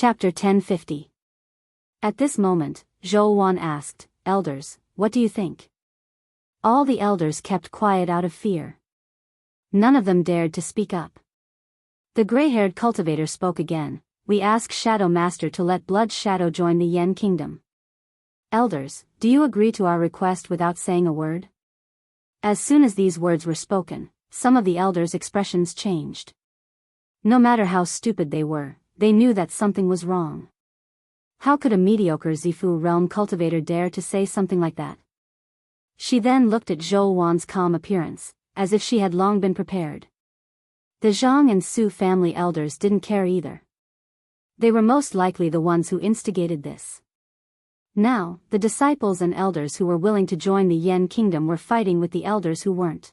Chapter 1050. At this moment, Zhou Wan asked, "Elders, what do you think?" All the elders kept quiet out of fear. None of them dared to speak up. The gray-haired cultivator spoke again. "We ask Shadow Master to let Blood Shadow join the Yen Kingdom. Elders, do you agree to our request without saying a word?" As soon as these words were spoken, some of the elders' expressions changed. No matter how stupid they were, they knew that something was wrong. How could a mediocre Zifu realm cultivator dare to say something like that? She then looked at Zhou Wan's calm appearance, as if she had long been prepared. The Zhang and Su family elders didn't care either. They were most likely the ones who instigated this. Now, the disciples and elders who were willing to join the Yen Kingdom were fighting with the elders who weren't.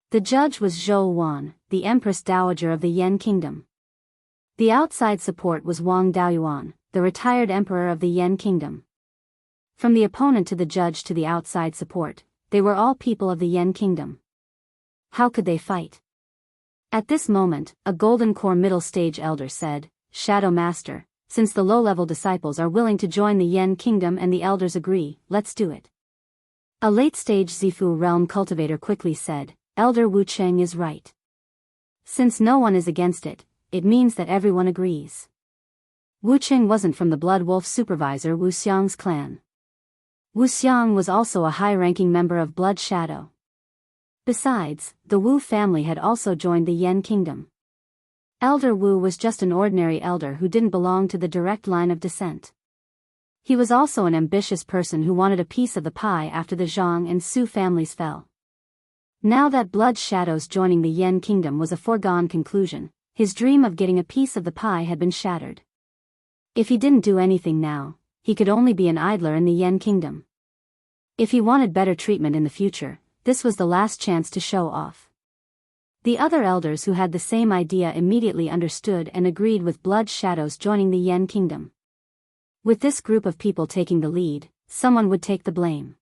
The judge was Zhou Wan, the Empress Dowager of the Yen Kingdom. The outside support was Wang Daoyuan, the retired emperor of the Yen Kingdom. From the opponent to the judge to the outside support, they were all people of the Yen Kingdom. How could they fight? At this moment, a golden core middle stage elder said, "Shadow Master, since the low-level disciples are willing to join the Yen Kingdom and the elders agree, let's do it." A late-stage Zifu realm cultivator quickly said, "Elder Wu Cheng is right. Since no one is against it, it means that everyone agrees." Wu Cheng wasn't from the Blood Wolf supervisor Wu Xiang's clan. Wu Xiang was also a high-ranking member of Blood Shadow. Besides, the Wu family had also joined the Yen Kingdom. Elder Wu was just an ordinary elder who didn't belong to the direct line of descent. He was also an ambitious person who wanted a piece of the pie after the Zhang and Su families fell. Now that Blood Shadow's joining the Yen Kingdom was a foregone conclusion, his dream of getting a piece of the pie had been shattered. If he didn't do anything now, he could only be an idler in the Yen Kingdom. If he wanted better treatment in the future, this was the last chance to show off. The other elders who had the same idea immediately understood and agreed with Blood Shadows joining the Yen Kingdom. With this group of people taking the lead, someone would take the blame.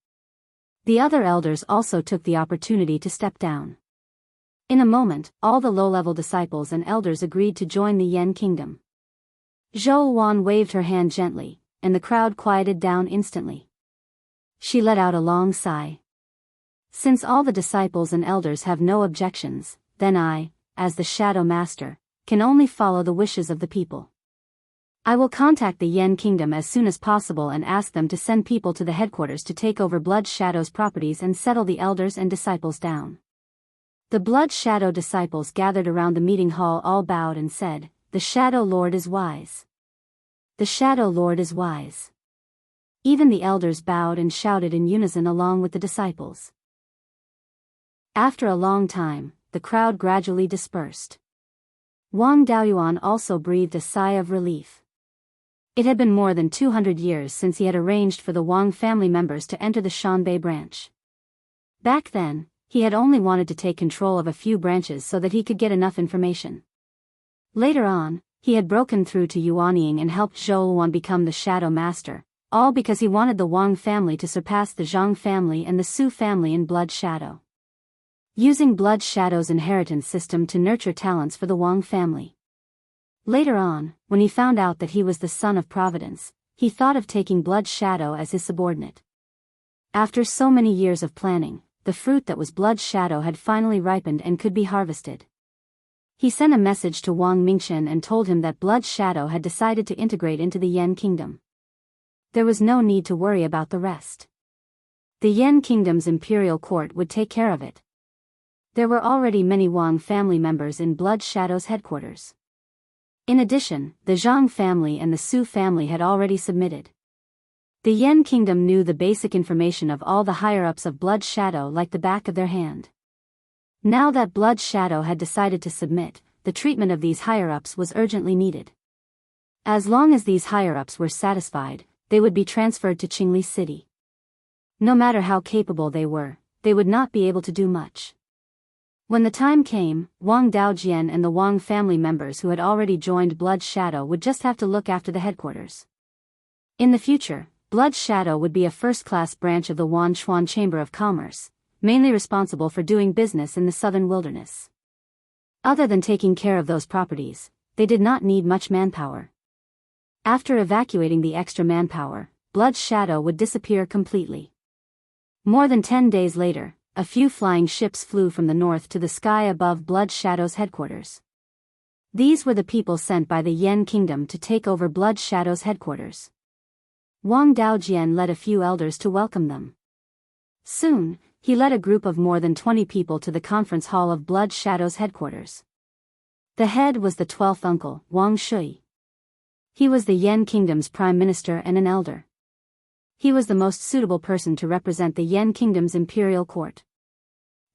The other elders also took the opportunity to step down. In a moment, all the low-level disciples and elders agreed to join the Yen Kingdom. Zhou Wan waved her hand gently, and the crowd quieted down instantly. She let out a long sigh. "Since all the disciples and elders have no objections, then I, as the Shadow Master, can only follow the wishes of the people. I will contact the Yen Kingdom as soon as possible and ask them to send people to the headquarters to take over Blood Shadow's properties and settle the elders and disciples down." The Blood Shadow disciples gathered around the meeting hall all bowed and said, "The Shadow Lord is wise. The Shadow Lord is wise." Even the elders bowed and shouted in unison along with the disciples. After a long time, the crowd gradually dispersed. Wang Daoyuan also breathed a sigh of relief. It had been more than 200 years since he had arranged for the Wang family members to enter the Shanbei branch. Back then, he had only wanted to take control of a few branches so that he could get enough information. Later on, he had broken through to Yuanying and helped Zhou Wan become the Shadow Master, all because he wanted the Wang family to surpass the Zhang family and the Su family in Blood Shadow. Using Blood Shadow's inheritance system to nurture talents for the Wang family. Later on, when he found out that he was the son of Providence, he thought of taking Blood Shadow as his subordinate. After so many years of planning, the fruit that was Blood Shadow had finally ripened and could be harvested. He sent a message to Wang Mingchen and told him that Blood Shadow had decided to integrate into the Yen Kingdom. There was no need to worry about the rest. The Yen Kingdom's imperial court would take care of it. There were already many Wang family members in Blood Shadow's headquarters. In addition, the Zhang family and the Su family had already submitted. The Yen Kingdom knew the basic information of all the higher-ups of Blood Shadow like the back of their hand. Now that Blood Shadow had decided to submit, the treatment of these higher-ups was urgently needed. As long as these higher-ups were satisfied, they would be transferred to Qingli City. No matter how capable they were, they would not be able to do much. When the time came, Wang Daojian and the Wang family members who had already joined Blood Shadow would just have to look after the headquarters. In the future, Blood Shadow would be a first-class branch of the Wanchuan Chamber of Commerce, mainly responsible for doing business in the southern wilderness. Other than taking care of those properties, they did not need much manpower. After evacuating the extra manpower, Blood's shadow would disappear completely. More than 10 days later, a few flying ships flew from the north to the sky above Blood Shadow's headquarters. These were the people sent by the Yan Kingdom to take over Blood Shadow's headquarters. Wang Daojian led a few elders to welcome them. Soon, he led a group of more than 20 people to the conference hall of Blood Shadow's headquarters. The head was the 12th uncle, Wang Shui. He was the Yan Kingdom's prime minister and an elder. He was the most suitable person to represent the Yan Kingdom's imperial court.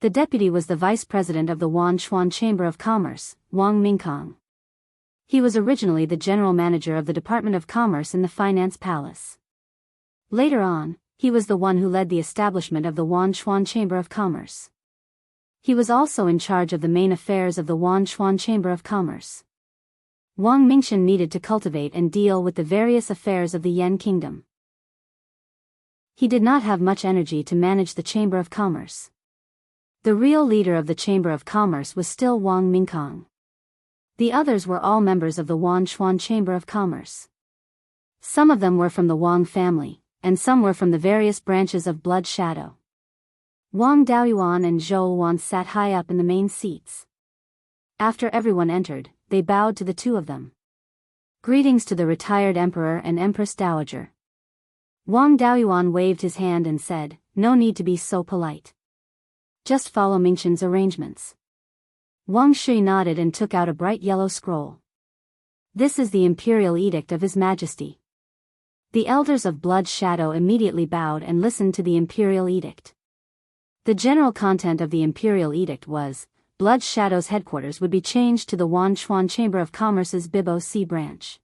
The deputy was the vice president of the Wanchuan Chamber of Commerce, Wang Mingkong. He was originally the general manager of the Department of Commerce in the Finance Palace. Later on, he was the one who led the establishment of the Wanchuan Chamber of Commerce. He was also in charge of the main affairs of the Wanchuan Chamber of Commerce. Wang Mingchen needed to cultivate and deal with the various affairs of the Yan Kingdom. He did not have much energy to manage the Chamber of Commerce. The real leader of the Chamber of Commerce was still Wang Mingkong. The others were all members of the Wanchuan Chamber of Commerce. Some of them were from the Wang family, and some were from the various branches of Blood Shadow. Wang Daoyuan and Zhou Wan sat high up in the main seats. After everyone entered, they bowed to the two of them. Greetings to the retired emperor and empress dowager. Wang Daoyuan waved his hand and said, "No need to be so polite. Just follow Mingchen's arrangements." Wang Shui nodded and took out a bright yellow scroll. "This is the imperial edict of His Majesty." The elders of Blood Shadow immediately bowed and listened to the imperial edict. The general content of the imperial edict was, Blood Shadow's headquarters would be changed to the Wanchuan Chamber of Commerce's Biyao Sea branch.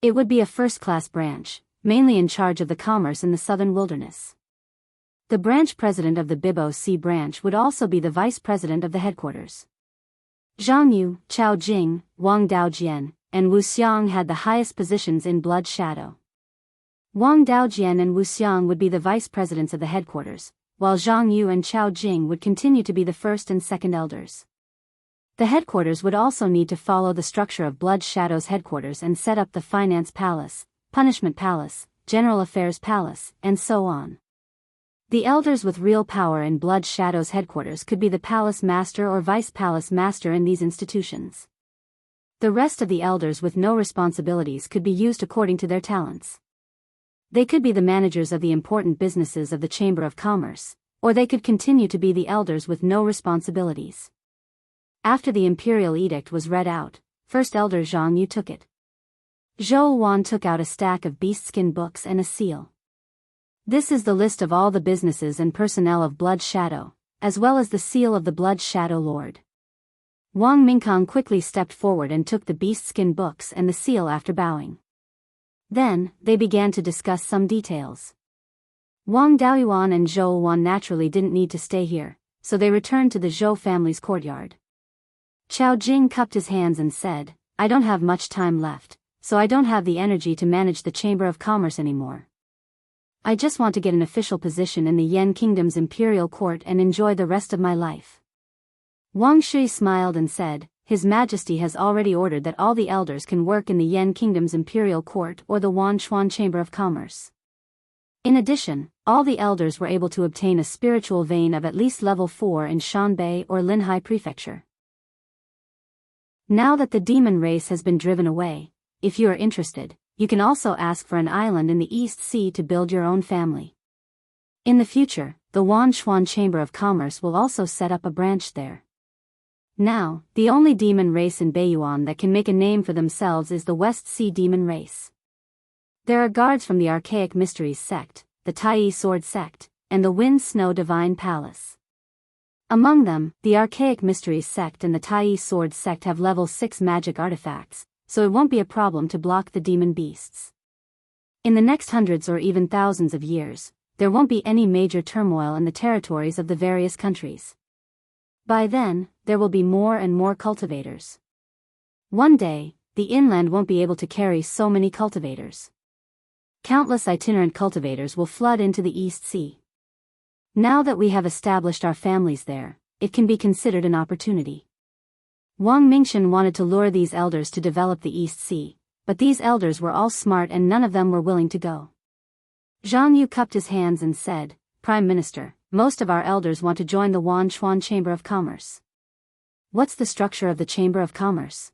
It would be a first-class branch, mainly in charge of the commerce in the southern wilderness. The branch president of the Biyao Sea branch would also be the vice president of the headquarters. Jianghu, Chao Jing, Wang Daojian, and Wu Xiang had the highest positions in Blood Shadow. Wang Daojian and Wu Xiang would be the vice presidents of the headquarters, while Zhang Yu and Chao Jing would continue to be the first and second elders. The headquarters would also need to follow the structure of Blood Shadow's headquarters and set up the Finance Palace, Punishment Palace, General Affairs Palace, and so on. The elders with real power in Blood Shadow's headquarters could be the Palace Master or Vice Palace Master in these institutions. The rest of the elders with no responsibilities could be used according to their talents. They could be the managers of the important businesses of the Chamber of Commerce, or they could continue to be the elders with no responsibilities. After the imperial edict was read out, first elder Zhang Yu took it. Zhou Wan took out a stack of beastskin books and a seal. This is the list of all the businesses and personnel of Blood Shadow, as well as the seal of the Blood Shadow Lord. Wang Mingkong quickly stepped forward and took the beastskin books and the seal after bowing. Then, they began to discuss some details. Wang Daoyuan and Zhou Wan naturally didn't need to stay here, so they returned to the Zhou family's courtyard. Chao Jing cupped his hands and said, "I don't have much time left, so I don't have the energy to manage the Chamber of Commerce anymore. I just want to get an official position in the Yan Kingdom's imperial court and enjoy the rest of my life." Wang Shui smiled and said, "His Majesty has already ordered that all the elders can work in the Yan Kingdom's imperial court or the Wanchuan Chamber of Commerce. In addition, all the elders were able to obtain a spiritual vein of at least level 4 in Shanbei or Linhai Prefecture. Now that the demon race has been driven away, if you are interested, you can also ask for an island in the East Sea to build your own family. In the future, the Wanchuan Chamber of Commerce will also set up a branch there. Now, the only demon race in Beiyuan that can make a name for themselves is the West Sea demon race. There are guards from the Archaic Mysteries sect, the Tai Sword sect, and the Wind Snow Divine Palace. Among them, the Archaic Mysteries sect and the Tai Sword sect have level 6 magic artifacts, so it won't be a problem to block the demon beasts. In the next hundreds or even thousands of years, there won't be any major turmoil in the territories of the various countries. By then, there will be more and more cultivators. One day, the inland won't be able to carry so many cultivators. Countless itinerant cultivators will flood into the East Sea. Now that we have established our families there, it can be considered an opportunity. Wang Mingchen wanted to lure these elders to develop the East Sea, but these elders were all smart and none of them were willing to go. Zhang Yu cupped his hands and said, "Prime Minister, most of our elders want to join the Wanchuan Chamber of Commerce." "What's the structure of the Chamber of Commerce?"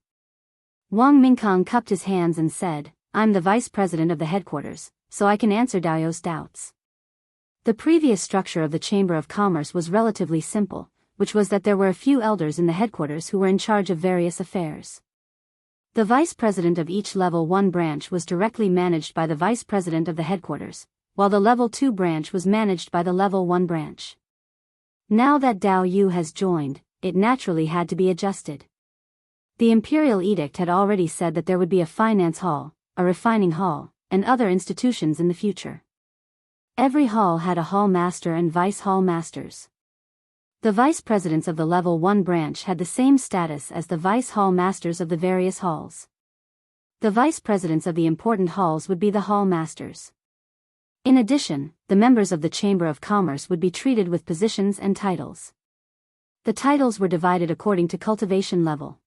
Wang Mingkong cupped his hands and said, "I'm the vice president of the headquarters, so I can answer Dao's doubts." The previous structure of the Chamber of Commerce was relatively simple, which was that there were a few elders in the headquarters who were in charge of various affairs. The vice president of each level 1 branch was directly managed by the vice president of the headquarters, while the level 2 branch was managed by the level 1 branch. Now that Dao Yu has joined, it naturally had to be adjusted. The imperial edict had already said that there would be a finance hall, a refining hall, and other institutions in the future. Every hall had a hall master and vice hall masters. The vice presidents of the level 1 branch had the same status as the vice hall masters of the various halls. The vice presidents of the important halls would be the hall masters. In addition, the members of the Chamber of Commerce would be treated with positions and titles. The titles were divided according to cultivation level.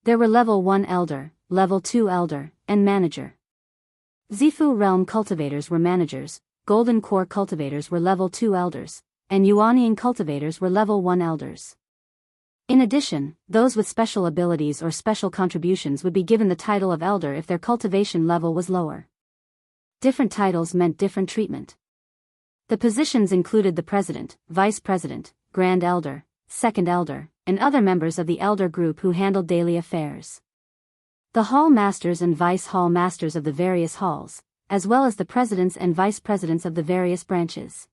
There were level 1 elder, level 2 elder, and manager. Zifu realm cultivators were managers, Golden Core cultivators were level 2 elders, and Yuanian cultivators were level 1 elders. In addition, those with special abilities or special contributions would be given the title of elder if their cultivation level was lower. Different titles meant different treatment. The positions included the president, vice president, grand elder, second elder, and other members of the elder group who handled daily affairs. The hall masters and vice hall masters of the various halls, as well as the presidents and vice presidents of the various branches.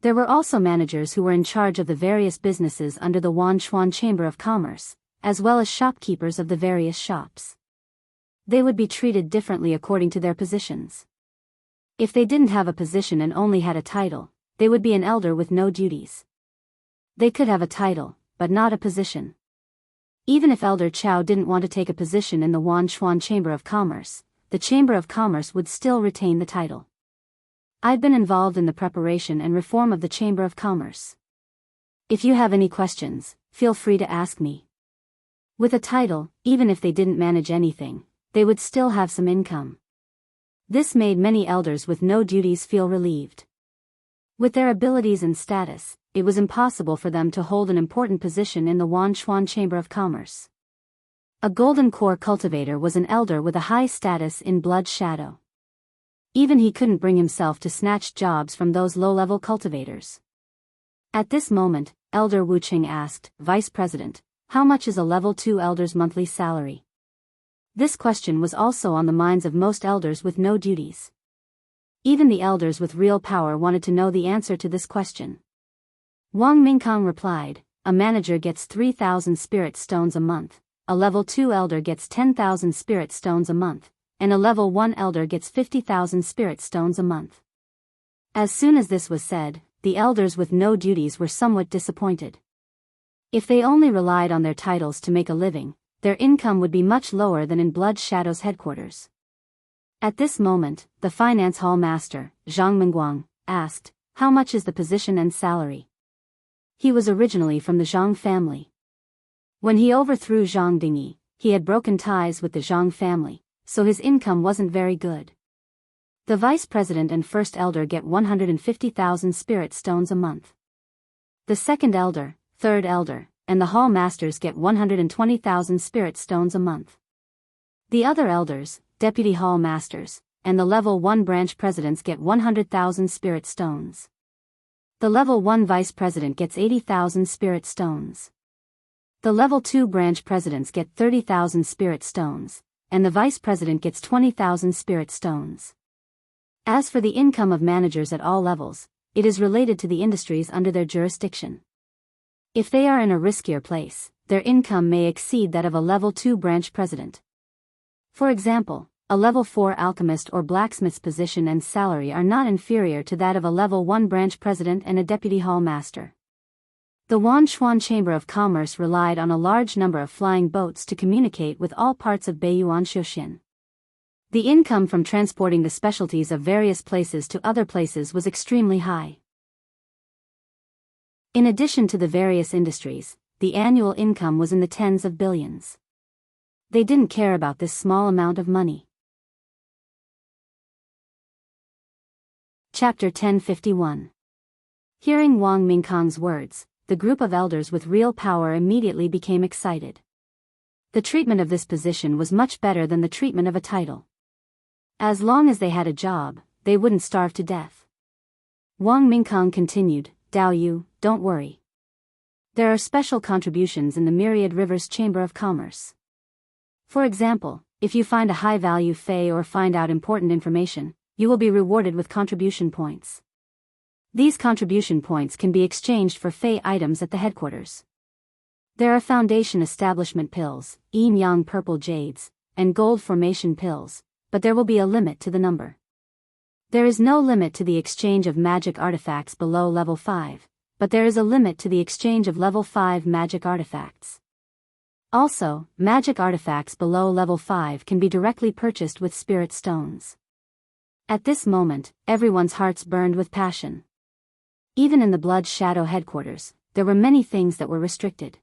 There were also managers who were in charge of the various businesses under the Wanchuan Chamber of Commerce, as well as shopkeepers of the various shops. They would be treated differently according to their positions. If they didn't have a position and only had a title, they would be an elder with no duties. They could have a title, but not a position. Even if Elder Chao didn't want to take a position in the Wanchuan Chamber of Commerce, the Chamber of Commerce would still retain the title. I've been involved in the preparation and reform of the Chamber of Commerce. If you have any questions, feel free to ask me. With a title, even if they didn't manage anything, they would still have some income. This made many elders with no duties feel relieved. With their abilities and status, it was impossible for them to hold an important position in the Wanchuan Chamber of Commerce. A Golden Core cultivator was an elder with a high status in Blood Shadow. Even he couldn't bring himself to snatch jobs from those low-level cultivators. At this moment, Elder Wu Qing asked, "Vice President, how much is a level 2 elder's monthly salary?" This question was also on the minds of most elders with no duties. Even the elders with real power wanted to know the answer to this question. Wang Mingkong replied, "A manager gets 3,000 spirit stones a month, a level 2 elder gets 10,000 spirit stones a month, and a level 1 elder gets 50,000 spirit stones a month." As soon as this was said, the elders with no duties were somewhat disappointed. If they only relied on their titles to make a living, their income would be much lower than in Blood Shadow's headquarters. At this moment, the finance hall master, Zhang Mengguang, asked, "How much is the position and salary?" He was originally from the Zhang family. When he overthrew Zhang Dingyi, he had broken ties with the Zhang family, so his income wasn't very good. The vice president and first elder get 150,000 spirit stones a month. The second elder, third elder, and the hall masters get 120,000 spirit stones a month. The other elders, deputy hall masters, and the level 1 branch presidents get 100,000 spirit stones. The level 1 vice president gets 80,000 spirit stones. The level 2 branch presidents get 30,000 spirit stones, and the vice president gets 20,000 spirit stones. As for the income of managers at all levels, it is related to the industries under their jurisdiction. If they are in a riskier place, their income may exceed that of a level 2 branch president. For example, a level 4 alchemist or blacksmith's position and salary are not inferior to that of a level 1 branch president and a deputy hall master. The Wanchuan Chamber of Commerce relied on a large number of flying boats to communicate with all parts of Beiyuan Shoshin. The income from transporting the specialties of various places to other places was extremely high. In addition to the various industries, the annual income was in the tens of billions. They didn't care about this small amount of money. Chapter 1051. Hearing Wang Mingkang's words, the group of elders with real power immediately became excited. The treatment of this position was much better than the treatment of a title. As long as they had a job, they wouldn't starve to death. Wang Mingkang continued, "Dao Yu, don't worry. There are special contributions in the Myriad Rivers Chamber of Commerce. For example, if you find a high-value fei or find out important information, you will be rewarded with contribution points. These contribution points can be exchanged for fei items at the headquarters. There are foundation establishment pills, yin-yang purple jades, and gold formation pills, but there will be a limit to the number. There is no limit to the exchange of magic artifacts below level 5, but there is a limit to the exchange of level 5 magic artifacts. Also, magic artifacts below level 5 can be directly purchased with spirit stones." At this moment, everyone's hearts burned with passion. Even in the Blood Shadow headquarters, there were many things that were restricted.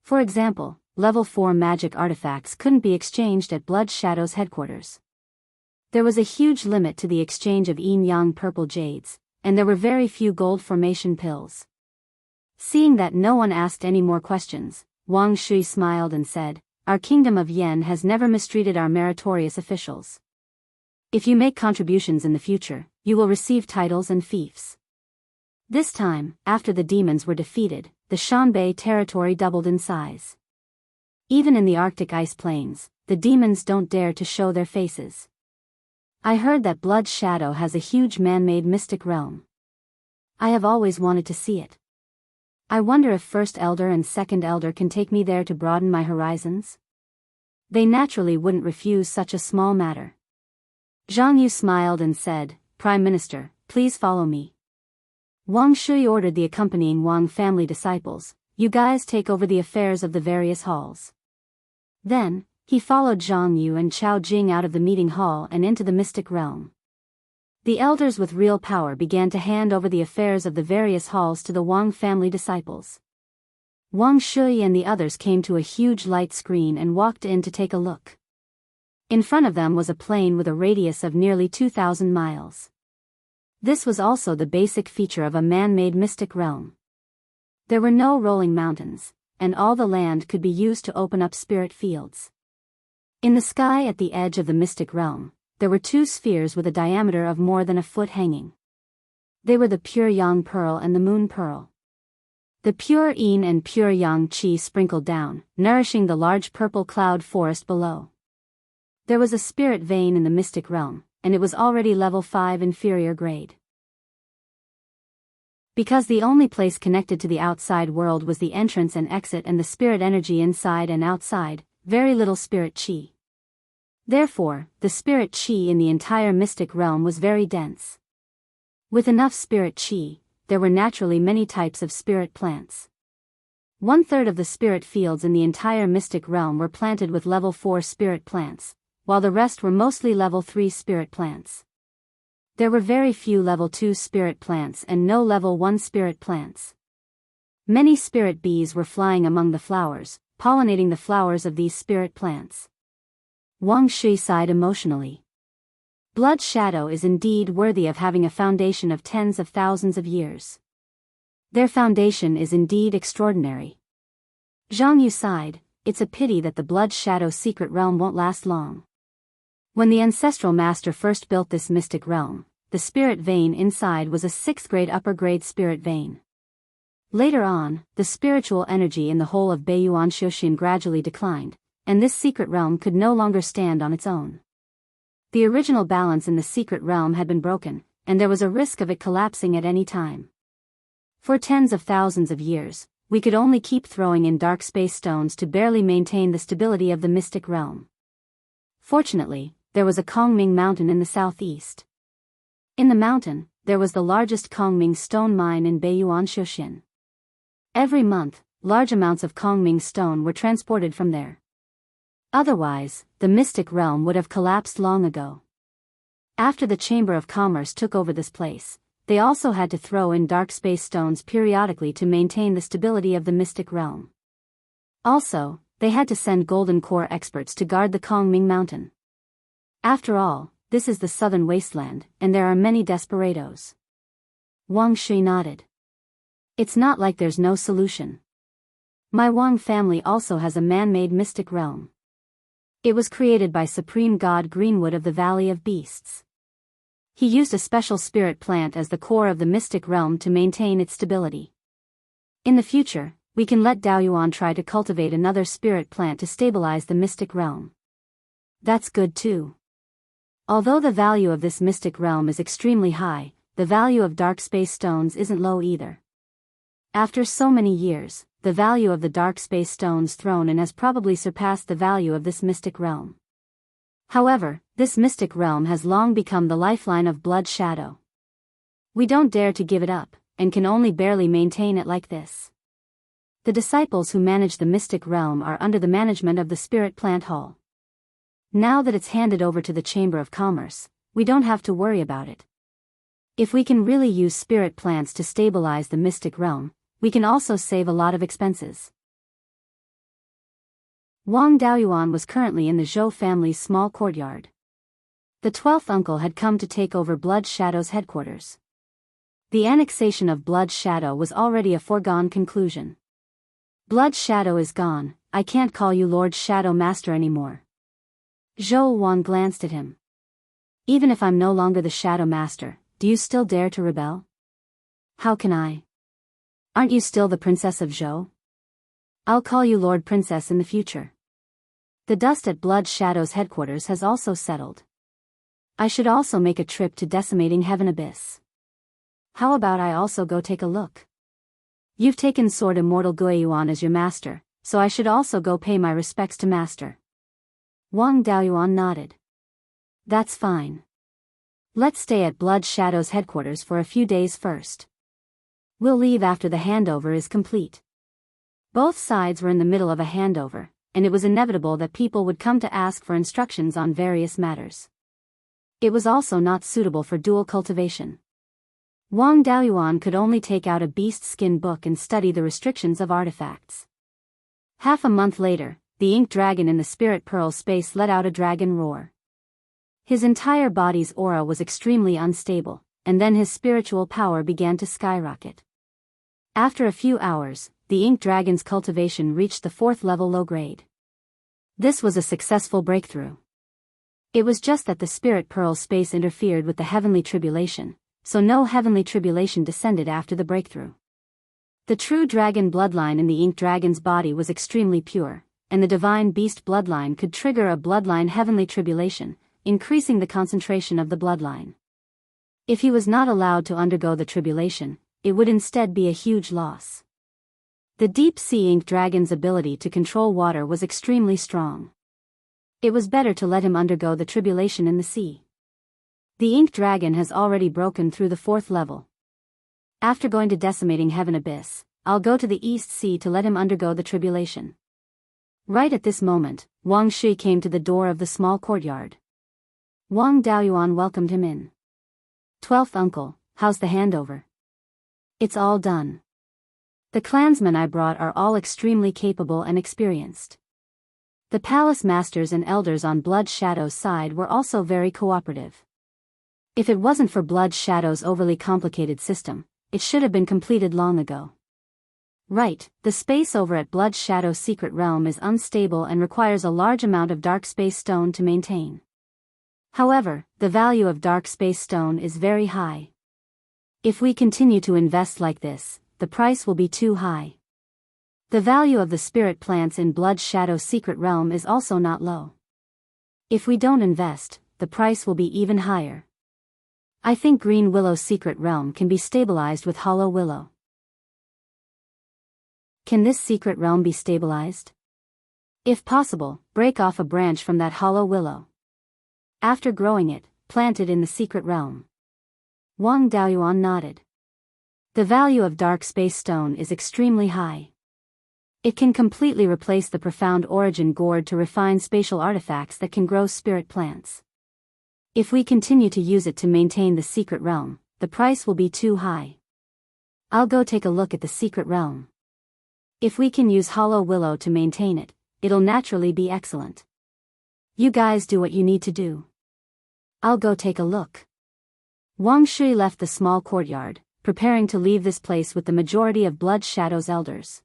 For example, level 4 magic artifacts couldn't be exchanged at Blood Shadow's headquarters. There was a huge limit to the exchange of yin-yang purple jades, and there were very few gold formation pills. Seeing that no one asked any more questions, Wang Shui smiled and said, "Our kingdom of Yen has never mistreated our meritorious officials. If you make contributions in the future, you will receive titles and fiefs." This time, after the demons were defeated, the Shanbei territory doubled in size. Even in the Arctic ice plains, the demons don't dare to show their faces. I heard that Blood Shadow has a huge man-made mystic realm. I have always wanted to see it. I wonder if First Elder and Second Elder can take me there to broaden my horizons? They naturally wouldn't refuse such a small matter. Zhang Yu smiled and said, "Prime Minister, please follow me." Wang Shui ordered the accompanying Wang family disciples, "You guys take over the affairs of the various halls." Then, he followed Zhang Yu and Chao Jing out of the meeting hall and into the mystic realm. The elders with real power began to hand over the affairs of the various halls to the Wang family disciples. Wang Shui and the others came to a huge light screen and walked in to take a look. In front of them was a plain with a radius of nearly 2,000 miles. This was also the basic feature of a man-made mystic realm. There were no rolling mountains, and all the land could be used to open up spirit fields. In the sky at the edge of the mystic realm, there were 2 spheres with a diameter of more than a foot hanging. They were the pure yang pearl and the moon pearl. The pure yin and pure yang qi sprinkled down, nourishing the large purple cloud forest below. There was a spirit vein in the mystic realm, and it was already level 5 inferior grade. Because the only place connected to the outside world was the entrance and exit and the spirit energy inside and outside, very little spirit qi. Therefore, the spirit qi in the entire mystic realm was very dense. With enough spirit qi, there were naturally many types of spirit plants. 1/3 of the spirit fields in the entire mystic realm were planted with level 4 spirit plants, while the rest were mostly level 3 spirit plants. There were very few level 2 spirit plants and no level 1 spirit plants. Many spirit bees were flying among the flowers, pollinating the flowers of these spirit plants. Wang Shui sighed emotionally. Blood Shadow is indeed worthy of having a foundation of tens of thousands of years. Their foundation is indeed extraordinary. Zhang Yu sighed, "It's a pity that the Blood Shadow secret realm won't last long." When the ancestral master first built this mystic realm, the spirit vein inside was a 6th grade upper grade spirit vein. Later on, the spiritual energy in the whole of Beiyuan Shoshin gradually declined, and this secret realm could no longer stand on its own. The original balance in the secret realm had been broken, and there was a risk of it collapsing at any time. For tens of thousands of years, we could only keep throwing in dark space stones to barely maintain the stability of the mystic realm. Fortunately, there was a Kongming mountain in the southeast. In the mountain, there was the largest Kongming stone mine in Beiyuan Shoshin. Every month, large amounts of Kongming stone were transported from there. Otherwise, the mystic realm would have collapsed long ago. After the Chamber of Commerce took over this place, they also had to throw in dark space stones periodically to maintain the stability of the mystic realm. Also, they had to send golden core experts to guard the Kongming mountain. After all, this is the southern wasteland, and there are many desperados. Wang Shui nodded. It's not like there's no solution. My Wang family also has a man-made mystic realm. It was created by Supreme God Greenwood of the Valley of Beasts. He used a special spirit plant as the core of the mystic realm to maintain its stability. In the future, we can let Daoyuan try to cultivate another spirit plant to stabilize the mystic realm. That's good too. Although the value of this mystic realm is extremely high, the value of dark space stones isn't low either. After so many years, the value of the dark space stones thrown in has probably surpassed the value of this mystic realm. However, this mystic realm has long become the lifeline of Blood Shadow. We don't dare to give it up, and can only barely maintain it like this. The disciples who manage the mystic realm are under the management of the Spirit Plant Hall. Now that it's handed over to the Chamber of Commerce, we don't have to worry about it. If we can really use spirit plants to stabilize the mystic realm, we can also save a lot of expenses. Wang Daoyuan was currently in the Zhou family's small courtyard. The 12th uncle had come to take over Blood Shadow's headquarters. The annexation of Blood Shadow was already a foregone conclusion. Blood Shadow is gone, I can't call you Lord Shadow Master anymore. Zhou Wan glanced at him. Even if I'm no longer the Shadow Master, do you still dare to rebel? How can I? Aren't you still the Princess of Zhou? I'll call you Lord Princess in the future. The dust at Blood Shadow's headquarters has also settled. I should also make a trip to Decimating Heaven Abyss. How about I also go take a look? You've taken Sword Immortal Guiyuan as your master, so I should also go pay my respects to master. Wang Daoyuan nodded. That's fine. Let's stay at Blood Shadow's headquarters for a few days first. We'll leave after the handover is complete. Both sides were in the middle of a handover, and it was inevitable that people would come to ask for instructions on various matters. It was also not suitable for dual cultivation. Wang Daoyuan could only take out a beast skin book and study the restrictions of artifacts. Half a month later, the ink dragon in the spirit pearl space let out a dragon roar. His entire body's aura was extremely unstable, and then his spiritual power began to skyrocket. After a few hours, the ink dragon's cultivation reached the 4th level low grade. This was a successful breakthrough. It was just that the spirit pearl space interfered with the heavenly tribulation, so no heavenly tribulation descended after the breakthrough. The true dragon bloodline in the ink dragon's body was extremely pure, and the divine beast bloodline could trigger a bloodline heavenly tribulation, increasing the concentration of the bloodline. If he was not allowed to undergo the tribulation, it would instead be a huge loss. The deep sea ink dragon's ability to control water was extremely strong. It was better to let him undergo the tribulation in the sea. The ink dragon has already broken through the 4th level. After going to Decimating Heaven Abyss, I'll go to the East Sea to let him undergo the tribulation. Right at this moment, Wang Shui came to the door of the small courtyard. Wang Daoyuan welcomed him in. 12th uncle, how's the handover? It's all done. The clansmen I brought are all extremely capable and experienced. The palace masters and elders on Blood Shadow's side were also very cooperative. If it wasn't for Blood Shadow's overly complicated system, it should have been completed long ago. Right, the space over at Blood Shadow's secret realm is unstable and requires a large amount of dark space stone to maintain. However, the value of dark space stone is very high. If we continue to invest like this, the price will be too high. The value of the spirit plants in Blood Shadow's secret realm is also not low. If we don't invest, the price will be even higher. I think Green Willow's secret realm can be stabilized with Hollow Willow. Can this secret realm be stabilized? If possible, break off a branch from that Hollow Willow. After growing it, plant it in the secret realm. Wang Daoyuan nodded. The value of dark space stone is extremely high. It can completely replace the profound origin gourd to refine spatial artifacts that can grow spirit plants. If we continue to use it to maintain the secret realm, the price will be too high. I'll go take a look at the secret realm. If we can use Hollow Willow to maintain it, it'll naturally be excellent. You guys do what you need to do. I'll go take a look. Wang Shui left the small courtyard, preparing to leave this place with the majority of Blood Shadow's elders.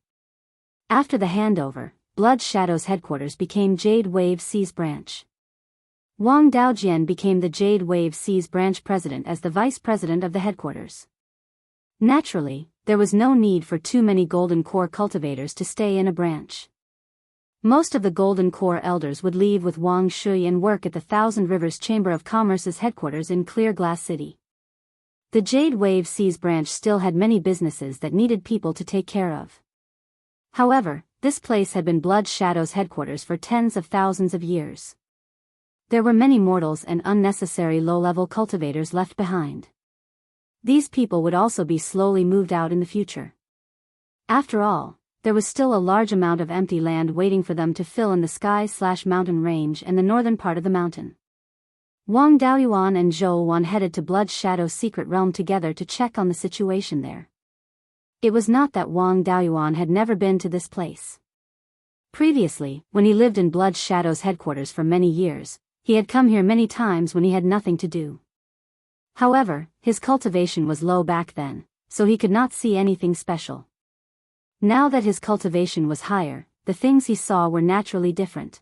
After the handover, Blood Shadow's headquarters became Jade Wave C's branch. Wang Daojian became the Jade Wave C's branch president as the vice president of the headquarters. Naturally, there was no need for too many Golden Core cultivators to stay in a branch. Most of the Golden Core elders would leave with Wang Shui and work at the Thousand Rivers Chamber of Commerce's headquarters in Clear Glass City. The Jade Wave C's branch still had many businesses that needed people to take care of. However, this place had been Blood Shadow's headquarters for tens of thousands of years. There were many mortals and unnecessary low-level cultivators left behind. These people would also be slowly moved out in the future. After all, there was still a large amount of empty land waiting for them to fill in the sky/mountain range and the northern part of the mountain. Wang Daoyuan and Zhou Wan headed to Blood Shadow's secret realm together to check on the situation there. It was not that Wang Daoyuan had never been to this place. Previously, when he lived in Blood Shadow's headquarters for many years, he had come here many times when he had nothing to do. However, his cultivation was low back then, so he could not see anything special. Now that his cultivation was higher, the things he saw were naturally different.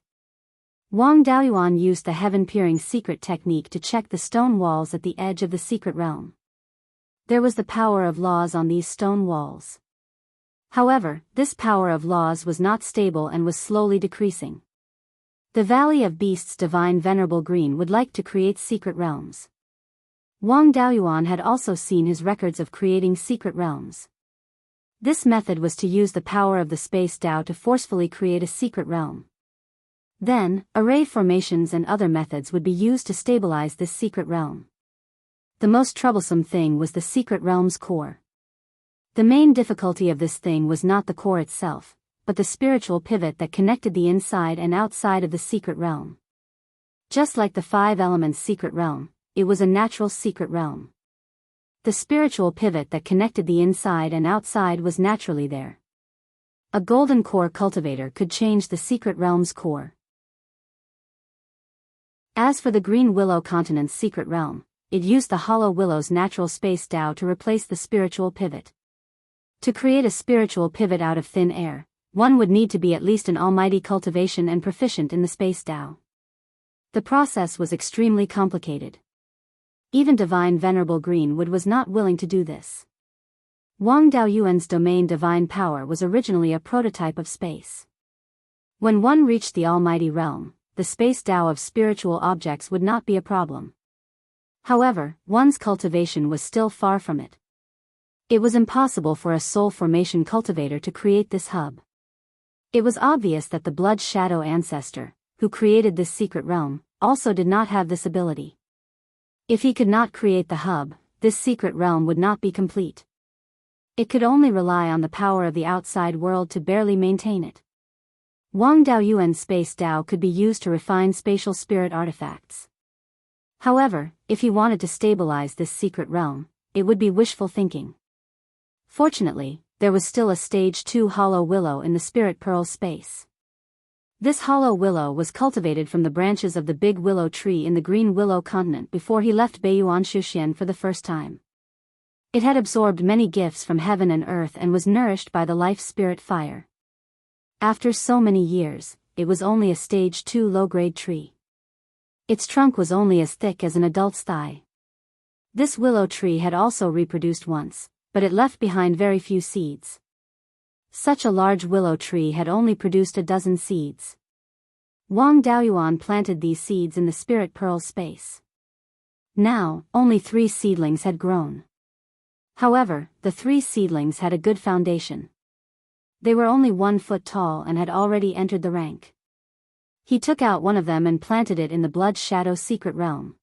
Wang Daoyuan used the heaven-peering secret technique to check the stone walls at the edge of the secret realm. There was the power of laws on these stone walls. However, this power of laws was not stable and was slowly decreasing. The Valley of Beasts Divine Venerable Green would like to create secret realms. Wang Daoyuan had also seen his records of creating secret realms. This method was to use the power of the Space Dao to forcefully create a secret realm. Then, array formations and other methods would be used to stabilize this secret realm. The most troublesome thing was the secret realm's core. The main difficulty of this thing was not the core itself, but the spiritual pivot that connected the inside and outside of the secret realm. Just like the five elements secret realm, it was a natural secret realm. The spiritual pivot that connected the inside and outside was naturally there. A golden core cultivator could change the secret realm's core. As for the Green Willow Continent's secret realm, it used the Hollow Willow's natural space Dao to replace the spiritual pivot. To create a spiritual pivot out of thin air, one would need to be at least an almighty cultivation and proficient in the space Dao. The process was extremely complicated. Even Divine Venerable Greenwood was not willing to do this. Wang Daoyuan's domain divine power was originally a prototype of space. When one reached the almighty realm, the space Dao of spiritual objects would not be a problem. However, one's cultivation was still far from it. It was impossible for a soul formation cultivator to create this hub. It was obvious that the Blood Shadow ancestor, who created this secret realm, also did not have this ability. If he could not create the hub, this secret realm would not be complete. It could only rely on the power of the outside world to barely maintain it. Wang Daoyuan's space Dao could be used to refine spatial spirit artifacts. However, if he wanted to stabilize this secret realm, it would be wishful thinking. Fortunately, there was still a stage 2 hollow willow in the spirit pearl space. This hollow willow was cultivated from the branches of the big willow tree in the Green Willow Continent before he left Beiyuan Shuxian for the first time. It had absorbed many gifts from heaven and earth and was nourished by the life spirit fire. After so many years, it was only a stage 2 low-grade tree. Its trunk was only as thick as an adult's thigh. This willow tree had also reproduced once, but it left behind very few seeds. Such a large willow tree had only produced a dozen seeds. Wang Daoyuan planted these seeds in the spirit pearl space. Now, only 3 seedlings had grown. However, the 3 seedlings had a good foundation. They were only 1 foot tall and had already entered the rank. He took out one of them and planted it in the Blood Shadow secret realm.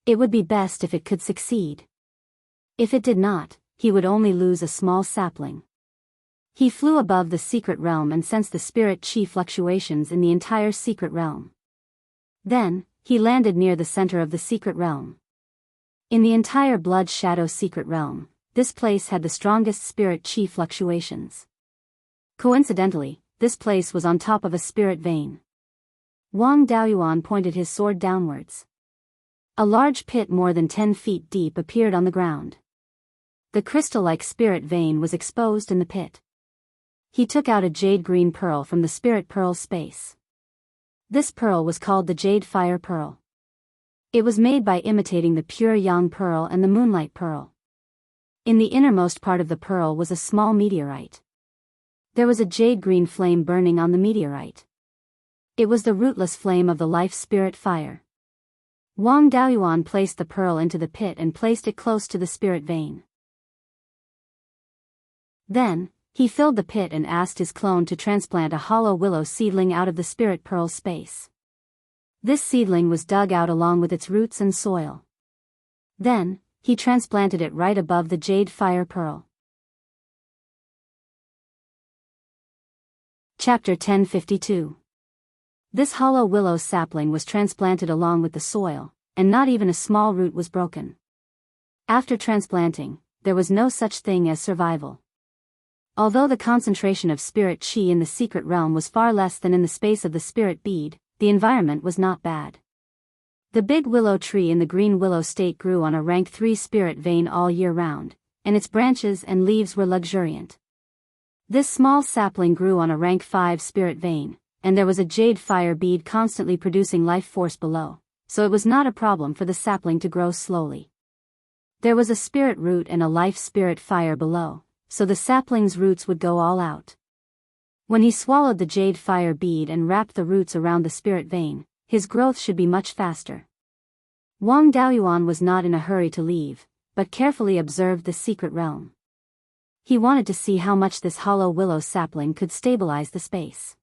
It would be best if it could succeed. If it did not, he would only lose a small sapling. He flew above the secret realm and sensed the spirit chi fluctuations in the entire secret realm. Then, he landed near the center of the secret realm. In the entire Blood Shadow secret realm, this place had the strongest spirit chi fluctuations. Coincidentally, this place was on top of a spirit vein. Wang Daoyuan pointed his sword downwards. A large pit more than 10 feet deep appeared on the ground. The crystal-like spirit vein was exposed in the pit. He took out a jade-green pearl from the spirit pearl space. This pearl was called the Jade Fire Pearl. It was made by imitating the pure Yang Pearl and the Moonlight Pearl. In the innermost part of the pearl was a small meteorite. There was a jade-green flame burning on the meteorite. It was the rootless flame of the life spirit fire. Wang Daoyuan placed the pearl into the pit and placed it close to the spirit vein. Then, he filled the pit and asked his clone to transplant a hollow willow seedling out of the spirit pearl space. This seedling was dug out along with its roots and soil. Then, he transplanted it right above the jade fire pearl. Chapter 1052. This hollow willow sapling was transplanted along with the soil, and not even a small root was broken. After transplanting, there was no such thing as survival. Although the concentration of spirit qi in the secret realm was far less than in the space of the spirit bead, the environment was not bad. The big willow tree in the green willow state grew on a rank 3 spirit vein all year round, and its branches and leaves were luxuriant. This small sapling grew on a rank 5 spirit vein, and there was a jade fire bead constantly producing life force below, so it was not a problem for the sapling to grow slowly. There was a spirit root and a life spirit fire below, so the sapling's roots would go all out. When he swallowed the jade fire bead and wrapped the roots around the spirit vein, his growth should be much faster. Wang Daoyuan was not in a hurry to leave, but carefully observed the secret realm. He wanted to see how much this hollow willow sapling could stabilize the space.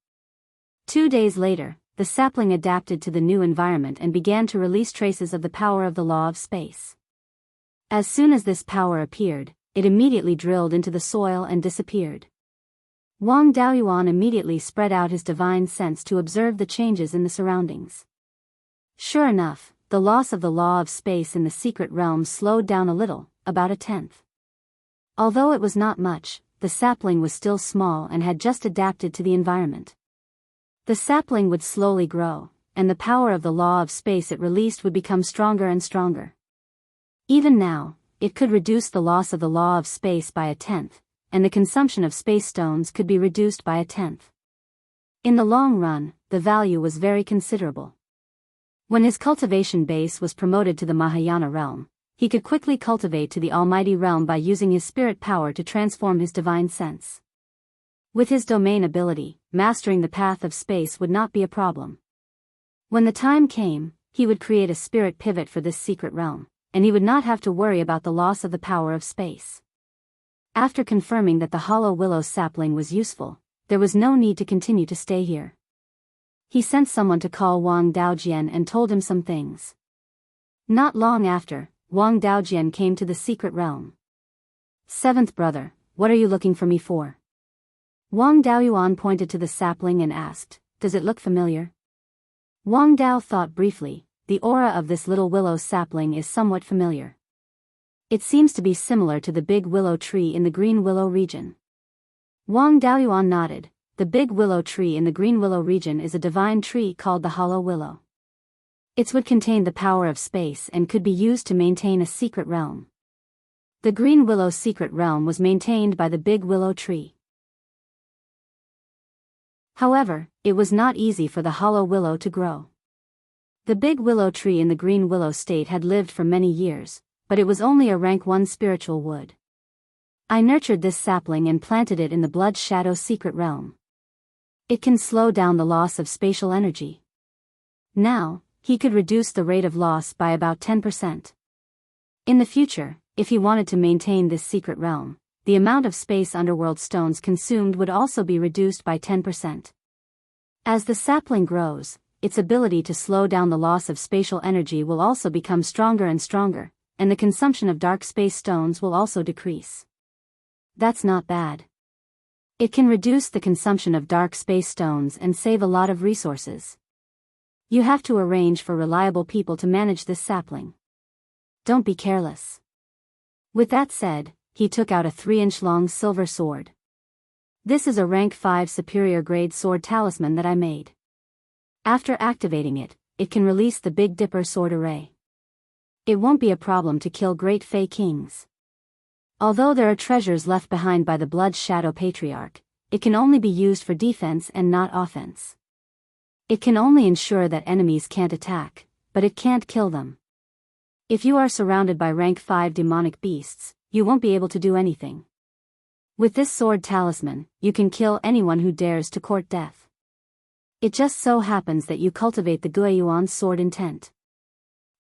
2 days later, the sapling adapted to the new environment and began to release traces of the power of the law of space. As soon as this power appeared, it immediately drilled into the soil and disappeared. Wang Daoyuan immediately spread out his divine sense to observe the changes in the surroundings. Sure enough, the loss of the law of space in the secret realm slowed down a little, about 1/10. Although it was not much, the sapling was still small and had just adapted to the environment. The sapling would slowly grow, and the power of the law of space it released would become stronger and stronger. Even now, it could reduce the loss of the law of space by 1/10, and the consumption of space stones could be reduced by 1/10. In the long run, the value was very considerable. When his cultivation base was promoted to the Mahayana realm, he could quickly cultivate to the Almighty realm by using his spirit power to transform his divine sense. With his domain ability, mastering the path of space would not be a problem. When the time came, he would create a spirit pivot for this secret realm, and he would not have to worry about the loss of the power of space. After confirming that the hollow willow sapling was useful, there was no need to continue to stay here. He sent someone to call Wang Daojian and told him some things. Not long after, Wang Daojian came to the secret realm. "Seventh brother, what are you looking for me for?" Wang Daoyuan pointed to the sapling and asked, "Does it look familiar?" Wang Dao thought briefly. The aura of this little willow sapling is somewhat familiar. It seems to be similar to the big willow tree in the green willow region. Wang Daoyuan nodded. The big willow tree in the green willow region is a divine tree called the hollow willow. Its wood contained the power of space and could be used to maintain a secret realm. The green willow secret realm was maintained by the big willow tree. However, it was not easy for the hollow willow to grow. The big willow tree in the green willow state had lived for many years, but it was only a rank 1 spiritual wood. I nurtured this sapling and planted it in the blood shadow secret realm. It can slow down the loss of spatial energy. Now, he could reduce the rate of loss by about 10%. In the future, if he wanted to maintain this secret realm, the amount of space underworld stones consumed would also be reduced by 10%. As the sapling grows, its ability to slow down the loss of spatial energy will also become stronger and stronger, and the consumption of dark space stones will also decrease. That's not bad. It can reduce the consumption of dark space stones and save a lot of resources. You have to arrange for reliable people to manage this sapling. Don't be careless. With that said, he took out a 3-inch long silver sword. This is a rank 5 superior grade sword talisman that I made. After activating it, it can release the Big Dipper sword array. It won't be a problem to kill great Fey kings. Although there are treasures left behind by the Blood Shadow Patriarch, it can only be used for defense and not offense. It can only ensure that enemies can't attack, but it can't kill them. If you are surrounded by rank 5 demonic beasts, you won't be able to do anything. With this sword talisman, you can kill anyone who dares to court death. It just so happens that you cultivate the Beiyuan sword intent.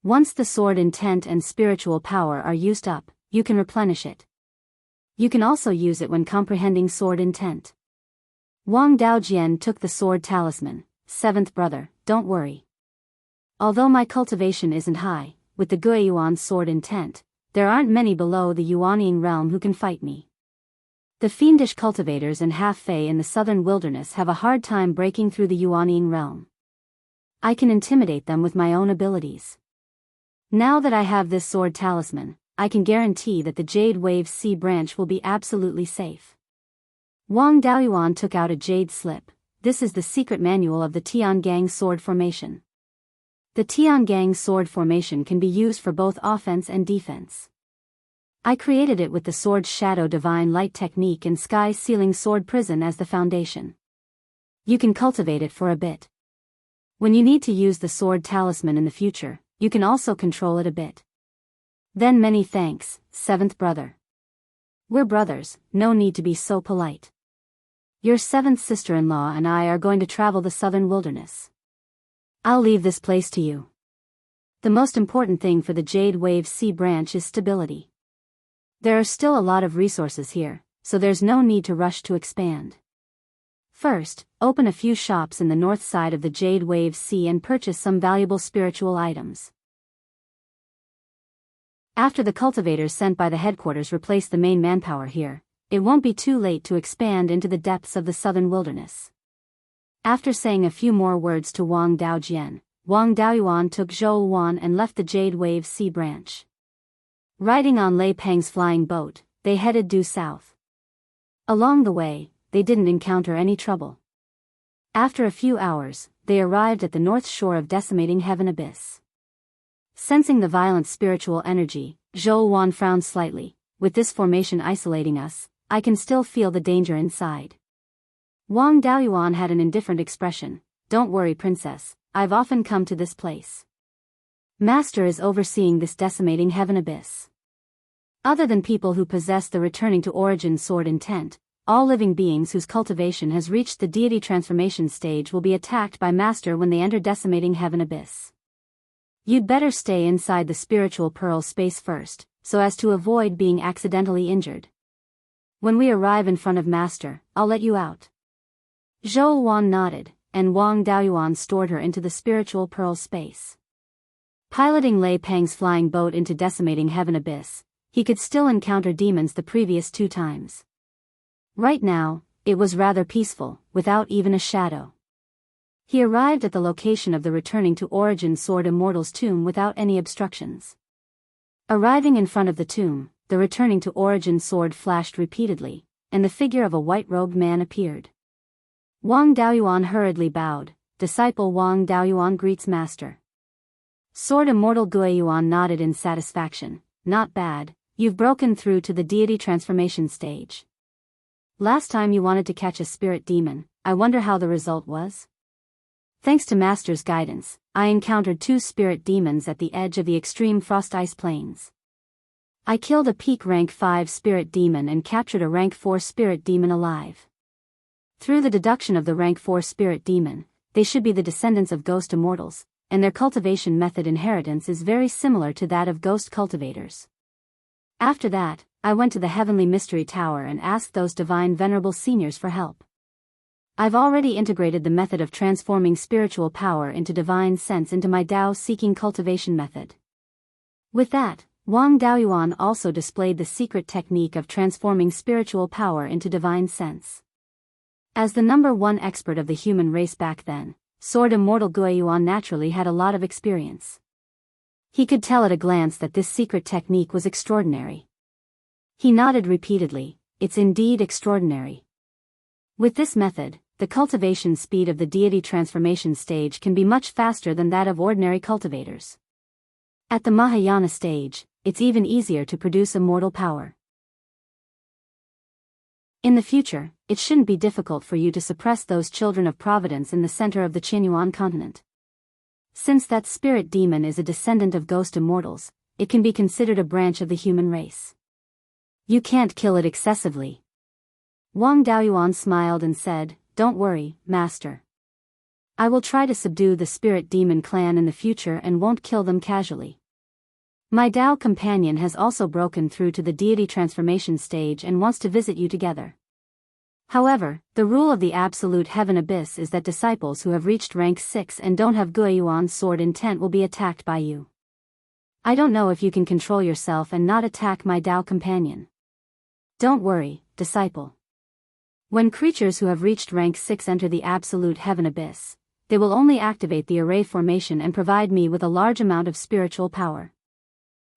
Once the sword intent and spiritual power are used up, you can replenish it. You can also use it when comprehending sword intent. Wang Daojian took the sword talisman. Seventh brother, don't worry. Although my cultivation isn't high, with the Beiyuan sword intent, there aren't many below the Yuanying realm who can fight me. The fiendish cultivators and half-fae in the southern wilderness have a hard time breaking through the Yuanying realm. I can intimidate them with my own abilities. Now that I have this sword talisman, I can guarantee that the Jade Wave Sea branch will be absolutely safe. Wang Daoyuan took out a jade slip. This is the secret manual of the Tiangang sword formation. The Tiangang sword formation can be used for both offense and defense. I created it with the Sword Shadow Divine Light technique and Sky Sealing Sword Prison as the foundation. You can cultivate it for a bit. When you need to use the sword talisman in the future, you can also control it a bit. Then many thanks, seventh brother. We're brothers, no need to be so polite. Your seventh sister-in-law and I are going to travel the southern wilderness. I'll leave this place to you. The most important thing for the Jade Wave Sea branch is stability. There are still a lot of resources here, so there's no need to rush to expand. First, open a few shops in the north side of the Jade Wave Sea and purchase some valuable spiritual items. After the cultivators sent by the headquarters replace the main manpower here, it won't be too late to expand into the depths of the southern wilderness. After saying a few more words to Wang Daojian, Wang Daoyuan took Zhou Wan and left the Jade Wave Sea branch. Riding on Lei Peng's flying boat, they headed due south. Along the way, they didn't encounter any trouble. After a few hours, they arrived at the north shore of Decimating Heaven Abyss. Sensing the violent spiritual energy, Zhou Wan frowned slightly. With this formation isolating us, I can still feel the danger inside. Wang Daoyuan had an indifferent expression. Don't worry, princess, I've often come to this place. Master is overseeing this Decimating Heaven Abyss. Other than people who possess the returning to origin sword intent, all living beings whose cultivation has reached the deity transformation stage will be attacked by Master when they enter Decimating Heaven Abyss. You'd better stay inside the spiritual pearl space first, so as to avoid being accidentally injured. When we arrive in front of Master, I'll let you out. Zhou Wan nodded, and Wang Daoyuan stored her into the spiritual pearl space. Piloting Lei Peng's flying boat into Decimating Heaven Abyss, he could still encounter demons the previous 2 times. Right now, it was rather peaceful, without even a shadow. He arrived at the location of the returning to origin sword Immortals tomb without any obstructions. Arriving in front of the tomb, the returning to origin sword flashed repeatedly, and the figure of a white-robed man appeared. Wang Daoyuan hurriedly bowed. Disciple Wang Daoyuan greets Master. Sword Immortal Guiyuan nodded in satisfaction. Not bad, you've broken through to the deity transformation stage. Last time you wanted to catch a spirit demon, I wonder how the result was? Thanks to Master's guidance, I encountered 2 spirit demons at the edge of the extreme frost ice plains. I killed a peak rank 5 spirit demon and captured a rank 4 spirit demon alive. Through the deduction of the rank 4 spirit demon, they should be the descendants of ghost immortals, and their cultivation method inheritance is very similar to that of ghost cultivators. After that, I went to the Heavenly Mystery Tower and asked those divine venerable seniors for help. I've already integrated the method of transforming spiritual power into divine sense into my Dao-seeking cultivation method. With that, Wang Daoyuan also displayed the secret technique of transforming spiritual power into divine sense. As the number 1 expert of the human race back then, Sword Immortal Guiyuan naturally had a lot of experience. He could tell at a glance that this secret technique was extraordinary. He nodded repeatedly. It's indeed extraordinary. With this method, the cultivation speed of the deity transformation stage can be much faster than that of ordinary cultivators. At the Mahayana stage, it's even easier to produce immortal power. In the future, it shouldn't be difficult for you to suppress those children of providence in the center of the Qianyuan continent. Since that spirit demon is a descendant of ghost immortals, it can be considered a branch of the human race. You can't kill it excessively. Wang Daoyuan smiled and said, "Don't worry, master. I will try to subdue the spirit demon clan in the future and won't kill them casually. My Dao companion has also broken through to the deity transformation stage and wants to visit you together. However, the rule of the absolute heaven abyss is that disciples who have reached rank 6 and don't have Guiyuan sword intent will be attacked by you. I don't know if you can control yourself and not attack my Dao companion. Don't worry, disciple. When creatures who have reached rank 6 enter the absolute heaven abyss, they will only activate the array formation and provide me with a large amount of spiritual power.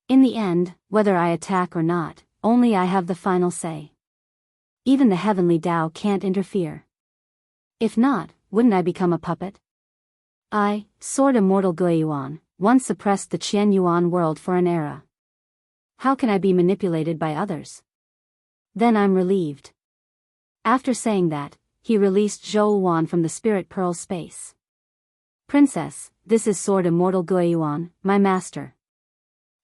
In the end, whether I attack or not, only I have the final say. Even the heavenly Tao can't interfere. If not, wouldn't I become a puppet? I, Sword Immortal Guiyuan, once suppressed the Qianyuan world for an era. How can I be manipulated by others? Then I'm relieved." After saying that, he released Zhou Wan from the Spirit Pearl space. "Princess, this is Sword Immortal Guiyuan, my master."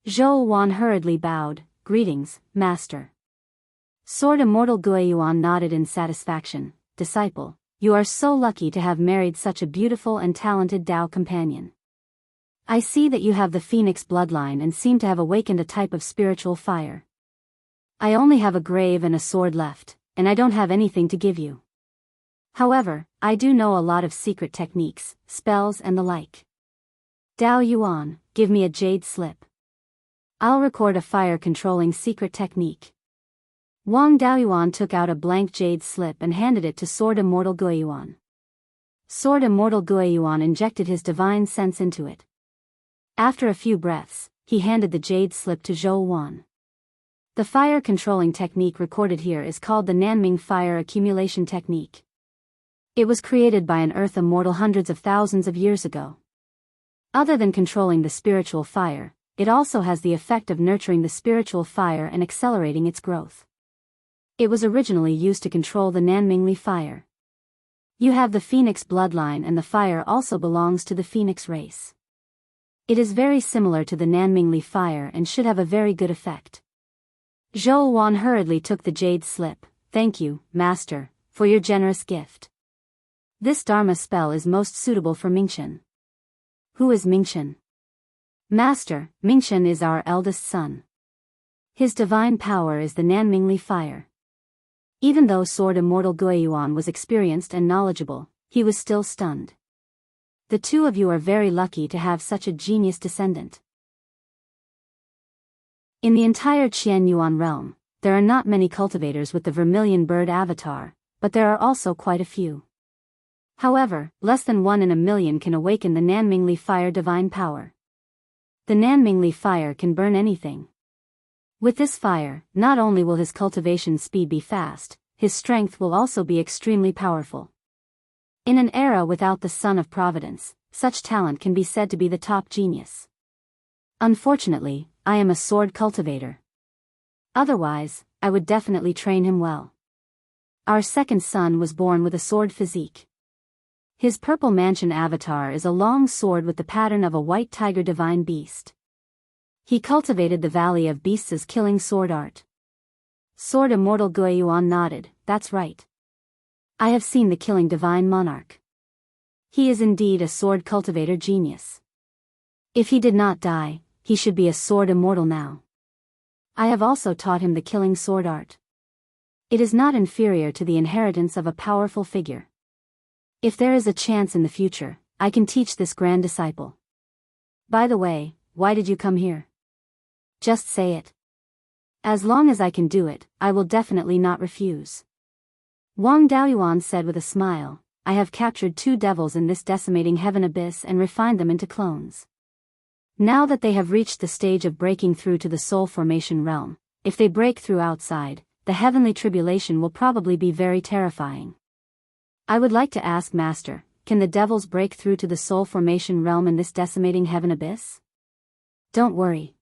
Zhou Wan hurriedly bowed, "Greetings, master." Sword Immortal Guiyuan nodded in satisfaction. "Disciple, you are so lucky to have married such a beautiful and talented Dao companion. I see that you have the Phoenix bloodline and seem to have awakened a type of spiritual fire. I only have a grave and a sword left, and I don't have anything to give you. However, I do know a lot of secret techniques, spells and the like. Dao Yuan, give me a jade slip. I'll record a fire-controlling secret technique." Wang Daoyuan took out a blank jade slip and handed it to Sword Immortal Guiyuan. Sword Immortal Guiyuan injected his divine sense into it. After a few breaths, he handed the jade slip to Zhou Wan. The fire-controlling technique recorded here is called the Nanming Fire Accumulation Technique. It was created by an earth immortal hundreds of thousands of years ago. Other than controlling the spiritual fire, it also has the effect of nurturing the spiritual fire and accelerating its growth. It was originally used to control the Nanmingli fire. You have the Phoenix bloodline and the fire also belongs to the Phoenix race. It is very similar to the Nanmingli fire and should have a very good effect. Zhou Wan hurriedly took the jade slip. "Thank you, master, for your generous gift. This Dharma spell is most suitable for Mingchen." "Who is Mingchen?" "Master, Mingchen is our eldest son. His divine power is the Nanmingli fire." Even though Sword Immortal Guiyuan was experienced and knowledgeable, he was still stunned. "The two of you are very lucky to have such a genius descendant." In the entire Qianyuan realm, there are not many cultivators with the vermilion bird avatar, but there are also quite a few. However, less than 1 in a million can awaken the Nanmingli fire divine power. The Nanmingli fire can burn anything. With this fire, not only will his cultivation speed be fast, his strength will also be extremely powerful. In an era without the Son of Providence, such talent can be said to be the top genius. Unfortunately, I am a sword cultivator. Otherwise, I would definitely train him well. Our second son was born with a sword physique. His purple mansion avatar is a long sword with the pattern of a white tiger divine beast. He cultivated the Valley of Beasts' killing sword art. Sword Immortal Guiyuan nodded. "That's right. I have seen the killing divine monarch. He is indeed a sword cultivator genius. If he did not die, he should be a sword immortal now. I have also taught him the killing sword art. It is not inferior to the inheritance of a powerful figure. If there is a chance in the future, I can teach this grand disciple. By the way, why did you come here? Just say it. As long as I can do it, I will definitely not refuse." Wang Daoyuan said with a smile, "I have captured 2 devils in this decimating heaven abyss and refined them into clones. Now that they have reached the stage of breaking through to the soul formation realm, if they break through outside, the heavenly tribulation will probably be very terrifying. I would like to ask Master, can the devils break through to the soul formation realm in this decimating heaven abyss? Don't worry.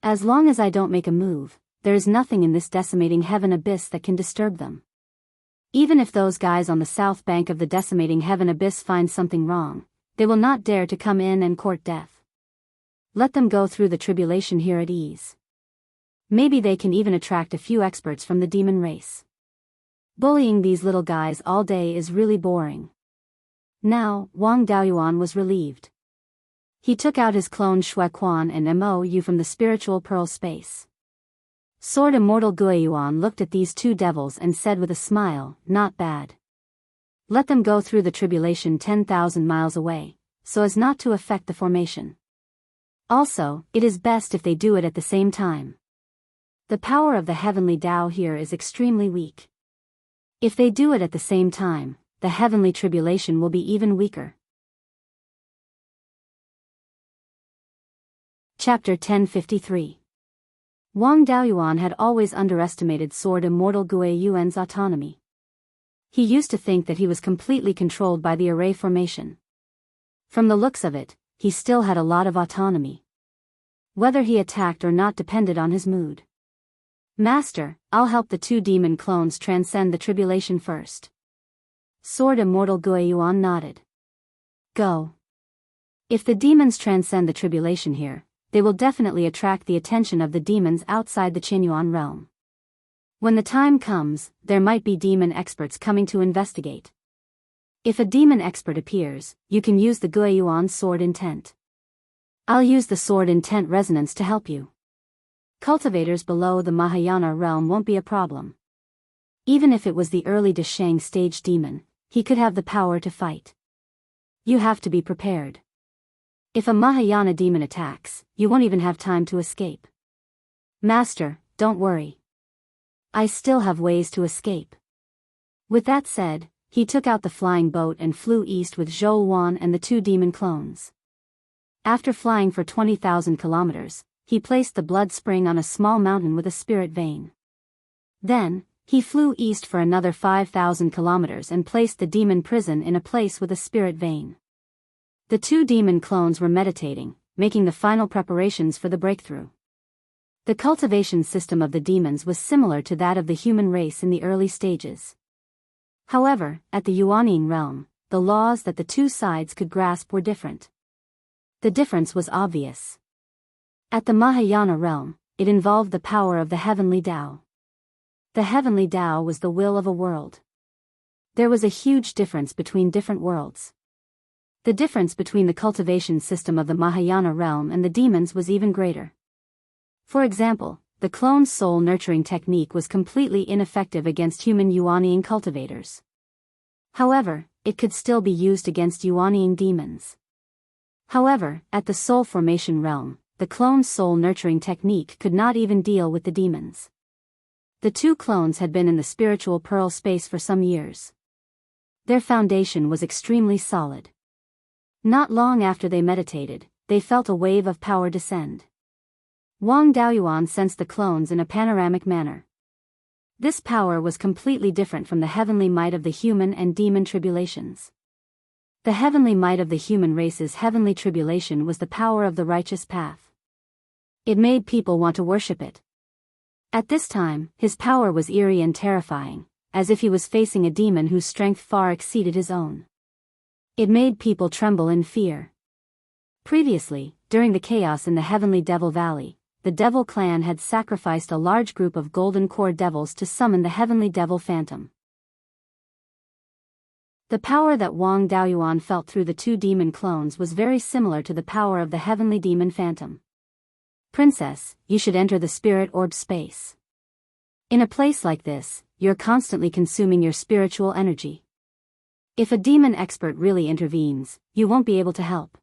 As long as I don't make a move, there is nothing in this decimating heaven abyss that can disturb them. Even if those guys on the south bank of the decimating heaven abyss find something wrong, they will not dare to come in and court death. Let them go through the tribulation here at ease. Maybe they can even attract a few experts from the demon race. Bullying these little guys all day is really boring. Now, Wang Daoyuan was relieved. He took out his clone Shui Quan and Mou from the spiritual pearl space. Sword Immortal Guiyuan looked at these two devils and said with a smile, not bad. Let them go through the tribulation 10,000 miles away, so as not to affect the formation. Also, it is best if they do it at the same time. The power of the heavenly Tao here is extremely weak. If they do it at the same time, the heavenly tribulation will be even weaker. Chapter 1053. Wang Daoyuan had always underestimated Sword Immortal Guiyuan's autonomy. He used to think that he was completely controlled by the array formation. From the looks of it, he still had a lot of autonomy. Whether he attacked or not depended on his mood. Master, I'll help the two demon clones transcend the tribulation first. Sword Immortal Guiyuan nodded. Go. If the demons transcend the tribulation here, they will definitely attract the attention of the demons outside the Qinyuan realm. When the time comes, there might be demon experts coming to investigate. If a demon expert appears, you can use the Guiyuan sword intent. I'll use the sword intent resonance to help you. Cultivators below the Mahayana realm won't be a problem. Even if it was the early Deshang stage demon, he could have the power to fight. You have to be prepared. If a Mahayana demon attacks, you won't even have time to escape. Master, don't worry. I still have ways to escape. With that said, he took out the flying boat and flew east with Zhou Wan and the two demon clones. After flying for 20,000 kilometers, he placed the blood spring on a small mountain with a spirit vein. Then, he flew east for another 5,000 kilometers and placed the demon prison in a place with a spirit vein. The two demon clones were meditating, making the final preparations for the breakthrough. The cultivation system of the demons was similar to that of the human race in the early stages. However, at the Yuanying realm, the laws that the two sides could grasp were different. The difference was obvious. At the Mahayana realm, it involved the power of the heavenly Tao. The heavenly Tao was the will of a world. There was a huge difference between different worlds. The difference between the cultivation system of the Mahayana realm and the demons was even greater. For example, the clone soul nurturing technique was completely ineffective against human Yuanying cultivators. However, it could still be used against Yuanying demons. However, at the soul formation realm, the clone soul nurturing technique could not even deal with the demons. The two clones had been in the spiritual pearl space for some years. Their foundation was extremely solid. Not long after they meditated, they felt a wave of power descend. Wang Daoyuan sensed the clones in a panoramic manner. This power was completely different from the heavenly might of the human and demon tribulations. The heavenly might of the human race's heavenly tribulation was the power of the righteous path. It made people want to worship it. At this time, his power was eerie and terrifying, as if he was facing a demon whose strength far exceeded his own. It made people tremble in fear. Previously, during the chaos in the heavenly Devil Valley, the Devil clan had sacrificed a large group of golden core devils to summon the heavenly Devil Phantom. The power that Wang Daoyuan felt through the two demon clones was very similar to the power of the heavenly demon Phantom. Princess, you should enter the spirit orb space. In a place like this, you're constantly consuming your spiritual energy. If a demon expert really intervenes, you won't be able to help.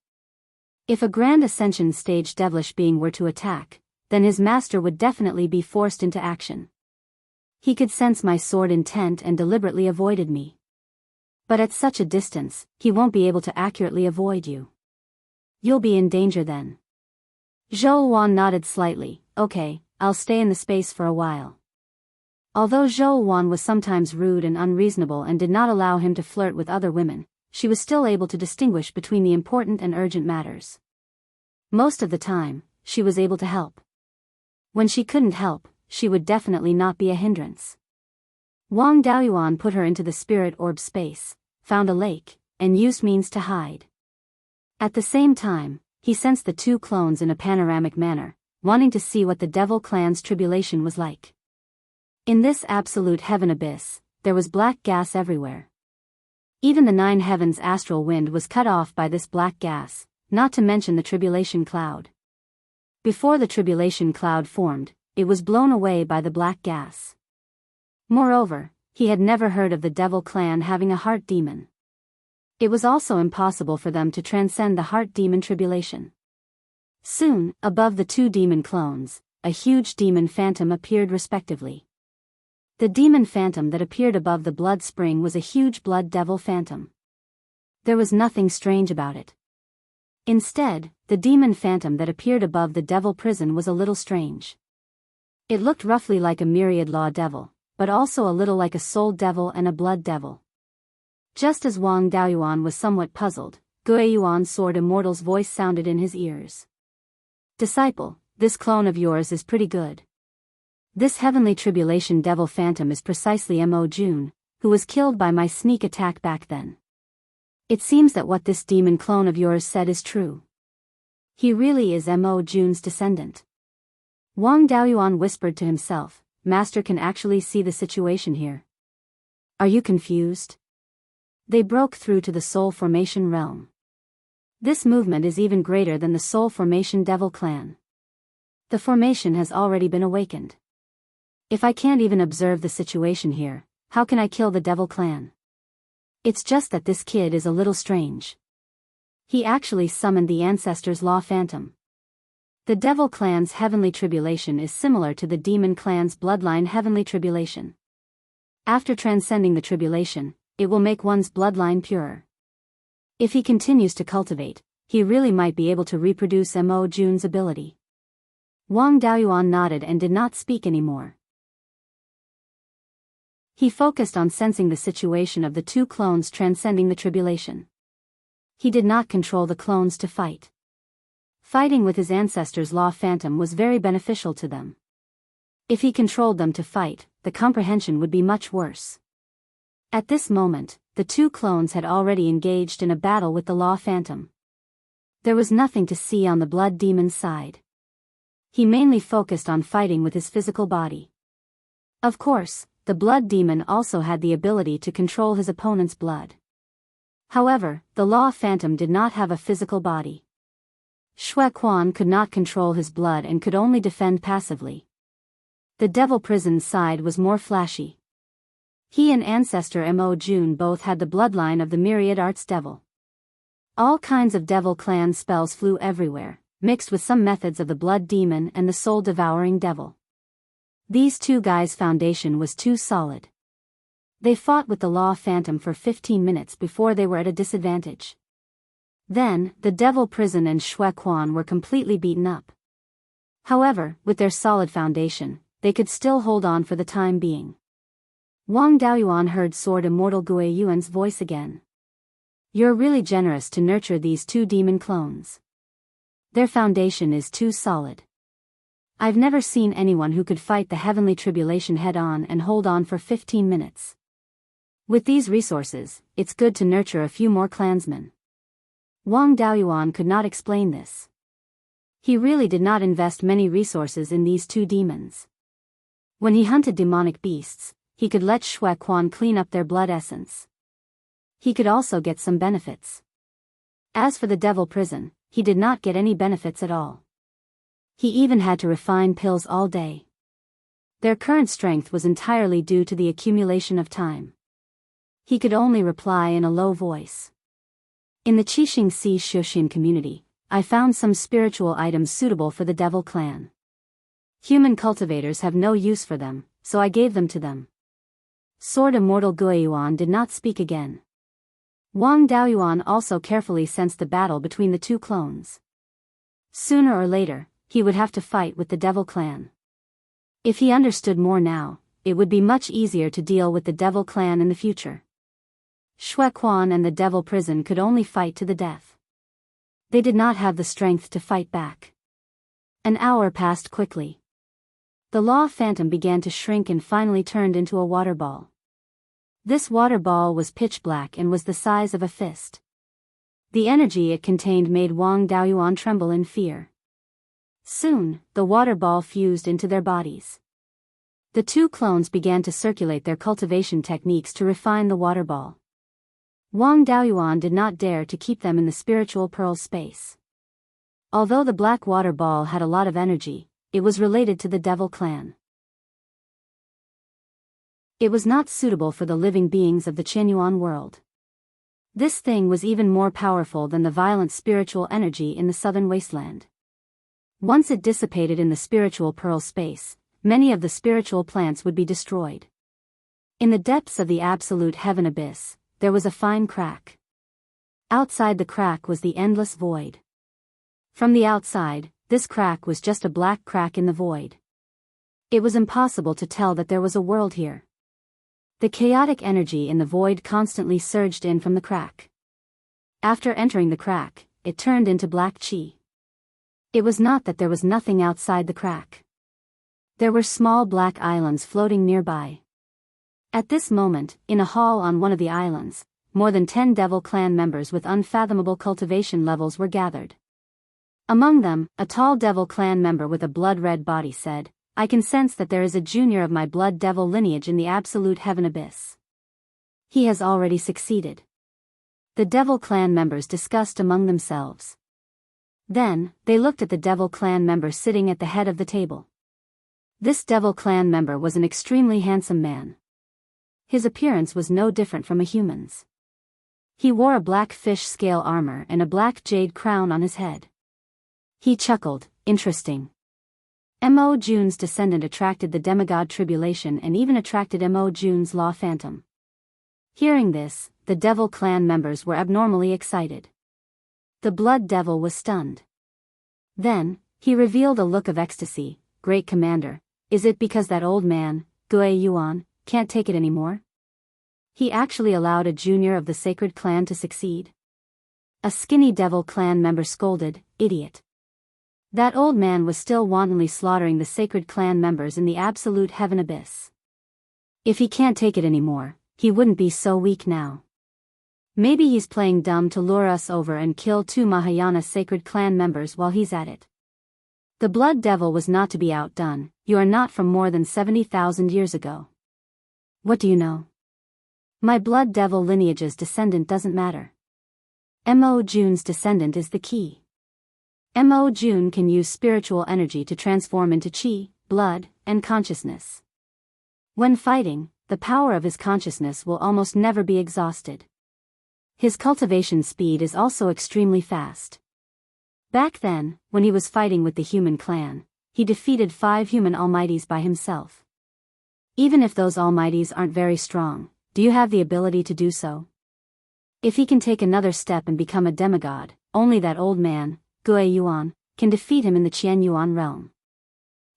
If a grand ascension stage devilish being were to attack, then his master would definitely be forced into action. He could sense my sword intent and deliberately avoided me. But at such a distance, he won't be able to accurately avoid you. You'll be in danger then. Zhou Wan nodded slightly. Okay, I'll stay in the space for a while. Although Zhou Wan was sometimes rude and unreasonable and did not allow him to flirt with other women, she was still able to distinguish between the important and urgent matters. Most of the time, she was able to help. When she couldn't help, she would definitely not be a hindrance. Wang Daoyuan put her into the spirit orb space, found a lake, and used means to hide. At the same time, he sensed the two clones in a panoramic manner, wanting to see what the devil clan's tribulation was like. In this absolute heaven abyss, there was black gas everywhere. Even the 9 heavens astral wind was cut off by this black gas, not to mention the tribulation cloud. Before the tribulation cloud formed, it was blown away by the black gas. Moreover, he had never heard of the devil clan having a heart demon. It was also impossible for them to transcend the heart demon tribulation. Soon, above the 2 demon clones, a huge demon phantom appeared respectively. The demon phantom that appeared above the blood spring was a huge blood devil phantom. There was nothing strange about it. Instead, the demon phantom that appeared above the devil prison was a little strange. It looked roughly like a myriad law devil, but also a little like a soul devil and a blood devil. Just as Wang Daoyuan was somewhat puzzled, Beiyuan's sword Immortals' voice sounded in his ears. "Disciple, this clone of yours is pretty good. This heavenly tribulation devil phantom is precisely Mo Jun, who was killed by my sneak attack back then. It seems that what this demon clone of yours said is true. He really is Mo Jun's descendant." Wang Daoyuan whispered to himself, "Master can actually see the situation here. Are you confused?" They broke through to the soul formation realm. This movement is even greater than the soul formation devil clan. The formation has already been awakened. If I can't even observe the situation here, how can I kill the devil clan? It's just that this kid is a little strange. He actually summoned the ancestors' law phantom. The devil clan's heavenly tribulation is similar to the demon clan's bloodline heavenly tribulation. After transcending the tribulation, it will make one's bloodline purer. If he continues to cultivate, he really might be able to reproduce Mo Jun's ability. Wang Daoyuan nodded and did not speak anymore. He focused on sensing the situation of the 2 clones transcending the tribulation. He did not control the clones to fight. Fighting with his ancestors' law phantom was very beneficial to them. If he controlled them to fight, the comprehension would be much worse. At this moment, the 2 clones had already engaged in a battle with the law phantom. There was nothing to see on the blood demon's side. He mainly focused on fighting with his physical body. Of course, the blood demon also had the ability to control his opponent's blood. However, the law phantom did not have a physical body. Xue Quan could not control his blood and could only defend passively. The devil prison's side was more flashy. He and ancestor Mo Jun both had the bloodline of the myriad arts devil. All kinds of devil clan spells flew everywhere, mixed with some methods of the blood demon and the soul-devouring devil. These 2 guys' foundation was too solid. They fought with the law phantom for 15 minutes before they were at a disadvantage. Then, the devil prison and Xue Quan were completely beaten up. However, with their solid foundation, they could still hold on for the time being. Wang Daoyuan heard sword immortal Beiyuan's voice again. "You're really generous to nurture these 2 demon clones. Their foundation is too solid. I've never seen anyone who could fight the heavenly tribulation head-on and hold on for 15 minutes. With these resources, it's good to nurture a few more clansmen." Wang Daoyuan could not explain this. He really did not invest many resources in these 2 demons. When he hunted demonic beasts, he could let Xue Quan clean up their blood essence. He could also get some benefits. As for the devil prison, he did not get any benefits at all. He even had to refine pills all day. Their current strength was entirely due to the accumulation of time. He could only reply in a low voice. "In the Qixing Si Shushin community, I found some spiritual items suitable for the devil clan. Human cultivators have no use for them, so I gave them to them." Sword immortal Beiyuan did not speak again. Wang Daoyuan also carefully sensed the battle between the 2 clones. Sooner or later, he would have to fight with the devil clan. If he understood more now, it would be much easier to deal with the Devil clan in the future. Shui Quan and the Devil prison could only fight to the death. They did not have the strength to fight back. An hour passed quickly. The Law Phantom began to shrink and finally turned into a water ball. This water ball was pitch black and was the size of a fist. The energy it contained made Wang Daoyuan tremble in fear. Soon, the water ball fused into their bodies. The two clones began to circulate their cultivation techniques to refine the water ball. Wang Daoyuan did not dare to keep them in the spiritual pearl space. Although the black water ball had a lot of energy, it was related to the Devil clan. It was not suitable for the living beings of the Qianyuan world. This thing was even more powerful than the violent spiritual energy in the southern wasteland. Once it dissipated in the spiritual pearl space, many of the spiritual plants would be destroyed. In the depths of the absolute heaven abyss, there was a fine crack. Outside the crack was the endless void. From the outside, this crack was just a black crack in the void. It was impossible to tell that there was a world here. The chaotic energy in the void constantly surged in from the crack. After entering the crack, it turned into black chi. It was not that there was nothing outside the crack. There were small black islands floating nearby. At this moment, in a hall on one of the islands, more than 10 Devil clan members with unfathomable cultivation levels were gathered. Among them, a tall Devil clan member with a blood-red body said, "I can sense that there is a junior of my blood devil lineage in the absolute heaven abyss. He has already succeeded." The Devil clan members discussed among themselves. Then, they looked at the Devil clan member sitting at the head of the table. This Devil clan member was an extremely handsome man. His appearance was no different from a human's. He wore a black fish scale armor and a black jade crown on his head. He chuckled, "Interesting. Mo Jun's descendant attracted the demigod tribulation and even attracted Mo Jun's Law Phantom." Hearing this, the Devil clan members were abnormally excited. The Blood Devil was stunned. Then, he revealed a look of ecstasy. "Great Commander, is it because that old man, Beiyuan, can't take it anymore? He actually allowed a junior of the sacred clan to succeed?" A skinny Devil clan member scolded, "Idiot. That old man was still wantonly slaughtering the sacred clan members in the absolute heaven abyss. If he can't take it anymore, he wouldn't be so weak now. Maybe he's playing dumb to lure us over and kill 2 Mahayana sacred clan members while he's at it." The Blood Devil was not to be outdone. "You are not from more than 70,000 years ago. What do you know? My Blood Devil lineage's descendant doesn't matter. Mo Jun's descendant is the key. Mo Jun can use spiritual energy to transform into chi, blood, and consciousness. When fighting, the power of his consciousness will almost never be exhausted. His cultivation speed is also extremely fast. Back then, when he was fighting with the human clan, he defeated 5 human almighties by himself. Even if those almighties aren't very strong, do you have the ability to do so? If he can take another step and become a demigod, only that old man, Beiyuan, can defeat him in the Qianyuan realm."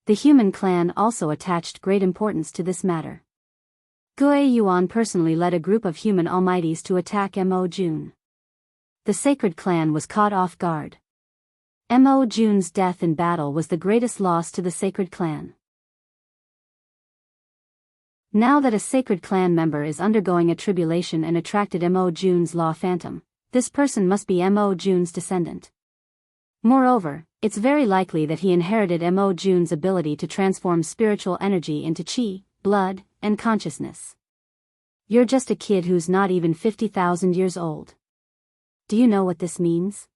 The human clan also attached great importance to this matter. Beiyuan personally led a group of human almighties to attack Mo Jun. The sacred clan was caught off guard. Mo Jun's death in battle was the greatest loss to the sacred clan. Now that a sacred clan member is undergoing a tribulation and attracted Mo Jun's Law Phantom, this person must be Mo Jun's descendant. Moreover, it's very likely that he inherited Mo Jun's ability to transform spiritual energy into chi, blood, and consciousness. You're just a kid who's not even 50,000 years old. Do you know what this means?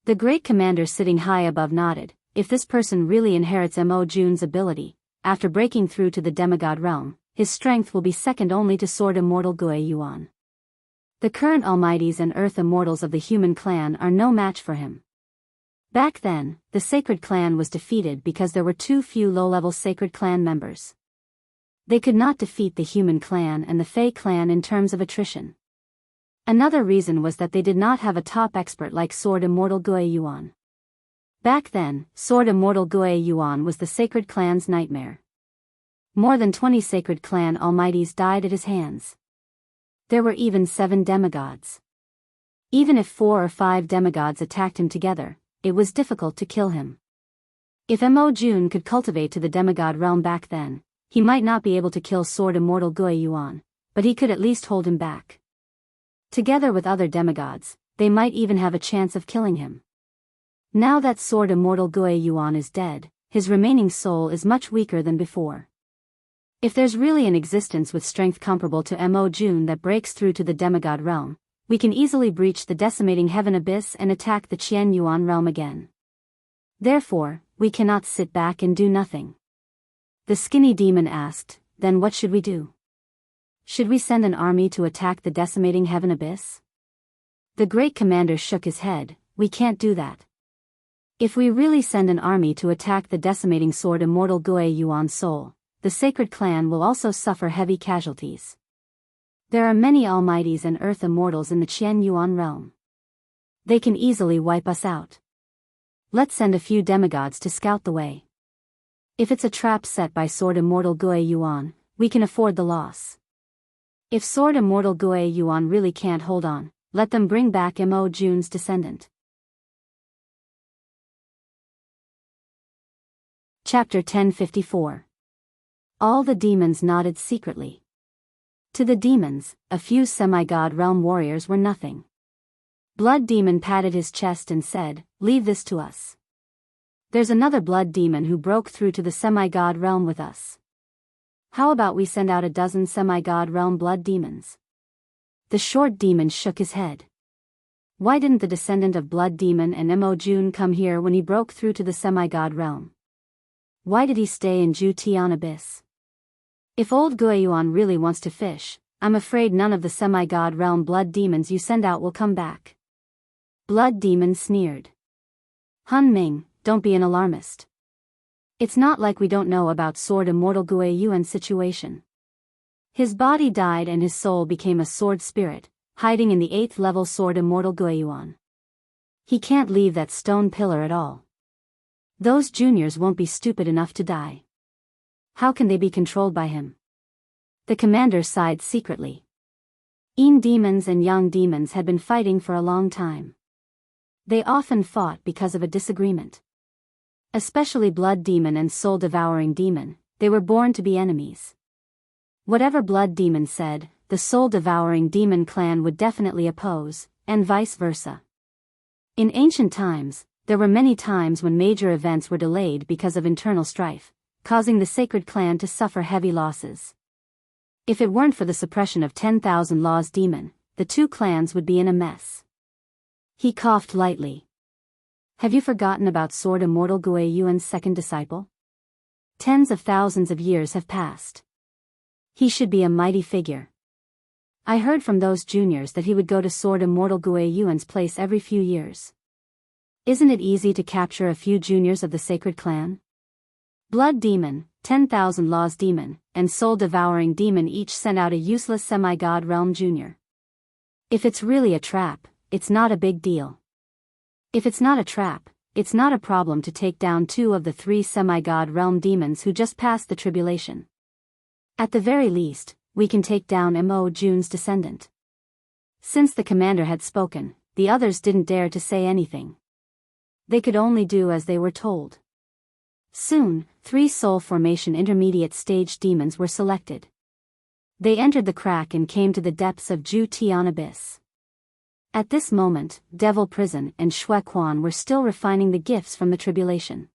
The great commander sitting high above nodded. If this person really inherits Mo Jun's ability, after breaking through to the demigod realm, his strength will be second only to Sword Immortal Beiyuan. The current almighties and earth immortals of the human clan are no match for him. Back then, the sacred clan was defeated because there were too few low-level sacred clan members. They could not defeat the human clan and the Fey clan in terms of attrition. Another reason was that they did not have a top expert like Sword Immortal Beiyuan. Back then, Sword Immortal Beiyuan was the sacred clan's nightmare. More than 20 sacred clan almighties died at his hands. There were even 7 demigods. Even if 4 or 5 demigods attacked him together, it was difficult to kill him. If Mo Jun could cultivate to the demigod realm back then, he might not be able to kill Sword Immortal Beiyuan, but he could at least hold him back. Together with other demigods, they might even have a chance of killing him. Now that Sword Immortal Beiyuan is dead, his remaining soul is much weaker than before. If there's really an existence with strength comparable to Mo Jun that breaks through to the demigod realm, we can easily breach the decimating heaven abyss and attack the Qianyuan realm again. Therefore, we cannot sit back and do nothing. The skinny demon asked, then what should we do? Should we send an army to attack the decimating heaven abyss? The great commander shook his head, we can't do that. If we really send an army to attack the decimating Sword Immortal Beiyuan soul, the sacred clan will also suffer heavy casualties. There are many almighties and earth immortals in the Qianyuan realm. They can easily wipe us out. Let's send a few demigods to scout the way. If it's a trap set by Sword Immortal Beiyuan, we can afford the loss. If Sword Immortal Beiyuan really can't hold on, let them bring back Mo Jun's descendant. Chapter 1054. All the demons nodded secretly. To the demons, a few semi-god realm warriors were nothing. Blood Demon patted his chest and said, leave this to us. There's another blood demon who broke through to the semi-god realm with us. How about we send out a dozen semi-god realm blood demons? The short demon shook his head. Why didn't the descendant of Blood Demon and Mo Jun come here when he broke through to the semi-god realm? Why did he stay in Jutian Abyss? If old Beiyuan really wants to fish, I'm afraid none of the semi-god realm blood demons you send out will come back. Blood Demon sneered. Han Ming, don't be an alarmist. It's not like we don't know about Sword Immortal Beiyuan's situation. His body died and his soul became a sword spirit, hiding in the 8th level Sword Immortal Beiyuan. He can't leave that stone pillar at all. Those juniors won't be stupid enough to die. How can they be controlled by him? The commander sighed secretly. Yin demons and Yang demons had been fighting for a long time. They often fought because of a disagreement. Especially Blood Demon and Soul Devouring Demon, they were born to be enemies. Whatever Blood Demon said, the Soul Devouring Demon clan would definitely oppose, and vice versa. In ancient times, there were many times when major events were delayed because of internal strife, causing the sacred clan to suffer heavy losses. If it weren't for the suppression of 10,000 Laws Demon, the two clans would be in a mess. He coughed lightly. Have you forgotten about Sword Immortal Beiyuan's second disciple? Tens of thousands of years have passed. He should be a mighty figure. I heard from those juniors that he would go to Sword Immortal Beiyuan's place every few years. Isn't it easy to capture a few juniors of the sacred clan? Blood Demon, 10,000 Laws Demon, and Soul Devouring Demon each sent out a useless semi-god realm junior. If it's really a trap, it's not a big deal. If it's not a trap, it's not a problem to take down 2 of the 3 semi-god realm demons who just passed the tribulation. At the very least, we can take down Mo Jun's descendant. Since the commander had spoken, the others didn't dare to say anything. They could only do as they were told. Soon, 3 soul formation intermediate stage demons were selected. They entered the crack and came to the depths of Jutian Abyss. At this moment, Devil Prison and Shui Quan were still refining the gifts from the tribulation.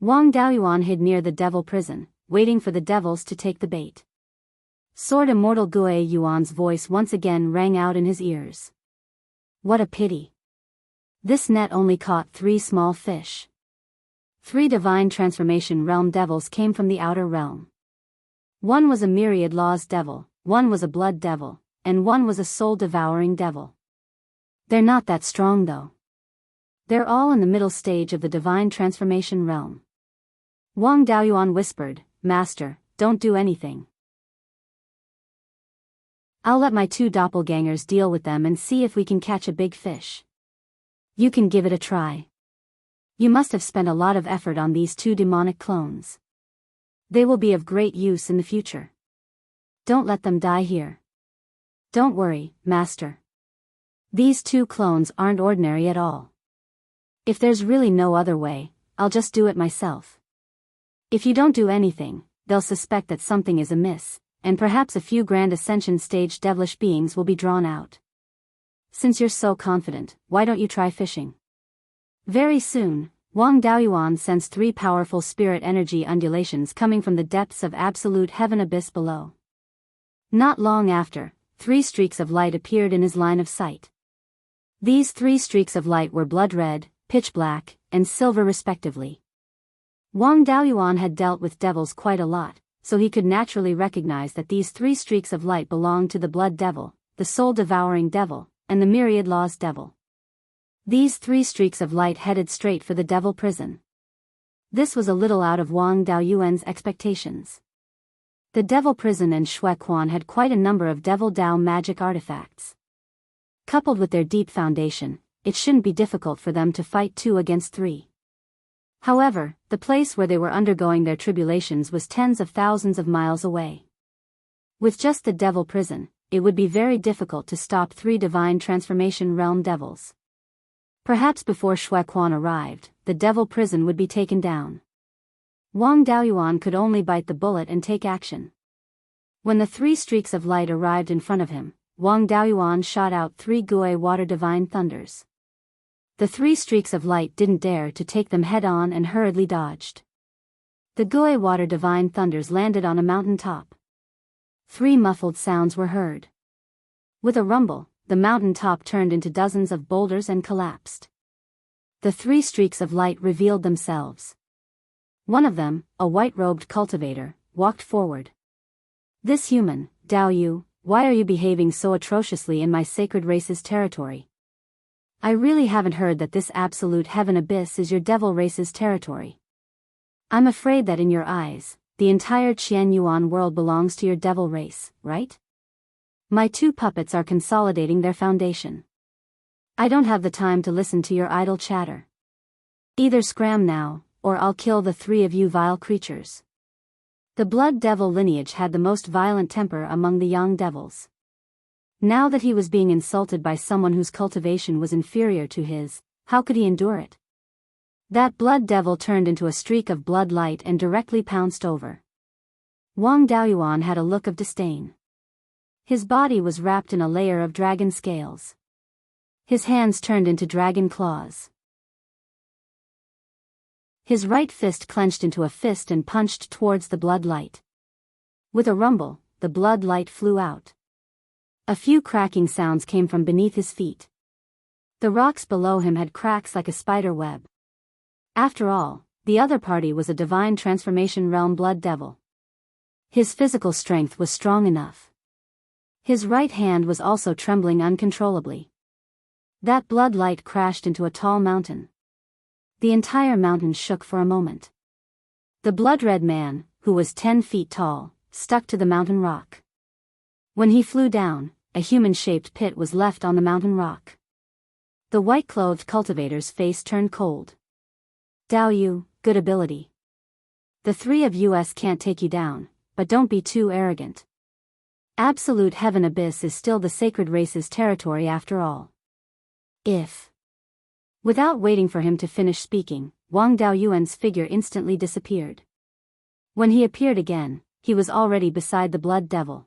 Wang Daoyuan hid near the Devil Prison, waiting for the devils to take the bait. Sword Immortal Beiyuan's voice once again rang out in his ears. What a pity. This net only caught 3 small fish. 3 divine transformation realm devils came from the outer realm. One was a myriad laws devil, one was a blood devil, and one was a soul devouring devil. They're not that strong though. They're all in the middle stage of the divine transformation realm. Wang Daoyuan whispered, Master, don't do anything. I'll let my 2 doppelgangers deal with them and see if we can catch a big fish. You can give it a try. You must have spent a lot of effort on these 2 demonic clones. They will be of great use in the future. Don't let them die here. Don't worry, Master. These 2 clones aren't ordinary at all. If there's really no other way, I'll just do it myself. If you don't do anything, they'll suspect that something is amiss, and perhaps a few grand ascension stage devilish beings will be drawn out. Since you're so confident, why don't you try fishing? Very soon, Wang Daoyuan sensed 3 powerful spirit energy undulations coming from the depths of absolute heaven abyss below. Not long after, 3 streaks of light appeared in his line of sight. These 3 streaks of light were blood red, pitch black, and silver respectively. Wang Daoyuan had dealt with devils quite a lot, so he could naturally recognize that these 3 streaks of light belonged to the blood devil, the soul-devouring devil, and the myriad laws devil. These 3 streaks of light headed straight for the devil prison. This was a little out of Wang Daoyuan's expectations. The devil prison and Shui Quan had quite a number of devil Dao magic artifacts. Coupled with their deep foundation, it shouldn't be difficult for them to fight 2 against 3. However, the place where they were undergoing their tribulations was tens of thousands of miles away. With just the devil prison, it would be very difficult to stop 3 divine transformation realm devils. Perhaps before Shui Quan arrived, the devil prison would be taken down. Wang Daoyuan could only bite the bullet and take action. When the 3 streaks of light arrived in front of him, Wang Daoyuan shot out 3 Gui water divine thunders. The 3 streaks of light didn't dare to take them head-on and hurriedly dodged. The Gui water divine thunders landed on a mountain top. 3 muffled sounds were heard. With a rumble, the mountain top turned into dozens of boulders and collapsed. The 3 streaks of light revealed themselves. One of them, a white-robed cultivator, walked forward. This human, Dao Yu, why are you behaving so atrociously in my sacred race's territory? I really haven't heard that this absolute heaven abyss is your devil race's territory. I'm afraid that in your eyes, the entire Qianyuan world belongs to your devil race, right? My 2 puppets are consolidating their foundation. I don't have the time to listen to your idle chatter. Either scram now, or I'll kill the 3 of you vile creatures. The blood devil lineage had the most violent temper among the young devils. Now that he was being insulted by someone whose cultivation was inferior to his, how could he endure it? That blood devil turned into a streak of blood light and directly pounced over. Wang Daoyuan had a look of disdain. His body was wrapped in a layer of dragon scales. His hands turned into dragon claws. His right fist clenched into a fist and punched towards the blood light. With a rumble, the blood light flew out. A few cracking sounds came from beneath his feet. The rocks below him had cracks like a spider web. After all, the other party was a divine transformation realm blood devil. His physical strength was strong enough. His right hand was also trembling uncontrollably. That blood light crashed into a tall mountain. The entire mountain shook for a moment. The blood-red man, who was 10 feet tall, stuck to the mountain rock. When he flew down, a human-shaped pit was left on the mountain rock. The white-clothed cultivator's face turned cold. Dao Yu, good ability. The 3 of us can't take you down, but don't be too arrogant. Absolute Heaven Abyss is still the sacred race's territory after all. If. Without waiting for him to finish speaking, Wang Daoyuan's figure instantly disappeared. When he appeared again, he was already beside the blood devil.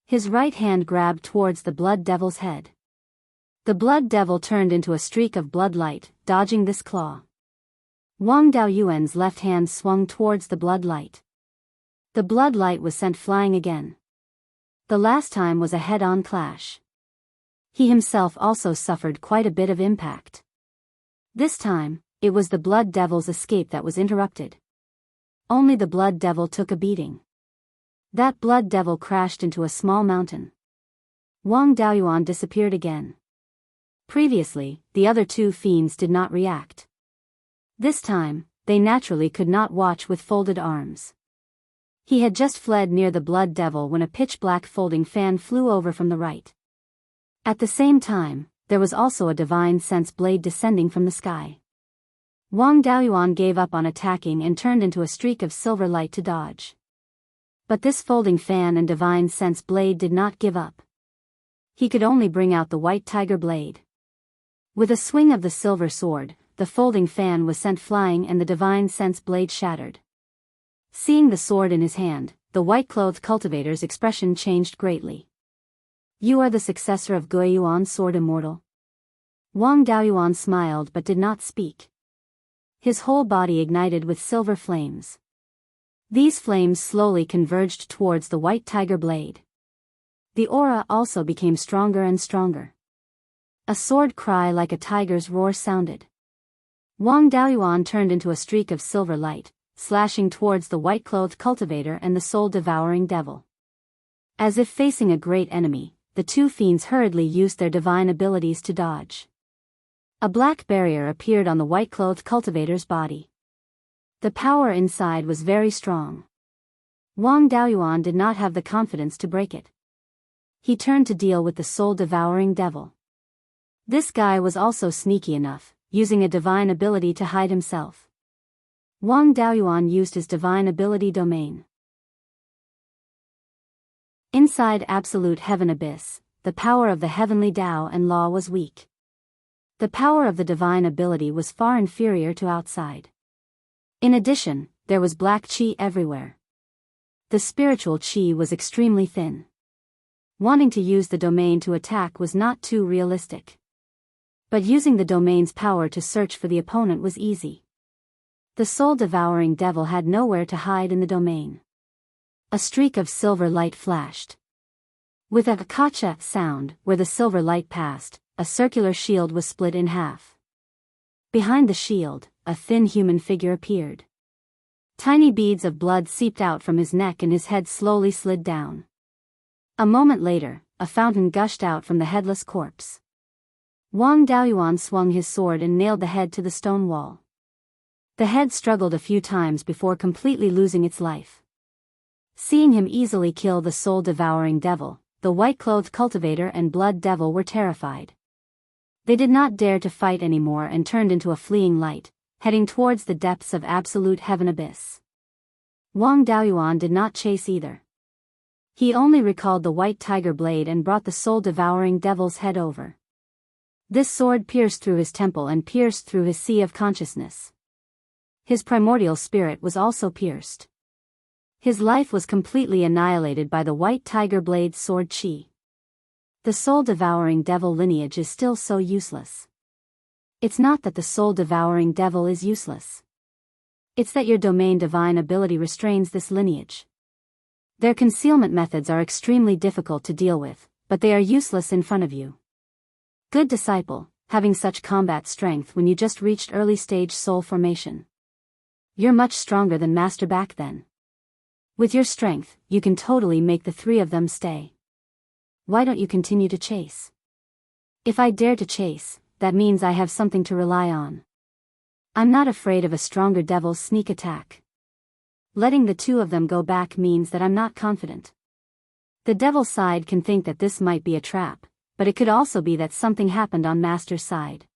His right hand grabbed towards the blood devil's head. The blood devil turned into a streak of blood light, dodging this claw. Wang Daoyuan's left hand swung towards the blood light. The blood light was sent flying again. The last time was a head-on clash. He himself also suffered quite a bit of impact. This time, it was the blood devil's escape that was interrupted. Only the blood devil took a beating. That blood devil crashed into a small mountain. Wang Daoyuan disappeared again. Previously, the other 2 fiends did not react. This time, they naturally could not watch with folded arms. He had just fled near the blood devil when a pitch-black folding fan flew over from the right. At the same time, there was also a divine sense blade descending from the sky. Wang Daoyuan gave up on attacking and turned into a streak of silver light to dodge. But this folding fan and divine sense blade did not give up. He could only bring out the white tiger blade. With a swing of the silver sword, the folding fan was sent flying and the divine sense blade shattered. Seeing the sword in his hand, the white-clothed cultivator's expression changed greatly. "You are the successor of Beiyuan's sword immortal?" Wang Daoyuan smiled but did not speak. His whole body ignited with silver flames. These flames slowly converged towards the white tiger blade. The aura also became stronger and stronger. A sword cry like a tiger's roar sounded. Wang Daoyuan turned into a streak of silver light, slashing towards the white-clothed cultivator and the soul-devouring devil. As if facing a great enemy, the two fiends hurriedly used their divine abilities to dodge. A black barrier appeared on the white-clothed cultivator's body. The power inside was very strong. Wang Daoyuan did not have the confidence to break it. He turned to deal with the soul-devouring devil. This guy was also sneaky enough, using a divine ability to hide himself. Wang Daoyuan used his divine ability domain. Inside absolute heaven abyss, the power of the heavenly Tao and law was weak. The power of the divine ability was far inferior to outside. In addition, there was black qi everywhere. The spiritual qi was extremely thin. Wanting to use the domain to attack was not too realistic. But using the domain's power to search for the opponent was easy. The soul-devouring devil had nowhere to hide in the domain. A streak of silver light flashed. With a kacha sound, where the silver light passed, a circular shield was split in half. Behind the shield, a thin human figure appeared. Tiny beads of blood seeped out from his neck and his head slowly slid down. A moment later, a fountain gushed out from the headless corpse. Wang Daoyuan swung his sword and nailed the head to the stone wall. The head struggled a few times before completely losing its life. Seeing him easily kill the soul-devouring devil, the white-clothed cultivator and blood devil were terrified. They did not dare to fight anymore and turned into a fleeing light, heading towards the depths of absolute heaven abyss. Wang Daoyuan did not chase either. He only recalled the white tiger blade and brought the soul-devouring devil's head over. This sword pierced through his temple and pierced through his sea of consciousness. His primordial spirit was also pierced. His life was completely annihilated by the white tiger blade's sword qi. The soul-devouring devil lineage is still so useless. It's not that the soul-devouring devil is useless. It's that your domain divine ability restrains this lineage. Their concealment methods are extremely difficult to deal with, but they are useless in front of you. Good disciple, having such combat strength when you just reached early-stage soul formation. You're much stronger than Master back then. With your strength, you can totally make the three of them stay. Why don't you continue to chase? If I dare to chase, that means I have something to rely on. I'm not afraid of a stronger devil's sneak attack. Letting the two of them go back means that I'm not confident. The devil's side can think that this might be a trap, but it could also be that something happened on Master's side.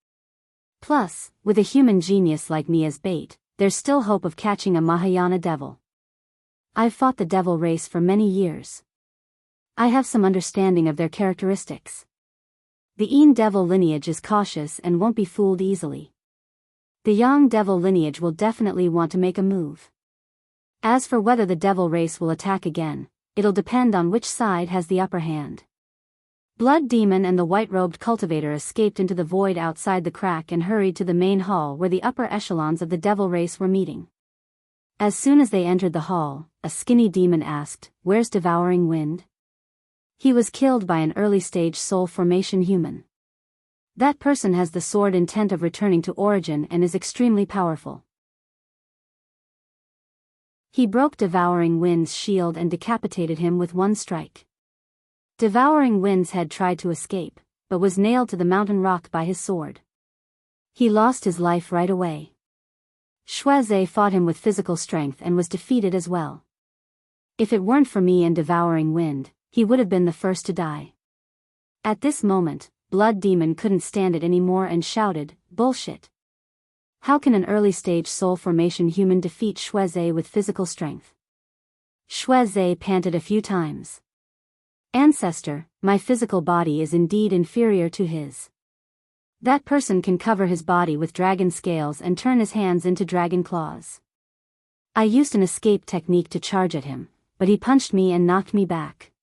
Plus, with a human genius like me as bait, there's still hope of catching a Mahayana devil. I've fought the devil race for many years. I have some understanding of their characteristics. The Yin devil lineage is cautious and won't be fooled easily. The Yang devil lineage will definitely want to make a move. As for whether the devil race will attack again, it'll depend on which side has the upper hand. Blood Demon and the white-robed cultivator escaped into the void outside the crack and hurried to the main hall where the upper echelons of the devil race were meeting. As soon as they entered the hall, a skinny demon asked, "Where's Devouring Wind?" He was killed by an early-stage soul formation human. That person has the sword intent of returning to origin and is extremely powerful. He broke Devouring Wind's shield and decapitated him with one strike. Devouring Wind's head tried to escape, but was nailed to the mountain rock by his sword. He lost his life right away. Shuazhe fought him with physical strength and was defeated as well. If it weren't for me and Devouring Wind, he would have been the first to die. At this moment, Blood Demon couldn't stand it anymore and shouted, "Bullshit! How can an early-stage soul formation human defeat Shueze with physical strength? Shueze panted a few times. Ancestor, my physical body is indeed inferior to his. That person can cover his body with dragon scales and turn his hands into dragon claws. I used an escape technique to charge at him, but he punched me and knocked me back.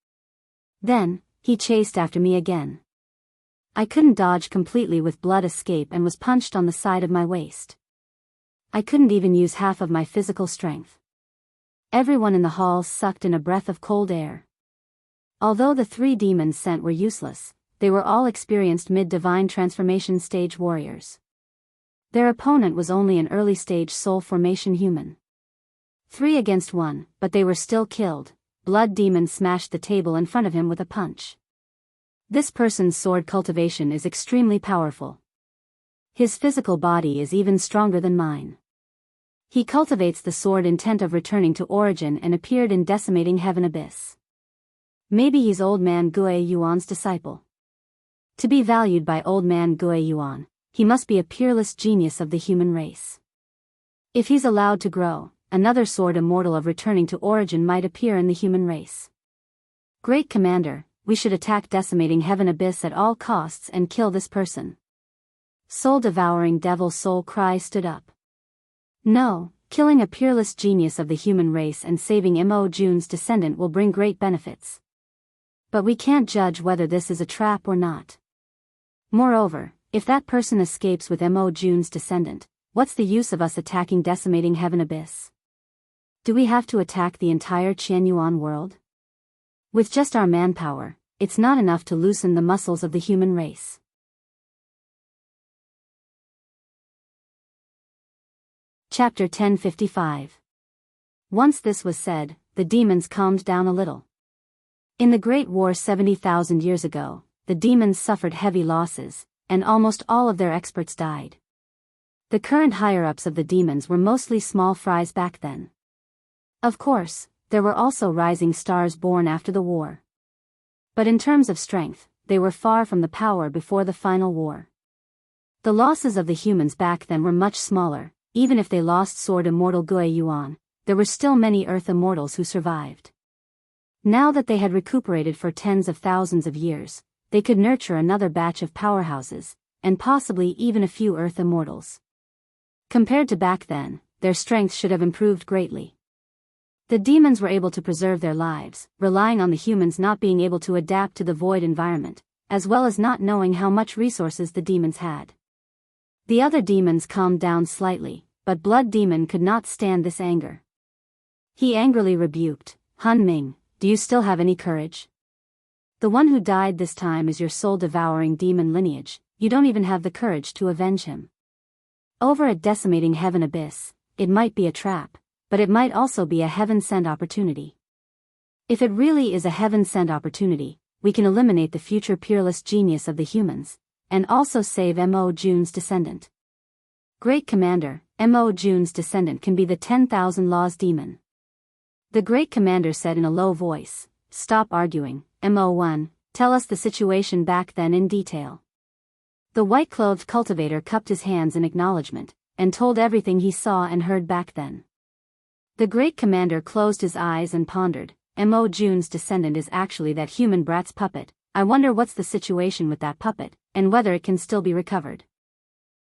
Then, he chased after me again. I couldn't dodge completely with blood escape and was punched on the side of my waist. I couldn't even use half of my physical strength. Everyone in the hall sucked in a breath of cold air. Although the 3 demons sent were useless, they were all experienced mid-divine transformation stage warriors. Their opponent was only an early-stage soul formation human. 3 against 1, but they were still killed. Blood Demon smashed the table in front of him with a punch. This person's sword cultivation is extremely powerful. His physical body is even stronger than mine. He cultivates the sword intent of returning to origin and appeared in decimating heaven abyss. Maybe he's old man Gue Yuan's disciple. To be valued by old man Gue Yuan, he must be a peerless genius of the human race. If he's allowed to grow, another sword immortal of returning to origin might appear in the human race. Great Commander, we should attack decimating heaven abyss at all costs and kill this person. Soul-devouring devil soul cry stood up. No, killing a peerless genius of the human race and saving Mo Jun's descendant will bring great benefits. But we can't judge whether this is a trap or not. Moreover, if that person escapes with Mo Jun's descendant, what's the use of us attacking decimating heaven abyss? Do we have to attack the entire Qianyuan world? With just our manpower, it's not enough to loosen the muscles of the human race. Chapter 1055. Once this was said, the demons calmed down a little. In the Great War 70,000 years ago, the demons suffered heavy losses, and almost all of their experts died. The current higher-ups of the demons were mostly small fries back then. Of course, there were also rising stars born after the war. But in terms of strength, they were far from the power before the final war. The losses of the humans back then were much smaller. Even if they lost Sword Immortal Gue Yuan, there were still many Earth Immortals who survived. Now that they had recuperated for tens of thousands of years, they could nurture another batch of powerhouses, and possibly even a few Earth Immortals. Compared to back then, their strength should have improved greatly. The demons were able to preserve their lives, relying on the humans not being able to adapt to the void environment, as well as not knowing how much resources the demons had. The other demons calmed down slightly, but Blood Demon could not stand this anger. He angrily rebuked, "Han Ming, do you still have any courage? The one who died this time is your soul-devouring demon lineage, you don't even have the courage to avenge him. Over at decimating heaven abyss, it might be a trap, but it might also be a heaven-sent opportunity. If it really is a heaven-sent opportunity, we can eliminate the future peerless genius of the humans, and also save Mo Jun's descendant. Great Commander, Mo Jun's descendant can be the 10,000 Laws demon." The Great Commander said in a low voice, "Stop arguing, Mo1, tell us the situation back then in detail." The white-clothed cultivator cupped his hands in acknowledgement, and told everything he saw and heard back then. The Great Commander closed his eyes and pondered, Mo Jun's descendant is actually that human brat's puppet. I wonder what's the situation with that puppet, and whether it can still be recovered.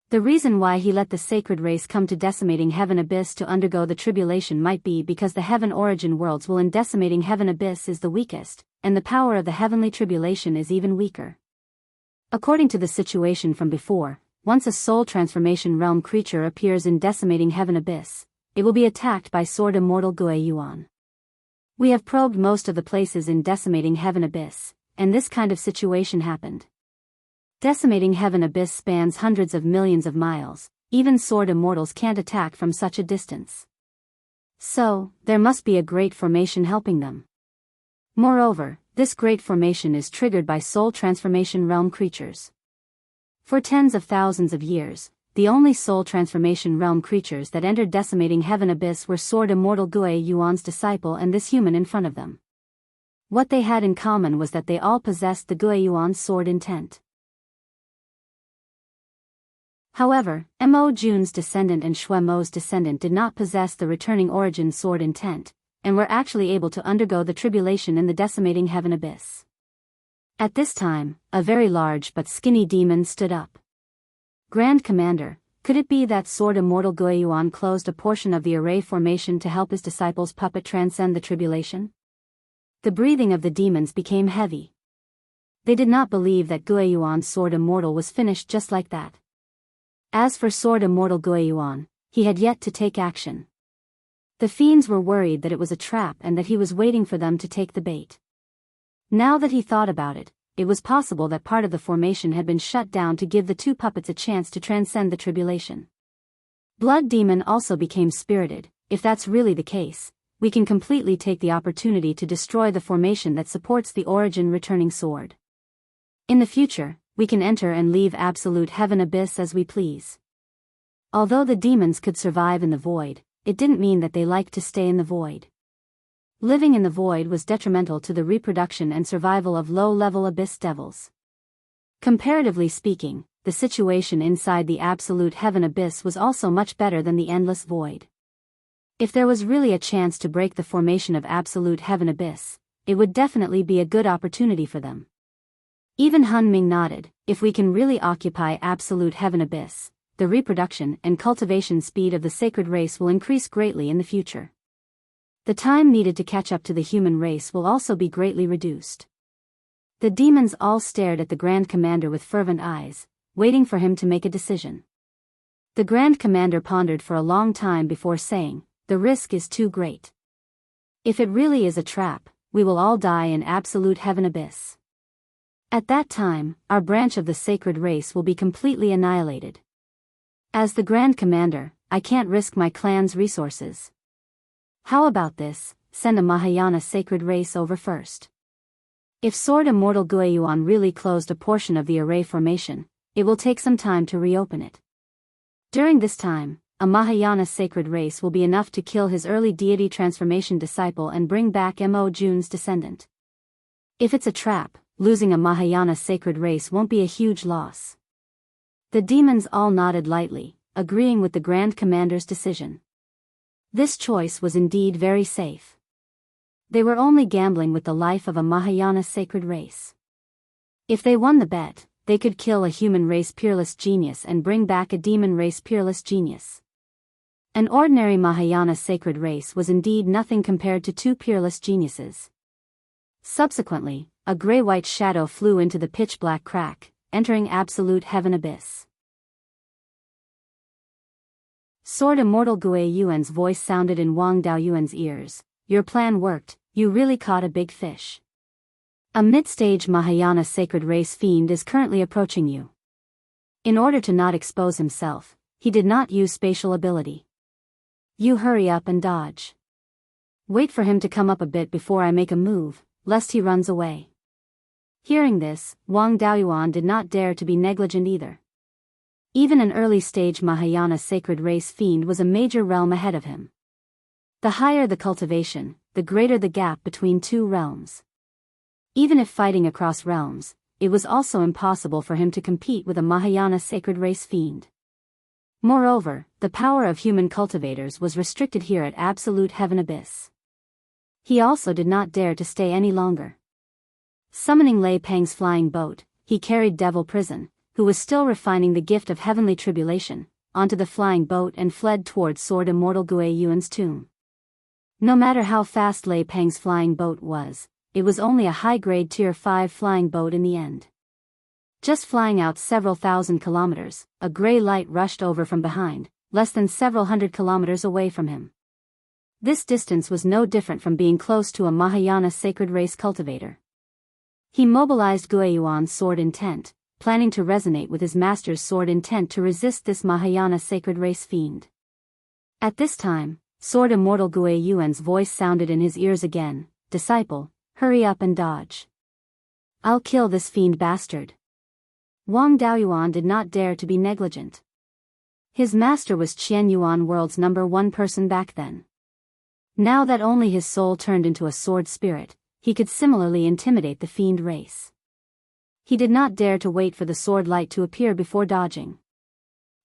The reason why he let the sacred race come to decimating heaven abyss to undergo the tribulation might be because the heaven origin worlds will in decimating heaven abyss is the weakest, and the power of the heavenly tribulation is even weaker. According to the situation from before, once a soul transformation realm creature appears in decimating heaven abyss, it will be attacked by Sword Immortal Gue Yuan. We have probed most of the places in decimating heaven abyss, and this kind of situation happened. Decimating heaven abyss spans hundreds of millions of miles, even Sword Immortals can't attack from such a distance. So, there must be a great formation helping them. Moreover, this great formation is triggered by soul transformation realm creatures. For tens of thousands of years, the only soul transformation realm creatures that entered decimating heaven abyss were Sword Immortal Gue Yuan's disciple and this human in front of them. What they had in common was that they all possessed the Gue Yuan sword intent. However, Mo Jun's descendant and Shui Mo's descendant did not possess the returning origin sword intent, and were actually able to undergo the tribulation in the decimating heaven abyss. At this time, a very large but skinny demon stood up. Grand Commander, could it be that Sword Immortal Beiyuan closed a portion of the array formation to help his disciples' puppet transcend the tribulation? The breathing of the demons became heavy. They did not believe that Beiyuan's Sword Immortal was finished just like that. As for Sword Immortal Beiyuan, he had yet to take action. The fiends were worried that it was a trap and that he was waiting for them to take the bait. Now that he thought about it, it was possible that part of the formation had been shut down to give the two puppets a chance to transcend the tribulation. Blood Demon also became spirited. If that's really the case, we can completely take the opportunity to destroy the formation that supports the origin returning sword. In the future, we can enter and leave absolute heaven abyss as we please. Although the demons could survive in the void, it didn't mean that they liked to stay in the void. Living in the void was detrimental to the reproduction and survival of low-level abyss devils. Comparatively speaking, the situation inside the absolute heaven abyss was also much better than the endless void. If there was really a chance to break the formation of absolute heaven abyss, it would definitely be a good opportunity for them. Even Han Ming nodded. If we can really occupy absolute heaven abyss, the reproduction and cultivation speed of the sacred race will increase greatly in the future. The time needed to catch up to the human race will also be greatly reduced. The demons all stared at the Grand Commander with fervent eyes, waiting for him to make a decision. The Grand Commander pondered for a long time before saying, "The risk is too great. If it really is a trap, we will all die in absolute heaven abyss. At that time, our branch of the sacred race will be completely annihilated. As the Grand Commander, I can't risk my clan's resources. How about this, send a Mahayana sacred race over first. If Sword Immortal Beiyuan really closed a portion of the array formation, it will take some time to reopen it. During this time, a Mahayana sacred race will be enough to kill his early deity transformation disciple and bring back Mo Jun's descendant. If it's a trap, losing a Mahayana sacred race won't be a huge loss." The demons all nodded lightly, agreeing with the Grand Commander's decision. This choice was indeed very safe. They were only gambling with the life of a Mahayana sacred race. If they won the bet, they could kill a human race peerless genius and bring back a demon race peerless genius. An ordinary Mahayana sacred race was indeed nothing compared to two peerless geniuses. Subsequently, a gray-white shadow flew into the pitch-black crack, entering absolute heaven abyss. Sword Immortal Beiyuan's voice sounded in Wang Daoyuan's ears. "Your plan worked, you really caught a big fish. A mid-stage Mahayana sacred race fiend is currently approaching you." In order to not expose himself, he did not use spatial ability. "You hurry up and dodge. Wait for him to come up a bit before I make a move, lest he runs away." Hearing this, Wang Daoyuan did not dare to be negligent either. Even an early-stage Mahayana sacred race fiend was a major realm ahead of him. The higher the cultivation, the greater the gap between two realms. Even if fighting across realms, it was also impossible for him to compete with a Mahayana sacred race fiend. Moreover, the power of human cultivators was restricted here at absolute heaven abyss. He also did not dare to stay any longer. Summoning Lei Peng's flying boat, he carried Devil Prison, who was still refining the gift of heavenly tribulation, onto the flying boat and fled towards Sword Immortal Beiyuan's tomb. No matter how fast Lei Peng's flying boat was, it was only a high-grade Tier 5 flying boat in the end. Just flying out several thousand kilometers, a gray light rushed over from behind, less than several hundred kilometers away from him. This distance was no different from being close to a Mahayana sacred race cultivator. He mobilized Beiyuan's sword intent, planning to resonate with his master's sword intent to resist this Mahayana sacred race fiend. At this time, Sword Immortal Beiyuan's voice sounded in his ears again. "Disciple, hurry up and dodge. I'll kill this fiend bastard." Wang Daoyuan did not dare to be negligent. His master was Qian Yuan world's #1 person back then. Now that only his soul turned into a sword spirit, he could similarly intimidate the fiend race. He did not dare to wait for the sword light to appear before dodging.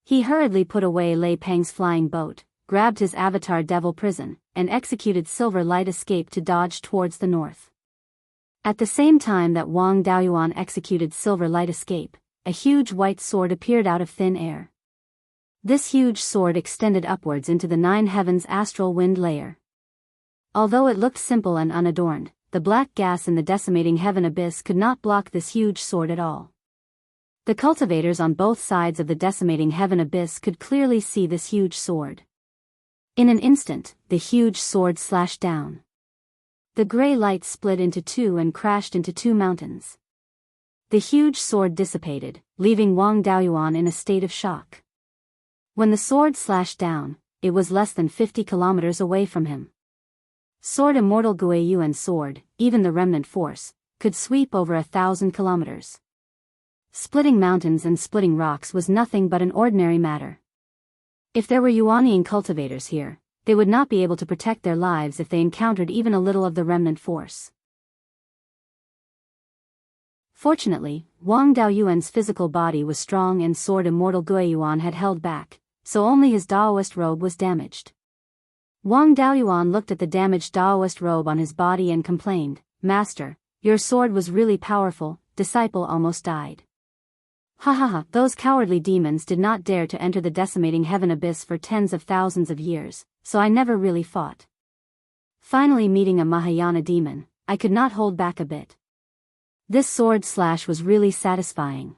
He hurriedly put away Lei Peng's flying boat, grabbed his avatar devil prison, and executed Silver Light Escape to dodge towards the north. At the same time that Wang Daoyuan executed Silver Light Escape, a huge white sword appeared out of thin air. This huge sword extended upwards into the nine heavens astral wind layer. Although it looked simple and unadorned, the black gas in the decimating heaven abyss could not block this huge sword at all. The cultivators on both sides of the decimating heaven abyss could clearly see this huge sword. In an instant, the huge sword slashed down. The gray light split into two and crashed into two mountains. The huge sword dissipated, leaving Wang Daoyuan in a state of shock. When the sword slashed down, it was less than 50 kilometers away from him. Sword Immortal Beiyuan sword, even the remnant force, could sweep over 1,000 kilometers. Splitting mountains and splitting rocks was nothing but an ordinary matter. If there were Yuanian cultivators here, they would not be able to protect their lives if they encountered even a little of the remnant force. Fortunately, Wang Daoyuan's physical body was strong and Sword Immortal Beiyuan had held back, so only his Daoist robe was damaged. Wang Daoyuan looked at the damaged Daoist robe on his body and complained, "Master, your sword was really powerful, disciple almost died." Ha ha ha, those cowardly demons did not dare to enter the decimating heaven abyss for tens of thousands of years, so I never really fought. Finally meeting a Mahayana demon, I could not hold back a bit. This sword slash was really satisfying.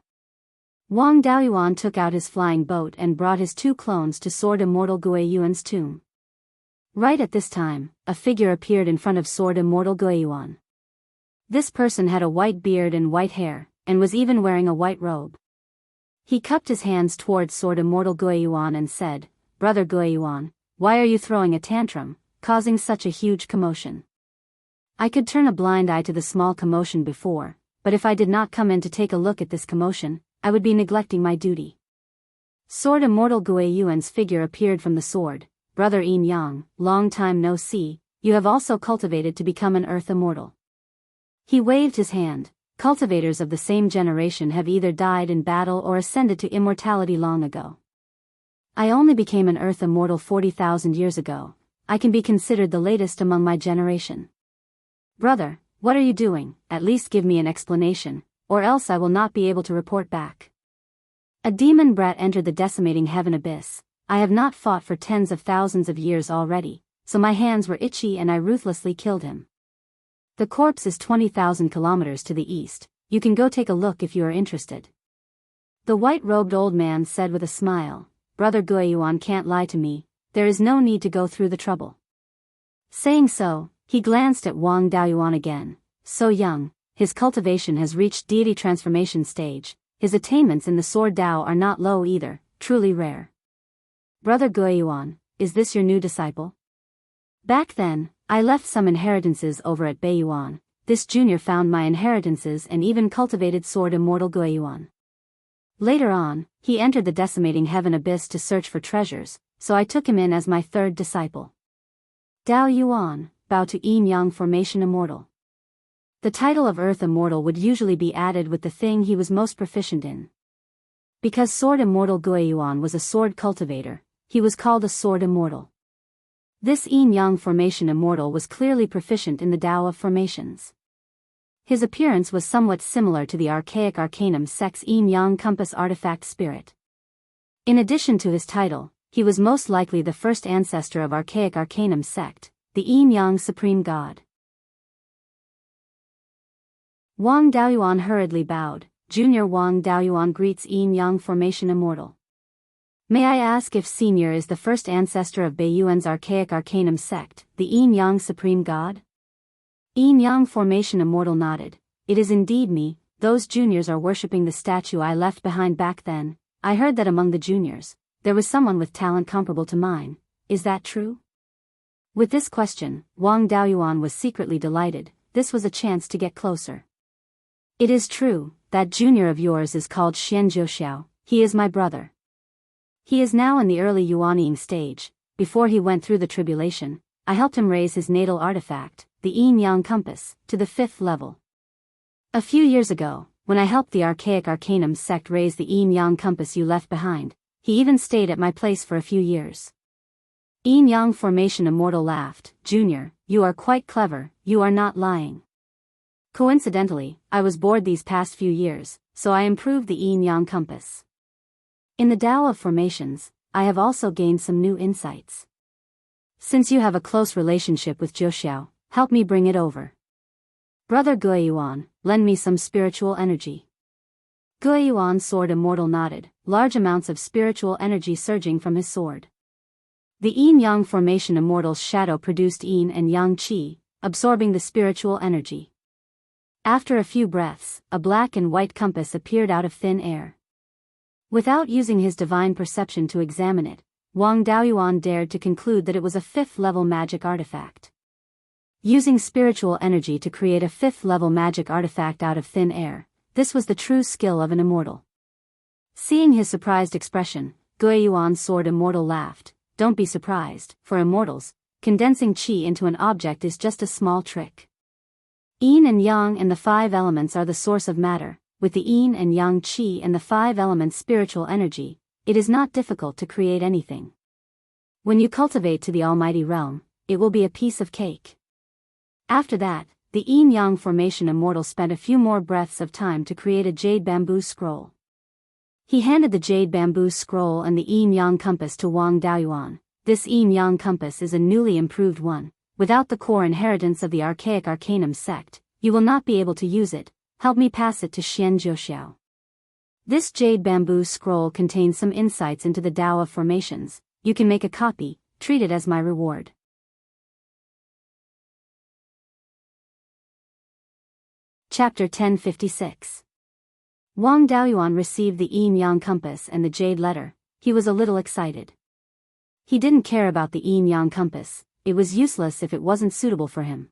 Wang Daoyuan took out his flying boat and brought his two clones to Sword Immortal Beiyuan's tomb. Right at this time, a figure appeared in front of Sword Immortal Beiyuan. This person had a white beard and white hair, and was even wearing a white robe. He cupped his hands towards Sword Immortal Beiyuan and said, "Brother Beiyuan, why are you throwing a tantrum, causing such a huge commotion?" I could turn a blind eye to the small commotion before, but if I did not come in to take a look at this commotion, I would be neglecting my duty. Sword Immortal Beiyuan's figure appeared from the sword. "Brother Yin Yang, long time no see, you have also cultivated to become an earth immortal." He waved his hand. Cultivators of the same generation have either died in battle or ascended to immortality long ago. I only became an earth immortal 40,000 years ago. I can be considered the latest among my generation. Brother, what are you doing? At least give me an explanation, or else I will not be able to report back. A demon brat entered the decimating heaven abyss. I have not fought for tens of thousands of years already, so my hands were itchy and I ruthlessly killed him. The corpse is 20,000 kilometers to the east. You can go take a look if you are interested. The white-robed old man said with a smile, "Brother Beiyuan can't lie to me, there is no need to go through the trouble." Saying so, he glanced at Wang Daoyuan again. So young, his cultivation has reached deity transformation stage, his attainments in the sword Dao are not low either, truly rare. "Brother Beiyuan, is this your new disciple?" "Back then, I left some inheritances over at Beiyuan. This junior found my inheritances and even cultivated Sword Immortal Beiyuan. Later on, he entered the decimating heaven abyss to search for treasures, so I took him in as my third disciple." Dao Yuan, bow to Yin Yang Formation Immortal. The title of Earth Immortal would usually be added with the thing he was most proficient in. Because Sword Immortal Beiyuan was a sword cultivator, he was called a Sword Immortal. This Yin Yang Formation Immortal was clearly proficient in the Tao of formations. His appearance was somewhat similar to the archaic Arcanum sect's Yin Yang Compass artifact spirit. In addition to his title, he was most likely the first ancestor of archaic Arcanum sect, the Yin Yang Supreme God. Wang Daoyuan hurriedly bowed. Junior Wang Daoyuan greets Yin Yang Formation Immortal. "May I ask if Senior is the first ancestor of Beiyuan's archaic Arcanum sect, the Yin Yang Supreme God?" Yin Yang Formation Immortal nodded. "It is indeed me. Those juniors are worshipping the statue I left behind back then. I heard that among the juniors, there was someone with talent comparable to mine. Is that true?" With this question, Wang Daoyuan was secretly delighted. This was a chance to get closer. "It is true, that junior of yours is called Xian Zhouxiao. He is my brother. He is now in the early Yuaniing stage. Before he went through the tribulation, I helped him raise his natal artifact, the Yin Yang Compass, to the 5th level. A few years ago, when I helped the archaic Arcanum sect raise the Yin Yang Compass you left behind, he even stayed at my place for a few years. Yin-Yang Formation Immortal laughed. Junior, you are quite clever, you are not lying. Coincidentally, I was bored these past few years, so I improved the Yin-Yang compass. In the Tao of Formations, I have also gained some new insights. Since you have a close relationship with Jiuxiao, help me bring it over. Brother Beiyuan, lend me some spiritual energy. Beiyuan's sword immortal nodded, large amounts of spiritual energy surging from his sword. The Yin-Yang Formation Immortal's shadow produced Yin and Yang Qi, absorbing the spiritual energy. After a few breaths, a black and white compass appeared out of thin air. Without using his divine perception to examine it, Wang Daoyuan dared to conclude that it was a 5th-level magic artifact. Using spiritual energy to create a 5th-level magic artifact out of thin air, this was the true skill of an immortal. Seeing his surprised expression, Beiyuan's sword immortal laughed. Don't be surprised, for immortals, condensing qi into an object is just a small trick. Yin and Yang and the 5 elements are the source of matter. With the Yin and Yang qi and the 5 elements spiritual energy, it is not difficult to create anything. When you cultivate to the almighty realm, it will be a piece of cake. After that, the Yin-Yang Formation Immortal spent a few more breaths of time to create a jade bamboo scroll. He handed the jade bamboo scroll and the Yin-Yang compass to Wang Daoyuan. This Yin-Yang compass is a newly improved one. Without the core inheritance of the archaic arcanum sect, you will not be able to use it. Help me pass it to Xian Jiuxiao. This jade bamboo scroll contains some insights into the Tao of Formations. You can make a copy, treat it as my reward. Chapter 1056. Wang Daoyuan received the Yin-Yang compass and the jade letter. He was a little excited. He didn't care about the Yin-Yang compass. It was useless if it wasn't suitable for him.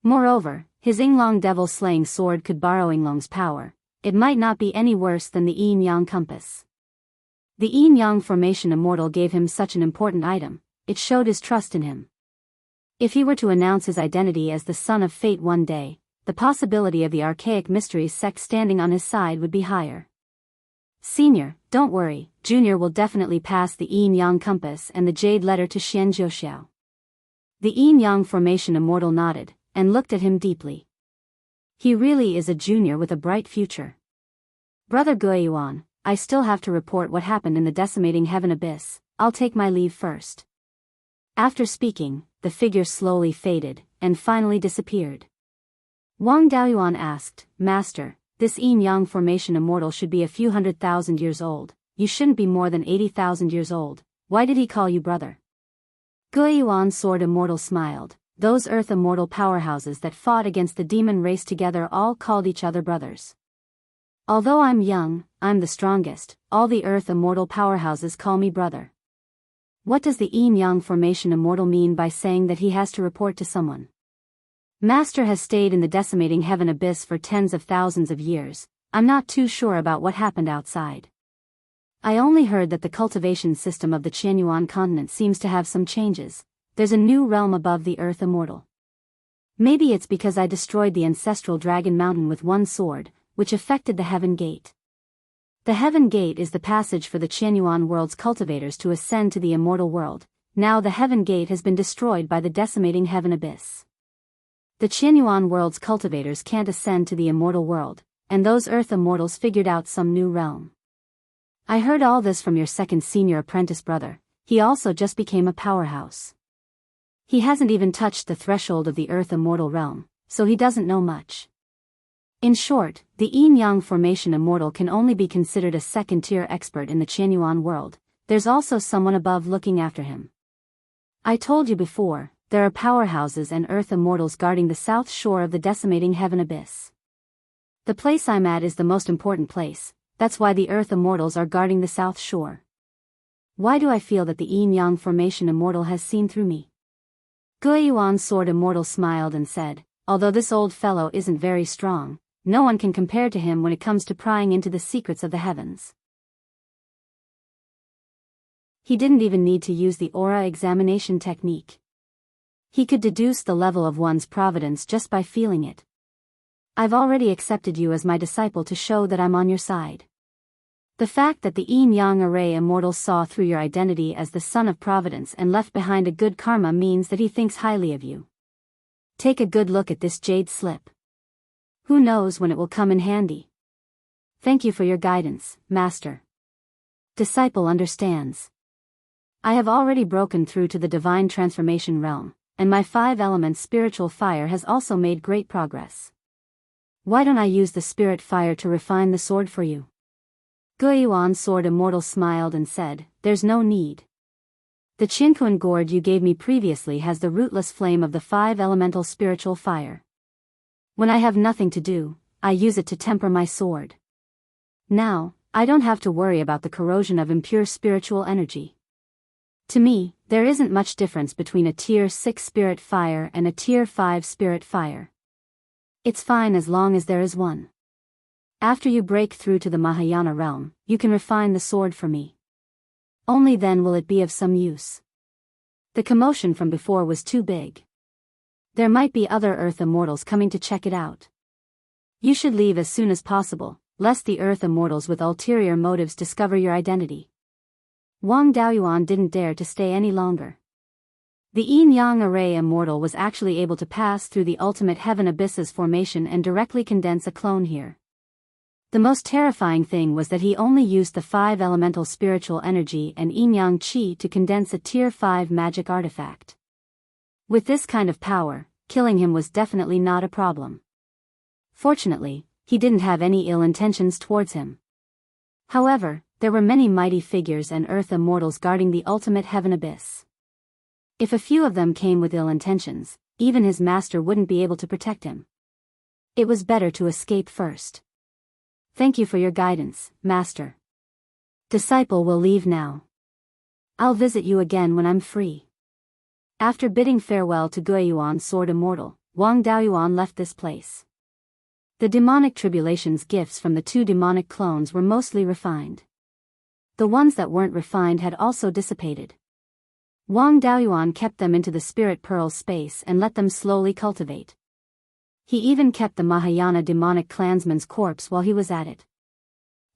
Moreover, his Yinglong devil-slaying sword could borrow Yinglong's power. It might not be any worse than the Yin-Yang compass. The Yin-Yang Formation Immortal gave him such an important item. It showed his trust in him. If he were to announce his identity as the son of fate one day, the possibility of the archaic mysteries sect standing on his side would be higher. Senior, don't worry, Junior will definitely pass the Yin-Yang compass and the jade letter to Xian Jiuxiao. The Yin-Yang Formation Immortal nodded, and looked at him deeply. He really is a junior with a bright future. Brother Beiyuan, I still have to report what happened in the decimating heaven abyss. I'll take my leave first. After speaking, the figure slowly faded, and finally disappeared. Wang Daoyuan asked, Master, this Yin-Yang Formation Immortal should be a few 100,000 years old. You shouldn't be more than 80,000 years old. Why did he call you brother? Beiyuan's sword immortal smiled. Those earth immortal powerhouses that fought against the demon race together all called each other brothers. Although I'm young, I'm the strongest. All the earth immortal powerhouses call me brother. What does the Yin-Yang Formation Immortal mean by saying that he has to report to someone? Master has stayed in the decimating heaven abyss for tens of thousands of years. I'm not too sure about what happened outside. I only heard that the cultivation system of the Qianyuan continent seems to have some changes. There's a new realm above the earth immortal. Maybe it's because I destroyed the ancestral dragon mountain with one sword, which affected the heaven gate. The heaven gate is the passage for the Qianyuan world's cultivators to ascend to the immortal world. Now the heaven gate has been destroyed by the decimating heaven abyss. The Qianyuan world's cultivators can't ascend to the immortal world, and those earth immortals figured out some new realm. I heard all this from your second senior apprentice brother. He also just became a powerhouse. He hasn't even touched the threshold of the earth immortal realm, so he doesn't know much. In short, the Yin-Yang Formation Immortal can only be considered a second-tier expert in the Qianyuan world. There's also someone above looking after him. I told you before, there are powerhouses and earth immortals guarding the south shore of the decimating heaven abyss. The place I'm at is the most important place. That's why the earth immortals are guarding the south shore. Why do I feel that the Yin-Yang Formation Immortal has seen through me? Beiyuan's sword immortal smiled and said, although this old fellow isn't very strong, no one can compare to him when it comes to prying into the secrets of the heavens. He didn't even need to use the aura examination technique. He could deduce the level of one's providence just by feeling it. I've already accepted you as my disciple to show that I'm on your side. The fact that the yin-yang array Immortals saw through your identity as the son of Providence and left behind a good karma means that he thinks highly of you. Take a good look at this jade slip. Who knows when it will come in handy? Thank you for your guidance, Master. Disciple understands. I have already broken through to the divine transformation realm, and my 5-element spiritual fire has also made great progress. Why don't I use the spirit fire to refine the sword for you? Beiyuan's sword Immortal smiled and said, there's no need. The Jianghu gourd you gave me previously has the rootless flame of the 5-elemental spiritual fire. When I have nothing to do, I use it to temper my sword. Now, I don't have to worry about the corrosion of impure spiritual energy. To me, there isn't much difference between a tier 6 spirit fire and a tier 5 spirit fire. It's fine as long as there is one. After you break through to the Mahayana realm, you can refine the sword for me. Only then will it be of some use. The commotion from before was too big. There might be other Earth Immortals coming to check it out. You should leave as soon as possible, lest the Earth Immortals with ulterior motives discover your identity. Wang Daoyuan didn't dare to stay any longer. The yin-yang array Immortal was actually able to pass through the ultimate heaven abyss's formation and directly condense a clone here. The most terrifying thing was that he only used the 5-elemental spiritual energy and yin-yang qi to condense a tier 5 magic artifact. With this kind of power, killing him was definitely not a problem. Fortunately, he didn't have any ill intentions towards him. However, there were many mighty figures and Earth Immortals guarding the ultimate heaven abyss. If a few of them came with ill intentions, even his master wouldn't be able to protect him. It was better to escape first. Thank you for your guidance, Master. Disciple will leave now. I'll visit you again when I'm free. After bidding farewell to Beiyuan's sword Immortal, Wang Daoyuan left this place. The demonic tribulation's gifts from the 2 demonic clones were mostly refined. The ones that weren't refined had also dissipated. Wang Daoyuan kept them into the spirit pearl space and let them slowly cultivate. He even kept the Mahayana demonic clansman's corpse while he was at it.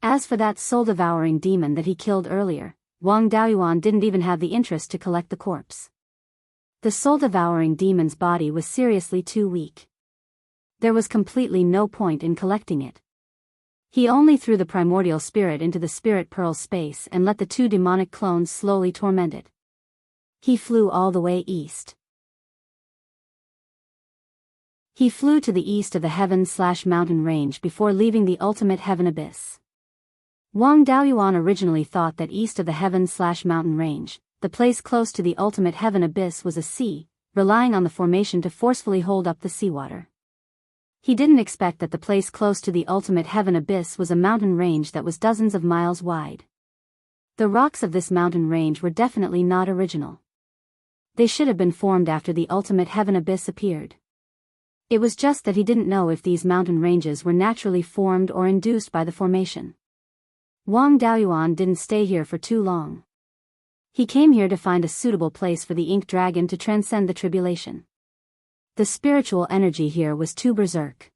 As for that soul-devouring demon that he killed earlier, Wang Daoyuan didn't even have the interest to collect the corpse. The soul-devouring demon's body was seriously too weak. There was completely no point in collecting it. He only threw the primordial spirit into the spirit pearl space and let the 2 demonic clones slowly torment it. He flew all the way east. He flew to the east of the heaven/mountain range before leaving the ultimate heaven abyss. Wang Daoyuan originally thought that east of the heaven/mountain range, the place close to the ultimate heaven abyss was a sea, relying on the formation to forcefully hold up the seawater. He didn't expect that the place close to the ultimate heaven abyss was a mountain range that was dozens of miles wide. The rocks of this mountain range were definitely not original. They should have been formed after the ultimate heaven abyss appeared. It was just that he didn't know if these mountain ranges were naturally formed or induced by the formation. Wang Daoyuan didn't stay here for too long. He came here to find a suitable place for the ink dragon to transcend the tribulation. The spiritual energy here was too berserk.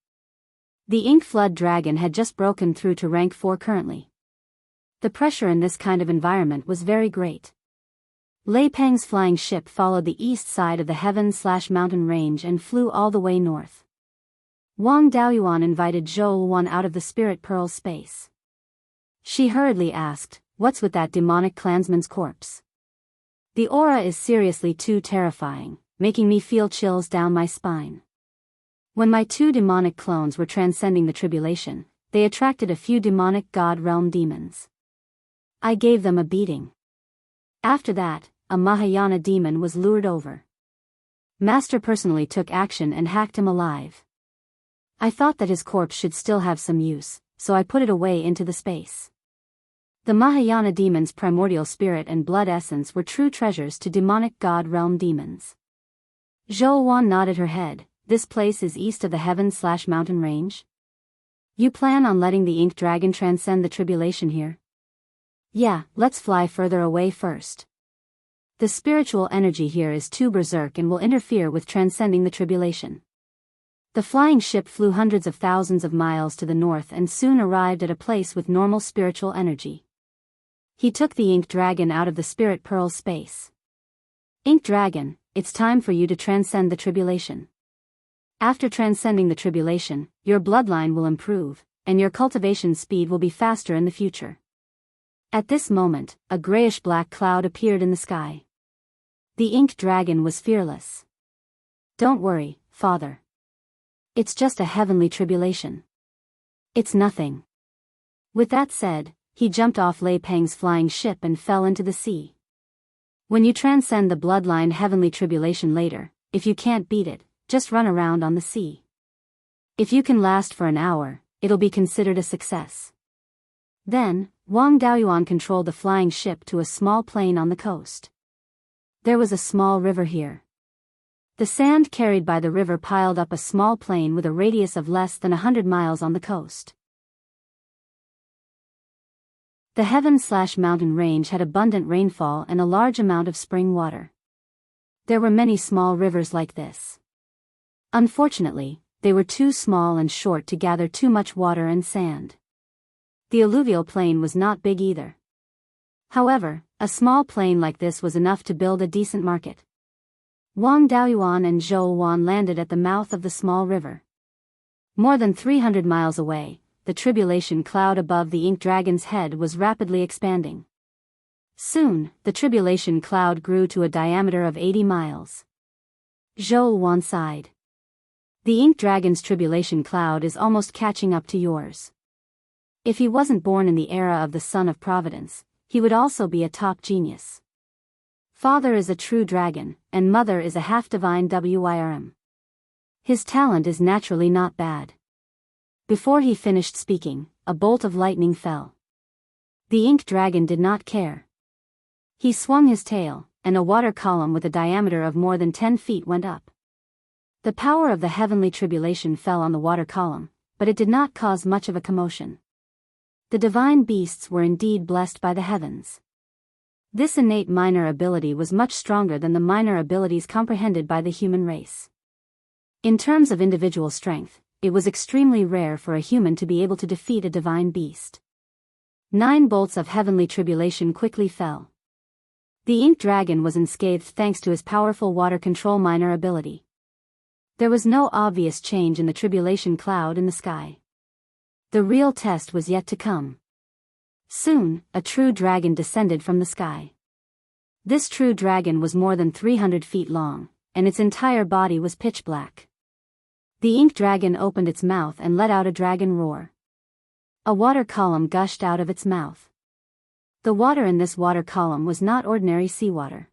The ink flood dragon had just broken through to rank 4 currently. The pressure in this kind of environment was very great. Lei Peng's flying ship followed the east side of the heaven/mountain range and flew all the way north. Wang Daoyuan invited Zhou Wan out of the spirit pearl space. She hurriedly asked, "What's with that demonic clansman's corpse? The aura is seriously too terrifying, making me feel chills down my spine." When my 2 demonic clones were transcending the tribulation, they attracted a few demonic god realm demons. I gave them a beating. After that, a Mahayana demon was lured over. Master personally took action and hacked him alive. I thought that his corpse should still have some use, so I put it away into the space. The Mahayana demon's primordial spirit and blood essence were true treasures to demonic god realm demons. Zhou Wan nodded her head. This place is east of the heaven/mountain range? You plan on letting the ink dragon transcend the tribulation here? Yeah, let's fly further away first. The spiritual energy here is too berserk and will interfere with transcending the tribulation. The flying ship flew hundreds of thousands of miles to the north and soon arrived at a place with normal spiritual energy. He took the ink dragon out of the spirit pearl space. Ink dragon, it's time for you to transcend the tribulation. After transcending the tribulation, your bloodline will improve, and your cultivation speed will be faster in the future. At this moment, a grayish-black cloud appeared in the sky. The ink dragon was fearless. Don't worry, father. It's just a heavenly tribulation. It's nothing. With that said, he jumped off Lei Peng's flying ship and fell into the sea. When you transcend the bloodline heavenly tribulation later, if you can't beat it, just run around on the sea. If you can last for an hour, it'll be considered a success. Then, Wang Daoyuan controlled the flying ship to a small plain on the coast. There was a small river here. The sand carried by the river piled up a small plain with a radius of less than 100 miles on the coast. The heaven/mountain range had abundant rainfall and a large amount of spring water. There were many small rivers like this. Unfortunately, they were too small and short to gather too much water and sand. The alluvial plain was not big either. However, a small plain like this was enough to build a decent market. Wang Daoyuan and Zhou Wan landed at the mouth of the small river. More than 300 miles away, the tribulation cloud above the ink dragon's head was rapidly expanding. Soon, the tribulation cloud grew to a diameter of 80 miles. Zhou Wan sighed. The ink dragon's tribulation cloud is almost catching up to yours. If he wasn't born in the era of the Son of Providence, he would also be a top genius. Father is a true dragon, and mother is a half-divine Wyrm. His talent is naturally not bad. Before he finished speaking, a bolt of lightning fell. The ink dragon did not care. He swung his tail, and a water column with a diameter of more than 10 feet went up. The power of the heavenly tribulation fell on the water column, but it did not cause much of a commotion. The divine beasts were indeed blessed by the heavens. This innate minor ability was much stronger than the minor abilities comprehended by the human race. In terms of individual strength, it was extremely rare for a human to be able to defeat a divine beast. 9 bolts of heavenly tribulation quickly fell. The ink dragon was unscathed thanks to his powerful water control minor ability. There was no obvious change in the tribulation cloud in the sky. The real test was yet to come. Soon, a true dragon descended from the sky. This true dragon was more than 300 feet long, and its entire body was pitch black. The ink dragon opened its mouth and let out a dragon roar. A water column gushed out of its mouth. The water in this water column was not ordinary seawater.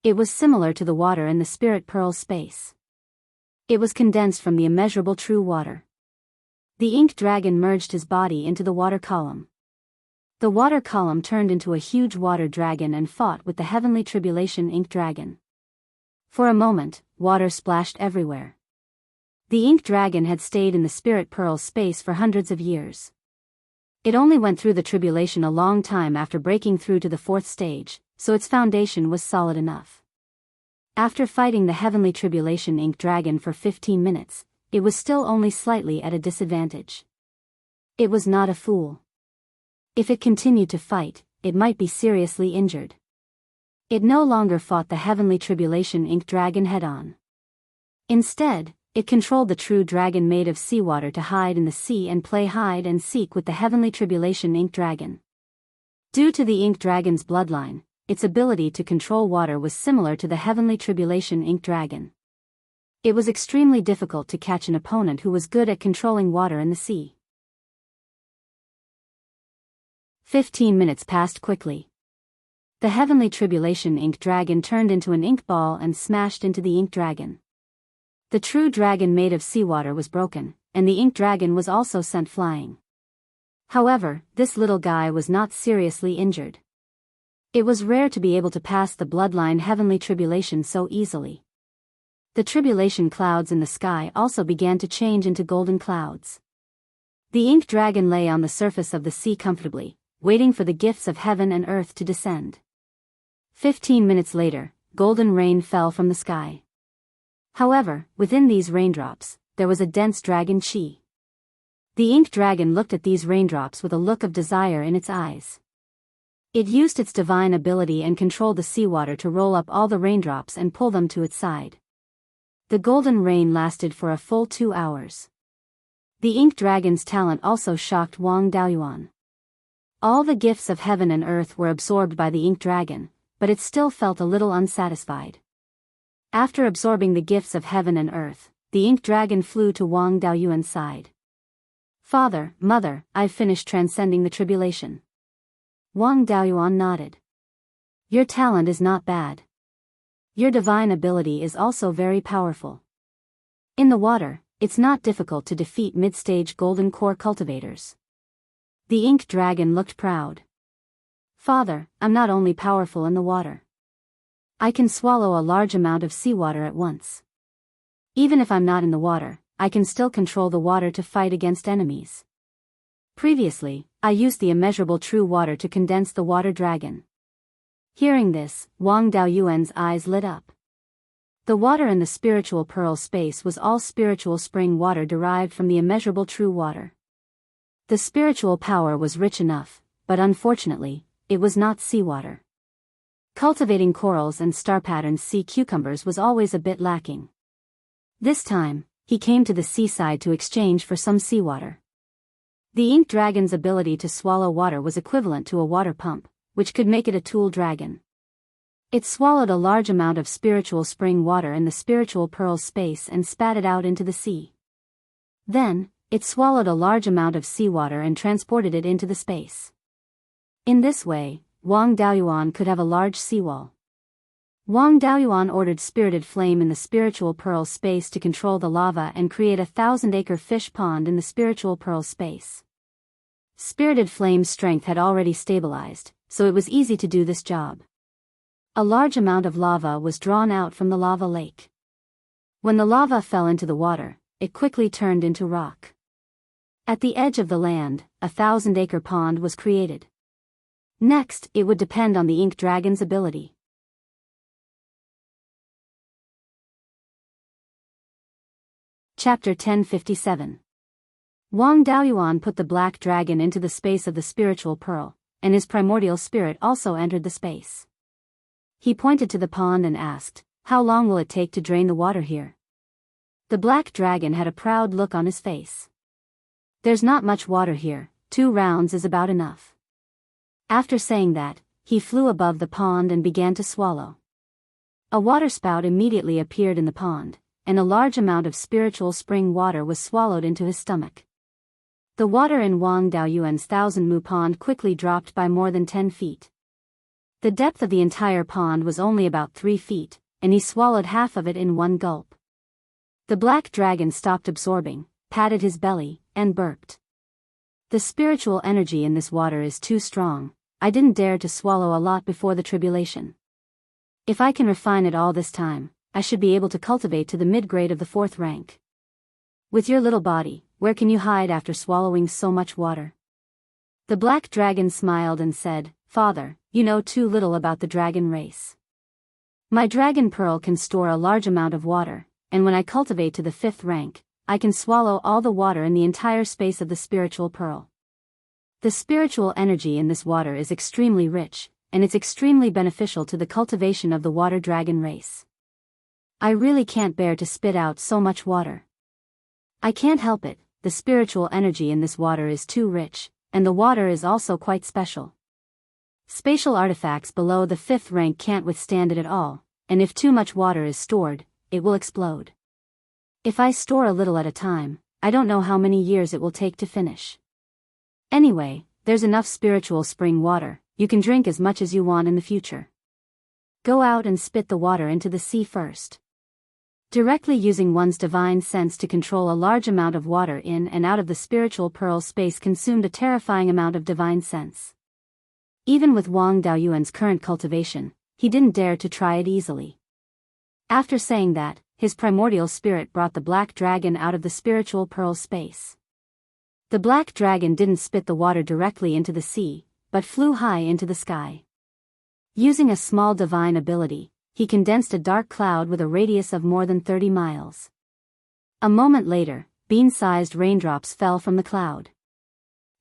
It was similar to the water in the spirit pearl space. It was condensed from the immeasurable true water. The ink dragon merged his body into the water column. The water column turned into a huge water dragon and fought with the heavenly tribulation ink dragon. For a moment, water splashed everywhere. The ink dragon had stayed in the spirit pearl space for hundreds of years. It only went through the tribulation a long time after breaking through to the 4th stage, so its foundation was solid enough. After fighting the heavenly tribulation ink dragon for 15 minutes, it was still only slightly at a disadvantage. It was not a fool. If it continued to fight, it might be seriously injured. It no longer fought the heavenly tribulation ink dragon head-on. Instead, it controlled the true dragon made of seawater to hide in the sea and play hide and seek with the heavenly tribulation ink dragon. Due to the ink dragon's bloodline, its ability to control water was similar to the heavenly tribulation ink dragon. It was extremely difficult to catch an opponent who was good at controlling water in the sea. 15 minutes passed quickly. The heavenly tribulation ink dragon turned into an ink ball and smashed into the ink dragon. The true dragon made of seawater was broken, and the ink dragon was also sent flying. However, this little guy was not seriously injured. It was rare to be able to pass the bloodline heavenly tribulation so easily. The tribulation clouds in the sky also began to change into golden clouds. The ink dragon lay on the surface of the sea comfortably, waiting for the gifts of heaven and earth to descend. 15 minutes later, golden rain fell from the sky. However, within these raindrops, there was a dense dragon chi. The ink dragon looked at these raindrops with a look of desire in its eyes. It used its divine ability and controlled the seawater to roll up all the raindrops and pull them to its side. The golden rain lasted for a full 2 hours. The ink dragon's talent also shocked Wang Daoyuan. All the gifts of heaven and earth were absorbed by the ink dragon, but it still felt a little unsatisfied. After absorbing the gifts of heaven and earth, the ink dragon flew to Wang Daoyuan's side. "Father, mother, I've finished transcending the tribulation." Wang Daoyuan nodded. "Your talent is not bad. Your divine ability is also very powerful. In the water, it's not difficult to defeat mid-stage golden core cultivators." The ink dragon looked proud. "Father, I'm not only powerful in the water. I can swallow a large amount of seawater at once. Even if I'm not in the water, I can still control the water to fight against enemies. Previously, I used the immeasurable true water to condense the water dragon." Hearing this, Wang Daoyuan's eyes lit up. The water in the spiritual pearl space was all spiritual spring water derived from the immeasurable true water. The spiritual power was rich enough, but unfortunately, it was not seawater. Cultivating corals and star patterns sea cucumbers was always a bit lacking. This time, he came to the seaside to exchange for some seawater. The ink dragon's ability to swallow water was equivalent to a water pump, which could make it a tool dragon. It swallowed a large amount of spiritual spring water in the spiritual pearl space and spat it out into the sea. Then, it swallowed a large amount of seawater and transported it into the space. In this way, Wang Daoyuan could have a large seawall. Wang Daoyuan ordered spirited flame in the spiritual pearl space to control the lava and create a 1,000-acre fish pond in the spiritual pearl space. Spirited flame's strength had already stabilized, so it was easy to do this job. A large amount of lava was drawn out from the lava lake. When the lava fell into the water, it quickly turned into rock. At the edge of the land, a 1,000-acre pond was created. Next, it would depend on the ink dragon's ability. Chapter 1057. Wang Daoyuan put the black dragon into the space of the spiritual pearl, and his primordial spirit also entered the space. He pointed to the pond and asked, "How long will it take to drain the water here?" The black dragon had a proud look on his face. "There's not much water here, 2 rounds is about enough." After saying that, he flew above the pond and began to swallow. A waterspout immediately appeared in the pond, and a large amount of spiritual spring water was swallowed into his stomach. The water in Wang Daoyuan's 1,000-mu pond quickly dropped by more than 10 feet. The depth of the entire pond was only about 3 feet, and he swallowed half of it in one gulp. The black dragon stopped absorbing, patted his belly, and burped. "The spiritual energy in this water is too strong. I didn't dare to swallow a lot before the tribulation. If I can refine it all this time, I should be able to cultivate to the mid-grade of the 4th rank. With your little body, where can you hide after swallowing so much water?" The black dragon smiled and said, "Father, you know too little about the dragon race. My dragon pearl can store a large amount of water, and when I cultivate to the 5th rank, I can swallow all the water in the entire space of the spiritual pearl. The spiritual energy in this water is extremely rich, and it's extremely beneficial to the cultivation of the water dragon race. I really can't bear to spit out so much water. I can't help it, the spiritual energy in this water is too rich, and the water is also quite special. Spatial artifacts below the 5th rank can't withstand it at all, and if too much water is stored, it will explode. If I store a little at a time, I don't know how many years it will take to finish. Anyway, there's enough spiritual spring water, you can drink as much as you want in the future. Go out and spit the water into the sea first." Directly using one's divine sense to control a large amount of water in and out of the spiritual pearl space consumed a terrifying amount of divine sense. Even with Wang Daoyuan's current cultivation, he didn't dare to try it easily. After saying that, his primordial spirit brought the black dragon out of the spiritual pearl space. The black dragon didn't spit the water directly into the sea, but flew high into the sky. Using a small divine ability, he condensed a dark cloud with a radius of more than 30 miles. A moment later, bean-sized raindrops fell from the cloud.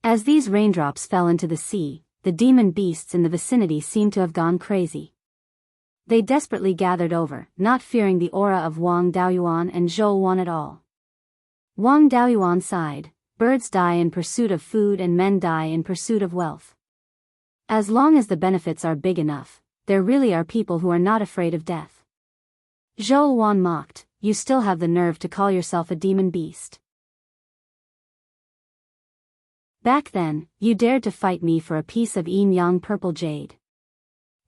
As these raindrops fell into the sea, the demon beasts in the vicinity seemed to have gone crazy. They desperately gathered over, not fearing the aura of Wang Daoyuan and Zhou Wan at all. Wang Daoyuan sighed, birds die in pursuit of food and men die in pursuit of wealth. As long as the benefits are big enough, there really are people who are not afraid of death. Zhou Wan mocked, you still have the nerve to call yourself a demon beast. Back then, you dared to fight me for a piece of yin-yang purple jade.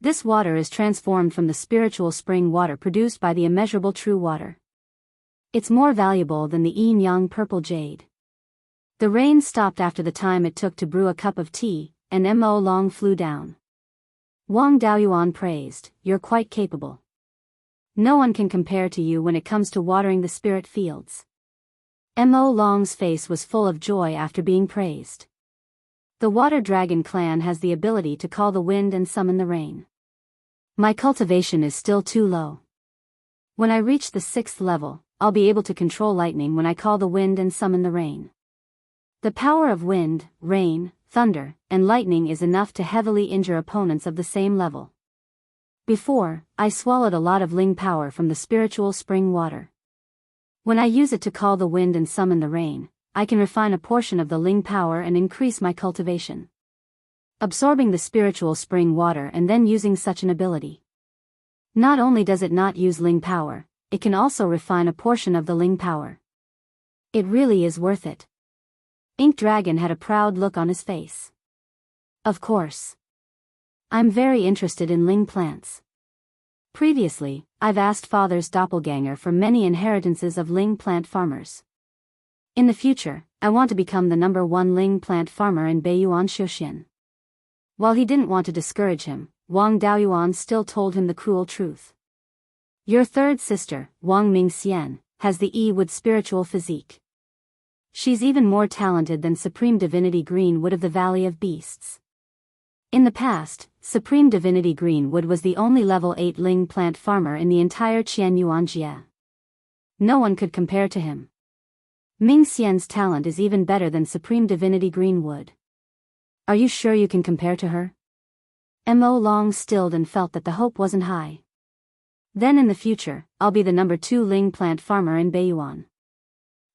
This water is transformed from the spiritual spring water produced by the immeasurable true water. It's more valuable than the yin-yang purple jade. The rain stopped after the time it took to brew a cup of tea, and Mo Long flew down. Wang Daoyuan praised, you're quite capable. No one can compare to you when it comes to watering the spirit fields. Mo Long's face was full of joy after being praised. The water dragon clan has the ability to call the wind and summon the rain. My cultivation is still too low. When I reach the 6th level, I'll be able to control lightning when I call the wind and summon the rain. The power of wind, rain, thunder, and lightning is enough to heavily injure opponents of the same level. Before, I swallowed a lot of Ling power from the spiritual spring water. When I use it to call the wind and summon the rain, I can refine a portion of the Ling power and increase my cultivation. Absorbing the spiritual spring water and then using such an ability. Not only does it not use Ling power, it can also refine a portion of the Ling power. It really is worth it. Ink Dragon had a proud look on his face. Of course. I'm very interested in Ling plants. Previously, I've asked Father's doppelganger for many inheritances of Ling plant farmers. In the future, I want to become the #1 Ling plant farmer in Beiyuan Xiuxian. While he didn't want to discourage him, Wang Daoyuan still told him the cruel truth. Your third sister, Wang Mingxian, has the E-Wood spiritual physique. She's even more talented than Supreme Divinity Greenwood of the Valley of Beasts. In the past, Supreme Divinity Greenwood was the only level 8 Ling plant farmer in the entire Qianyuanjie. No one could compare to him. Mingxian's talent is even better than Supreme Divinity Greenwood. Are you sure you can compare to her? Mo Long stilled and felt that the hope wasn't high. Then in the future, I'll be the #2 Ling plant farmer in Beiyuan.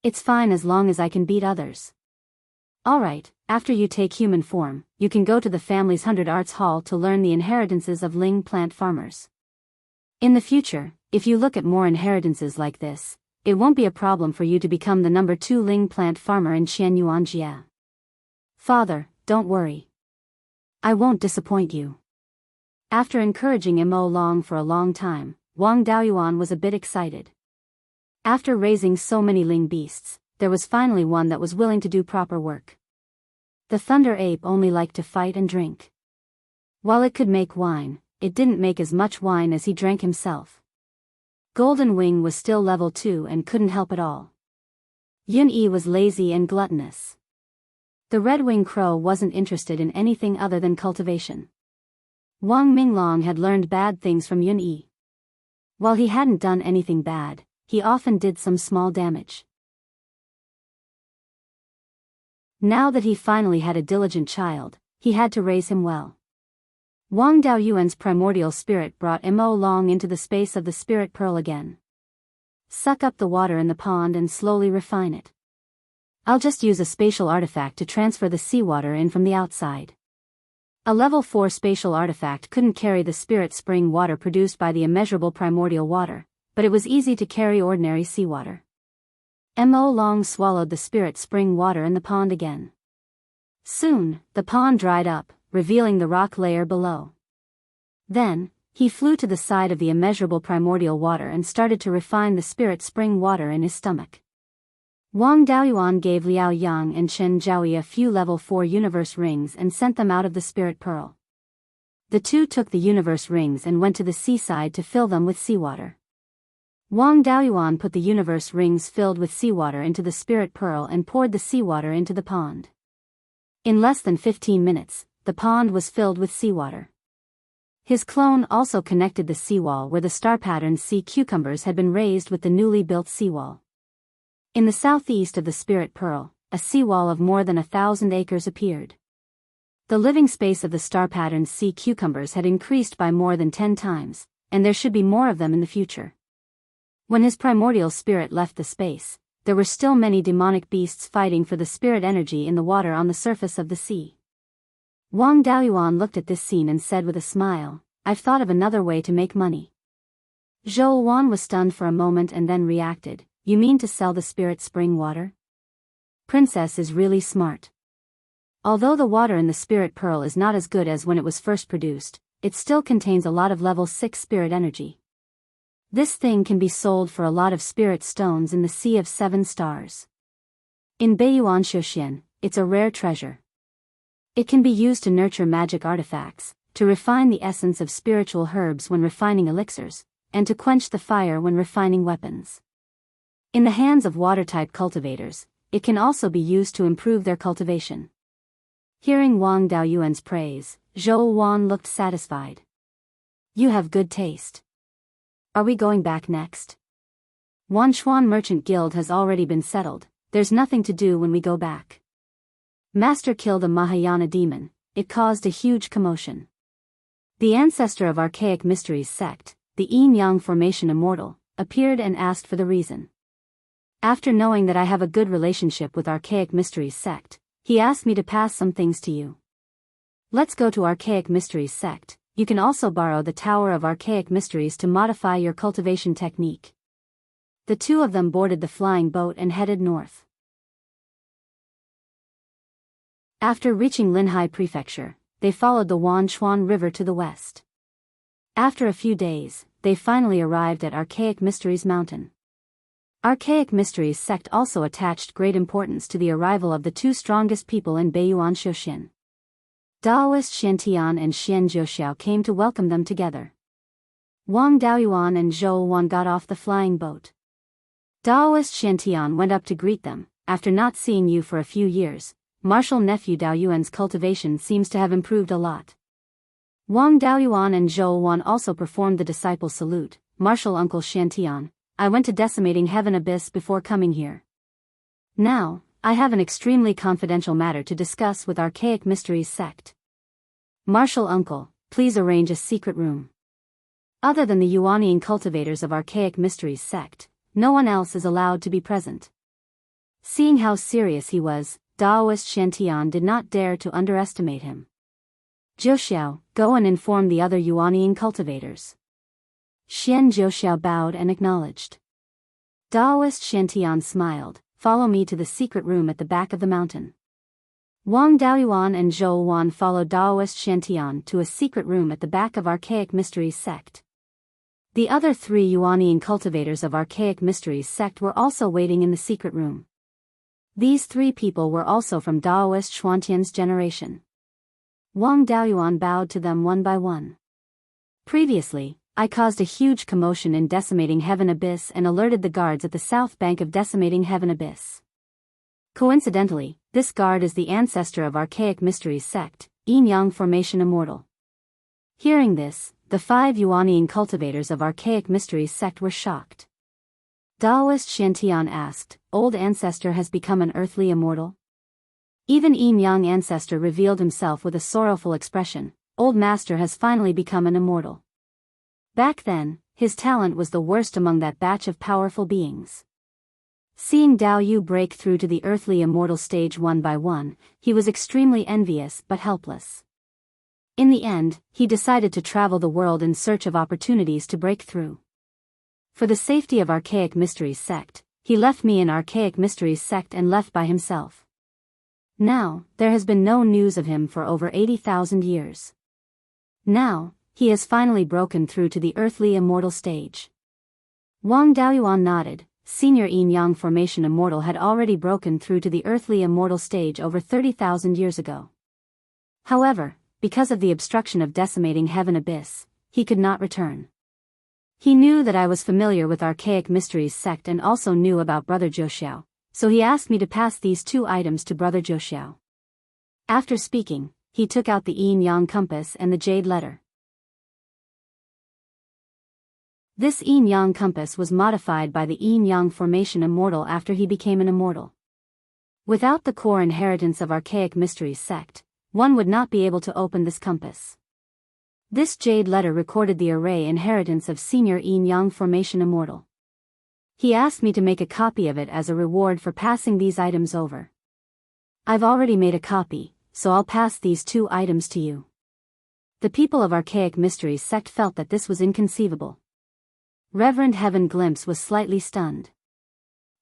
It's fine as long as I can beat others. Alright, after you take human form, you can go to the family's 100 Arts Hall to learn the inheritances of Ling plant farmers. In the future, if you look at more inheritances like this, it won't be a problem for you to become the #2 Ling plant farmer in Qianyuanjie. Father, don't worry. I won't disappoint you. After encouraging Mo Long for a long time, Wang Daoyuan was a bit excited. After raising so many Ling beasts, there was finally one that was willing to do proper work. The Thunder Ape only liked to fight and drink. While it could make wine, it didn't make as much wine as he drank himself. Golden Wing was still level 2 and couldn't help at all. Yun Yi was lazy and gluttonous. The Red Wing Crow wasn't interested in anything other than cultivation. Wang Minglong had learned bad things from Yun Yi. While he hadn't done anything bad, he often did some small damage. Now that he finally had a diligent child, he had to raise him well. Wang Daoyuan's primordial spirit brought Mo Long into the space of the spirit pearl again. Suck up the water in the pond and slowly refine it. I'll just use a spatial artifact to transfer the seawater in from the outside. A level 4 spatial artifact couldn't carry the spirit spring water produced by the immeasurable primordial water, but it was easy to carry ordinary seawater. Mo Long swallowed the spirit spring water in the pond again. Soon, the pond dried up, revealing the rock layer below. Then, he flew to the side of the immeasurable primordial water and started to refine the spirit spring water in his stomach. Wang Daoyuan gave Liao Yang and Chen Zhaoyi a few level 4 universe rings and sent them out of the spirit pearl. The two took the universe rings and went to the seaside to fill them with seawater. Wang Daoyuan put the universe rings filled with seawater into the spirit pearl and poured the seawater into the pond. In less than 15 minutes, the pond was filled with seawater. His clone also connected the seawall where the star-patterned sea cucumbers had been raised with the newly built seawall. In the southeast of the Spirit Pearl, a seawall of more than 1,000 acres appeared. The living space of the star-patterned sea cucumbers had increased by more than 10 times, and there should be more of them in the future. When his primordial spirit left the space, there were still many demonic beasts fighting for the spirit energy in the water on the surface of the sea. Wang Daoyuan looked at this scene and said with a smile, "I've thought of another way to make money." Zhou Wan was stunned for a moment and then reacted, "You mean to sell the spirit spring water? Princess is really smart." Although the water in the Spirit Pearl is not as good as when it was first produced, it still contains a lot of level 6 spirit energy. This thing can be sold for a lot of spirit stones in the Sea of 7 Stars. In Beiyuan Shouxian, it's a rare treasure. It can be used to nurture magic artifacts, to refine the essence of spiritual herbs when refining elixirs, and to quench the fire when refining weapons. In the hands of water-type cultivators, it can also be used to improve their cultivation. Hearing Wang Daoyuan's praise, Zhou Wan looked satisfied. "You have good taste. Are we going back next? Wanchuan Merchant Guild has already been settled, there's nothing to do when we go back." Master killed a Mahayana demon, it caused a huge commotion. The ancestor of Archaic Mysteries sect, the Yin-Yang Formation Immortal, appeared and asked for the reason. After knowing that I have a good relationship with Archaic Mysteries sect, he asked me to pass some things to you. Let's go to Archaic Mysteries sect. You can also borrow the Tower of Archaic Mysteries to modify your cultivation technique. The two of them boarded the flying boat and headed north. After reaching Linhai Prefecture, they followed the Wanchuan River to the west. After a few days, they finally arrived at Archaic Mysteries Mountain. Archaic Mysteries sect also attached great importance to the arrival of the two strongest people in Beiyuan Shouxian. Daoist Xiantian and Xian Zhouxiao came to welcome them together. Wang Daoyuan and Zhou Wan got off the flying boat. Daoist Xiantian went up to greet them. "After not seeing you for a few years, Martial Nephew Daoyuan's cultivation seems to have improved a lot." Wang Daoyuan and Zhou Wan also performed the disciple salute. "Martial Uncle Xiantian, I went to Decimating Heaven Abyss before coming here. Now, I have an extremely confidential matter to discuss with Archaic Mysteries sect. Martial Uncle, please arrange a secret room. Other than the Yuanian cultivators of Archaic Mysteries sect, no one else is allowed to be present." Seeing how serious he was, Daoist Xiantian did not dare to underestimate him. "Zhouxiao, go and inform the other Yuanian cultivators." Xian Zhouxiao bowed and acknowledged. Daoist Xiantian smiled. "Follow me to the secret room at the back of the mountain." Wang Daoyuan and Zhou Wan followed Daoist Xiantian to a secret room at the back of Archaic Mysteries sect. The other 3 Yuanian cultivators of Archaic Mysteries sect were also waiting in the secret room. These 3 people were also from Daoist Xuantian's generation. Wang Daoyuan bowed to them one by one. "Previously, I caused a huge commotion in Decimating Heaven Abyss and alerted the guards at the south bank of Decimating Heaven Abyss. Coincidentally, this guard is the ancestor of Archaic Mysteries sect, Yin-Yang Formation Immortal." Hearing this, the 5 Yuanian cultivators of Archaic Mysteries sect were shocked. Daoist Xiantian asked, "Old ancestor has become an earthly immortal?" Even Yin-Yang ancestor revealed himself with a sorrowful expression. "Old master has finally become an immortal. Back then, his talent was the worst among that batch of powerful beings." Seeing Dao Yu break through to the earthly immortal stage one by one, he was extremely envious but helpless. In the end, he decided to travel the world in search of opportunities to break through. For the safety of Archaic Mysteries sect, he left me in Archaic Mysteries sect and left by himself. Now, there has been no news of him for over 80,000 years. Now, he has finally broken through to the earthly immortal stage. Wang Daoyuan nodded. Senior Yin-Yang Formation Immortal had already broken through to the earthly immortal stage over 30,000 years ago. However, because of the obstruction of Decimating Heaven Abyss, he could not return. He knew that I was familiar with Archaic Mysteries sect and also knew about Brother Zhouxiao, so he asked me to pass these 2 items to Brother Zhouxiao. After speaking, he took out the Yin-Yang compass and the jade letter. This yin-yang compass was modified by the yin-yang formation immortal after he became an immortal. Without the core inheritance of Archaic Mysteries sect, one would not be able to open this compass. This jade letter recorded the array inheritance of senior yin-yang formation immortal. He asked me to make a copy of it as a reward for passing these items over. I've already made a copy, so I'll pass these 2 items to you. The people of Archaic Mysteries sect felt that this was inconceivable. Reverend Heaven Glimpse was slightly stunned.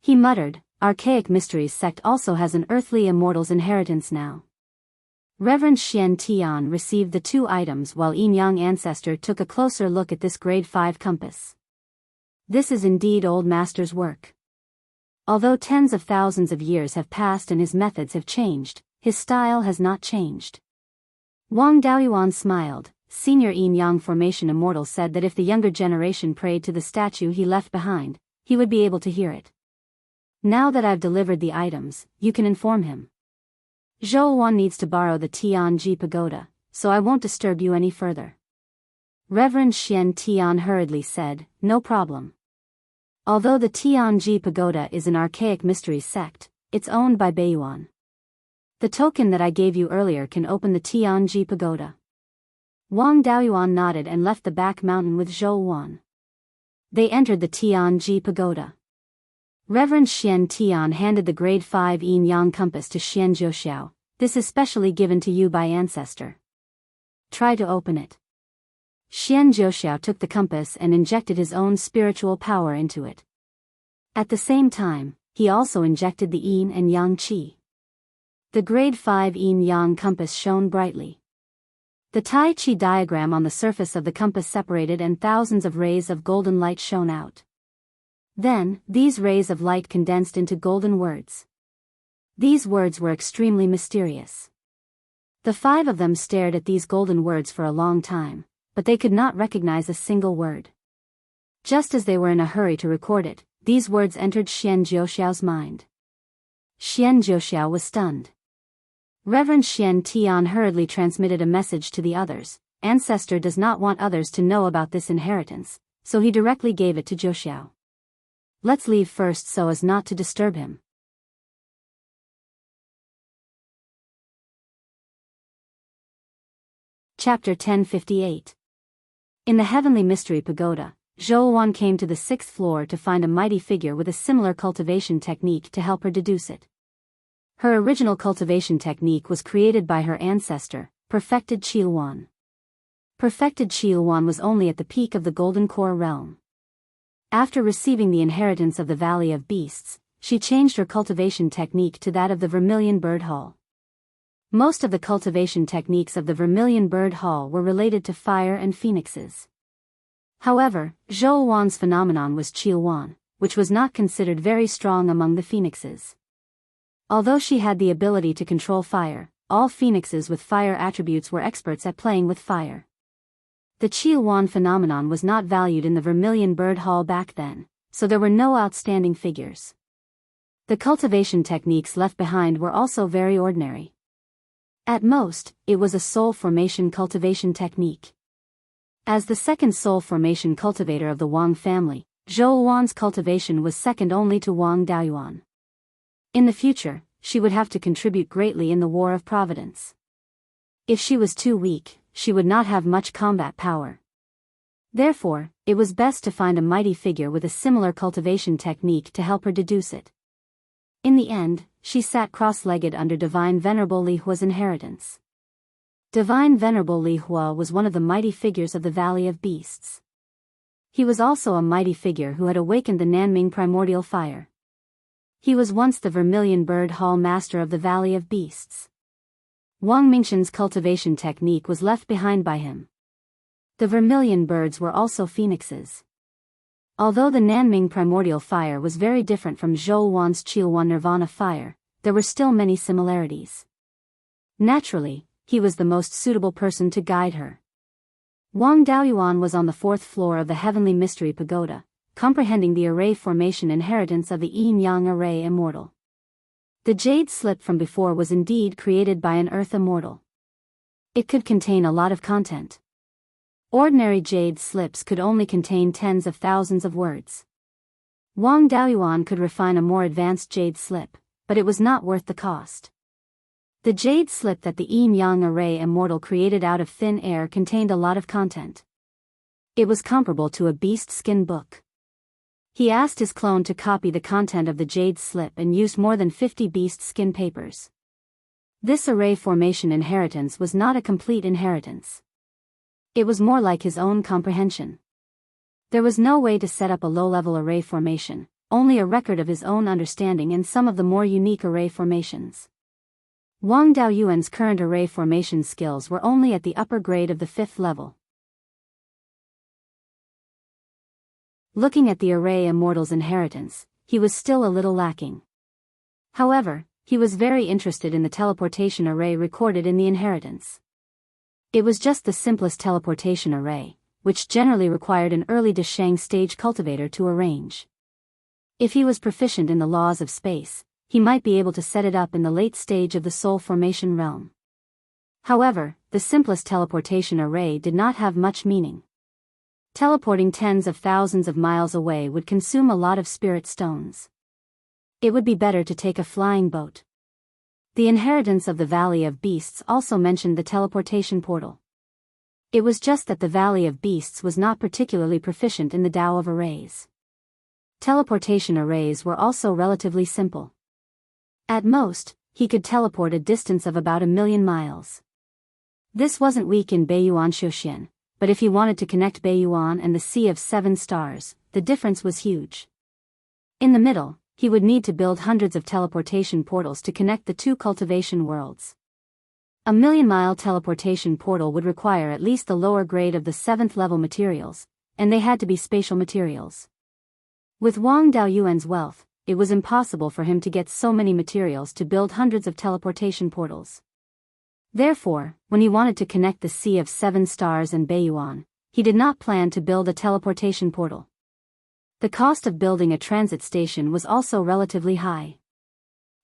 He muttered, Archaic Mysteries sect also has an earthly immortal's inheritance now. Reverend Xian Tian received the 2 items while Yin-Yang Ancestor took a closer look at this grade 5 compass. This is indeed Old Master's work. Although tens of thousands of years have passed and his methods have changed, his style has not changed. Wang Daoyuan smiled. Senior Yin-Yang formation immortal said that if the younger generation prayed to the statue he left behind, he would be able to hear it. Now that I've delivered the items, you can inform him. Zhou Wan needs to borrow the Tianji pagoda, so I won't disturb you any further. Reverend Xian Tian hurriedly said, no problem. Although the Tianji pagoda is an Archaic Mysteries sect, it's owned by Beiyuan. The token that I gave you earlier can open the Tianji pagoda. Wang Daoyuan nodded and left the back mountain with Zhou Wan. They entered the Tianji pagoda. Reverend Xian Tian handed the grade 5 yin-yang compass to Xian Jiuxiao. This is specially given to you by Ancestor. Try to open it. Xian Jiuxiao took the compass and injected his own spiritual power into it. At the same time, he also injected the yin and yang qi. The grade 5 yin-yang compass shone brightly. The Tai Chi diagram on the surface of the compass separated and thousands of rays of golden light shone out. Then, these rays of light condensed into golden words. These words were extremely mysterious. The 5 of them stared at these golden words for a long time, but they could not recognize a single word. Just as they were in a hurry to record it, these words entered Xian Jiuxiao's mind. Xian Jiuxiao was stunned. Reverend Xian Tian hurriedly transmitted a message to the others. Ancestor does not want others to know about this inheritance, so he directly gave it to Jiuxiao. Let's leave first so as not to disturb him. Chapter 1058. In the Heavenly Mystery Pagoda, Zhou Wan came to the 6th floor to find a mighty figure with a similar cultivation technique to help her deduce it. Her original cultivation technique was created by her ancestor, Perfected Qilwan. Perfected Qilwan was only at the peak of the Golden Core realm. After receiving the inheritance of the Valley of Beasts, she changed her cultivation technique to that of the Vermilion Bird Hall. Most of the cultivation techniques of the Vermilion Bird Hall were related to fire and phoenixes. However, Zhou Wan's phenomenon was Qilwan, which was not considered very strong among the phoenixes. Although she had the ability to control fire, all phoenixes with fire attributes were experts at playing with fire. The Qilwan phenomenon was not valued in the Vermilion Bird Hall back then, so there were no outstanding figures. The cultivation techniques left behind were also very ordinary. At most, it was a soul formation cultivation technique. As the second soul formation cultivator of the Wang family, Zhou Wan's cultivation was second only to Wang Daoyuan. In the future, she would have to contribute greatly in the War of Providence. If she was too weak, she would not have much combat power. Therefore, it was best to find a mighty figure with a similar cultivation technique to help her deduce it. In the end, she sat cross-legged under Divine Venerable Li Hua's inheritance. Divine Venerable Li Hua was one of the mighty figures of the Valley of Beasts. He was also a mighty figure who had awakened the Nanming primordial fire. He was once the Vermilion Bird Hall master of the Valley of Beasts. Wang Mingxian's cultivation technique was left behind by him. The vermilion birds were also phoenixes. Although the Nanming primordial fire was very different from Zhou Wan's Qilwan Nirvana fire, there were still many similarities. Naturally, he was the most suitable person to guide her. Wang Daoyuan was on the 4th floor of the Heavenly Mystery Pagoda, comprehending the array formation inheritance of the yin-yang array immortal. The jade slip from before was indeed created by an earth immortal. It could contain a lot of content. Ordinary jade slips could only contain tens of thousands of words. Wang Daoyuan could refine a more advanced jade slip, but it was not worth the cost. The jade slip that the Yin-Yang Array Immortal created out of thin air contained a lot of content. It was comparable to a beast skin book. He asked his clone to copy the content of the jade slip and used more than 50 beast skin papers. This array formation inheritance was not a complete inheritance. It was more like his own comprehension. There was no way to set up a low-level array formation, only a record of his own understanding and some of the more unique array formations. Wang Daoyuan's current array formation skills were only at the upper grade of the 5th level. Looking at the Array Immortal's inheritance, he was still a little lacking. However, he was very interested in the teleportation array recorded in the inheritance. It was just the simplest teleportation array, which generally required an early Desheng stage cultivator to arrange. If he was proficient in the laws of space, he might be able to set it up in the late stage of the soul formation realm. However, the simplest teleportation array did not have much meaning. Teleporting tens of thousands of miles away would consume a lot of spirit stones. It would be better to take a flying boat. The inheritance of the Valley of Beasts also mentioned the teleportation portal. It was just that the Valley of Beasts was not particularly proficient in the Tao of arrays. Teleportation arrays were also relatively simple. At most, he could teleport a distance of about 1,000,000 miles. This wasn't weak in Beiyuan Xiuxian, but if he wanted to connect Beiyuan and the Sea of 7 Stars, the difference was huge. In the middle, he would need to build hundreds of teleportation portals to connect the two cultivation worlds. A 1,000,000-mile teleportation portal would require at least the lower grade of the 7th level materials, and they had to be spatial materials. With Wang Daoyuan's wealth, it was impossible for him to get so many materials to build hundreds of teleportation portals. Therefore, when he wanted to connect the Sea of 7 Stars and Beiyuan, he did not plan to build a teleportation portal. The cost of building a transit station was also relatively high.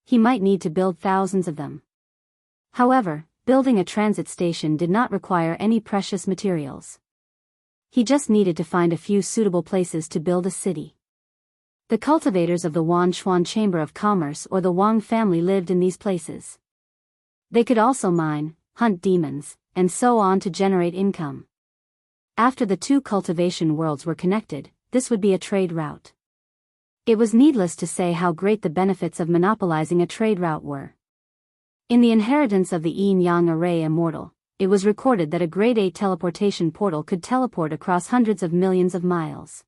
He might need to build thousands of them. However, building a transit station did not require any precious materials. He just needed to find a few suitable places to build a city. The cultivators of the Wanchuan Chamber of Commerce or the Wang family lived in these places. They could also mine, hunt demons, and so on to generate income. After the two cultivation worlds were connected, this would be a trade route. It was needless to say how great the benefits of monopolizing a trade route were. In the inheritance of the Yin-Yang Array Immortal, it was recorded that a grade 8 teleportation portal could teleport across hundreds of millions of miles.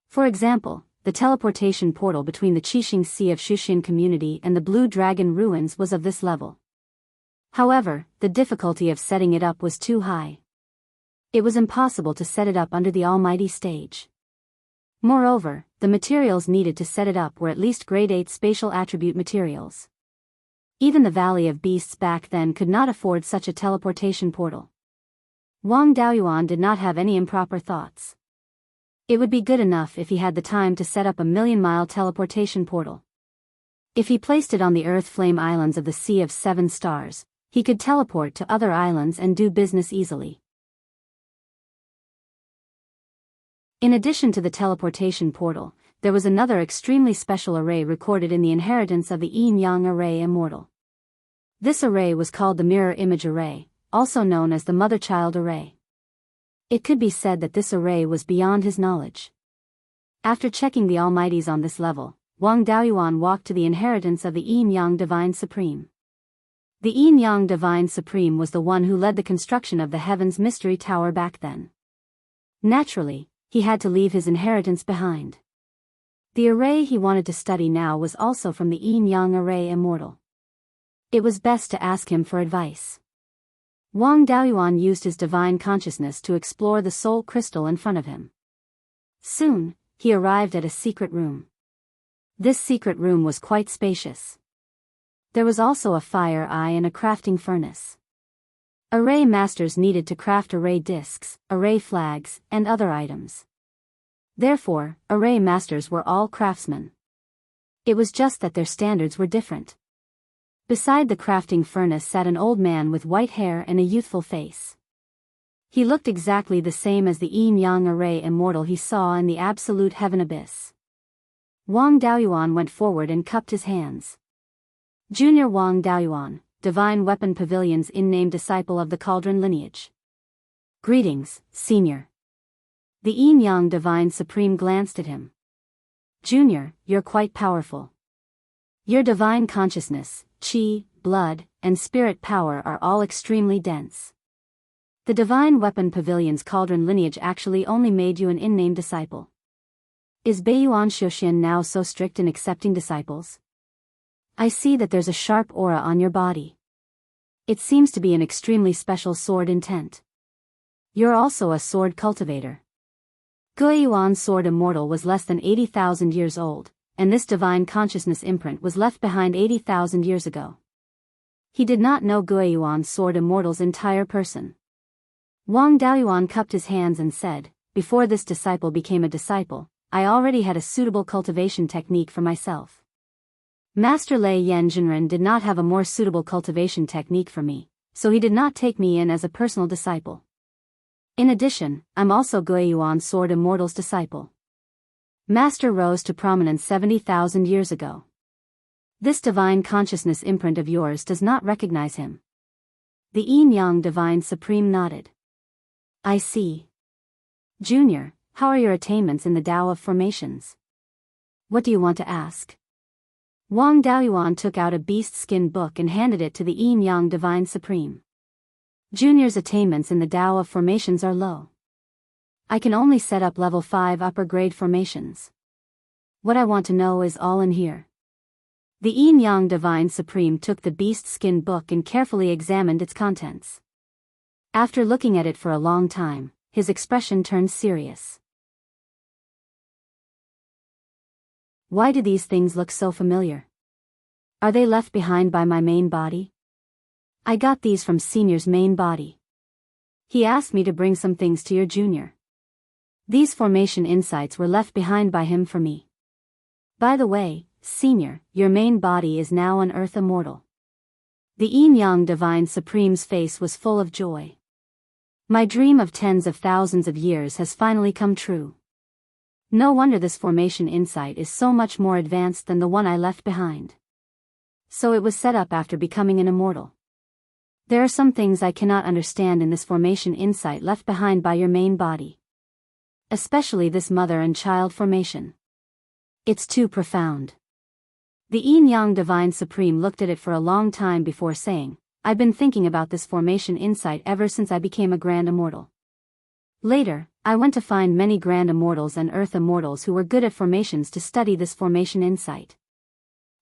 For example, the teleportation portal between the Qixing Sea of Xuxian community and the Blue Dragon ruins was of this level. However, the difficulty of setting it up was too high. It was impossible to set it up under the Almighty stage. Moreover, the materials needed to set it up were at least grade 8 spatial attribute materials. Even the Valley of Beasts back then could not afford such a teleportation portal. Wang Daoyuan did not have any improper thoughts. It would be good enough if he had the time to set up a 1,000,000-mile teleportation portal. If he placed it on the Earth Flame Islands of the Sea of 7 Stars, he could teleport to other islands and do business easily. In addition to the teleportation portal, there was another extremely special array recorded in the inheritance of the Yin-Yang Array Immortal. This array was called the Mirror Image Array, also known as the Mother-Child Array. It could be said that this array was beyond his knowledge. After checking the Almighties on this level, Wang Daoyuan walked to the inheritance of the Yin-Yang Divine Supreme. The Yin-Yang Divine Supreme was the one who led the construction of the Heaven's Mystery Tower back then. Naturally, he had to leave his inheritance behind. The array he wanted to study now was also from the Yin-Yang Array Immortal. It was best to ask him for advice. Wang Daoyuan used his divine consciousness to explore the soul crystal in front of him. Soon, he arrived at a secret room. This secret room was quite spacious. There was also a fire eye and a crafting furnace. Array masters needed to craft array discs, array flags, and other items. Therefore, array masters were all craftsmen. It was just that their standards were different. Beside the crafting furnace sat an old man with white hair and a youthful face. He looked exactly the same as the yin-yang array immortal he saw in the absolute heaven abyss. Wang Daoyuan went forward and cupped his hands. Junior Wang Daoyuan, Divine Weapon Pavilion's in-name disciple of the Cauldron lineage. Greetings, Senior. The yin-yang Divine Supreme glanced at him. Junior, you're quite powerful. Your divine consciousness, chi, blood, and spirit power are all extremely dense. The Divine Weapon Pavilion's Cauldron lineage actually only made you an in-name disciple. Is Beiyuan Shoshin now so strict in accepting disciples? I see that there's a sharp aura on your body. It seems to be an extremely special sword intent. You're also a sword cultivator. Guiyuan's sword immortal was less than 80,000 years old, and this divine consciousness imprint was left behind 80,000 years ago. He did not know Guiyuan's sword immortal's entire person. Wang Daoyuan cupped his hands and said, before this disciple became a disciple, I already had a suitable cultivation technique for myself. Master Lei Yen Jinren did not have a more suitable cultivation technique for me, so he did not take me in as a personal disciple. In addition, I'm also Guiyuan's sword immortal's disciple. Master rose to prominence 70,000 years ago. This divine consciousness imprint of yours does not recognize him. The yin-yang divine supreme nodded. I see. Junior, how are your attainments in the Tao of formations? What do you want to ask? Wang Daoyuan took out a beast skin book and handed it to the yin-yang divine supreme. Junior's attainments in the Tao of formations are low. I can only set up level 5 upper grade formations. What I want to know is all in here. The yin-yang divine supreme took the beast skin book and carefully examined its contents. After looking at it for a long time, his expression turned serious. Why do these things look so familiar? Are they left behind by my main body? I got these from Senior's main body. He asked me to bring some things to your junior. These formation insights were left behind by him for me. By the way, Senior, your main body is now an Earth Immortal. The yin-yang divine supreme's face was full of joy. My dream of tens of thousands of years has finally come true. No wonder this formation insight is so much more advanced than the one I left behind. So it was set up after becoming an immortal. There are some things I cannot understand in this formation insight left behind by your main body. Especially this mother and child formation. It's too profound. The yin-yang divine supreme looked at it for a long time before saying, I've been thinking about this formation insight ever since I became a grand immortal. Later, I went to find many grand immortals and earth immortals who were good at formations to study this formation insight.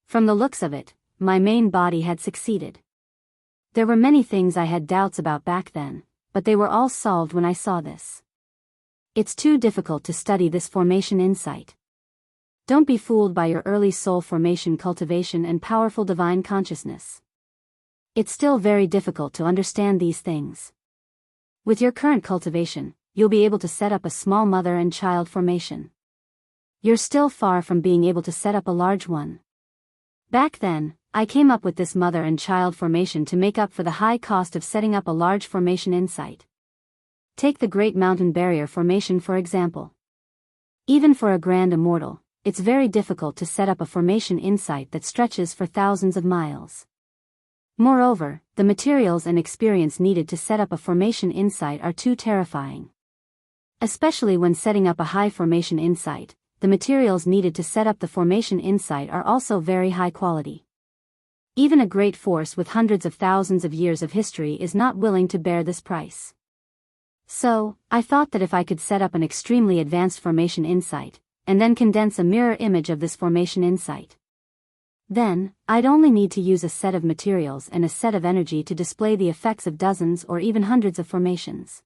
From the looks of it, my main body had succeeded. There were many things I had doubts about back then, but they were all solved when I saw this. It's too difficult to study this formation insight. Don't be fooled by your early soul formation cultivation and powerful divine consciousness. It's still very difficult to understand these things. With your current cultivation, you'll be able to set up a small mother and child formation. You're still far from being able to set up a large one. Back then, I came up with this mother and child formation to make up for the high cost of setting up a large formation insight. Take the Great Mountain Barrier formation for example. Even for a grand immortal, it's very difficult to set up a formation insight that stretches for thousands of miles. Moreover, the materials and experience needed to set up a formation insight are too terrifying. Especially when setting up a high formation insight, the materials needed to set up the formation insight are also very high quality. Even a great force with hundreds of thousands of years of history is not willing to bear this price. So, I thought that if I could set up an extremely advanced formation insight, and then condense a mirror image of this formation insight, then, I'd only need to use a set of materials and a set of energy to display the effects of dozens or even hundreds of formations.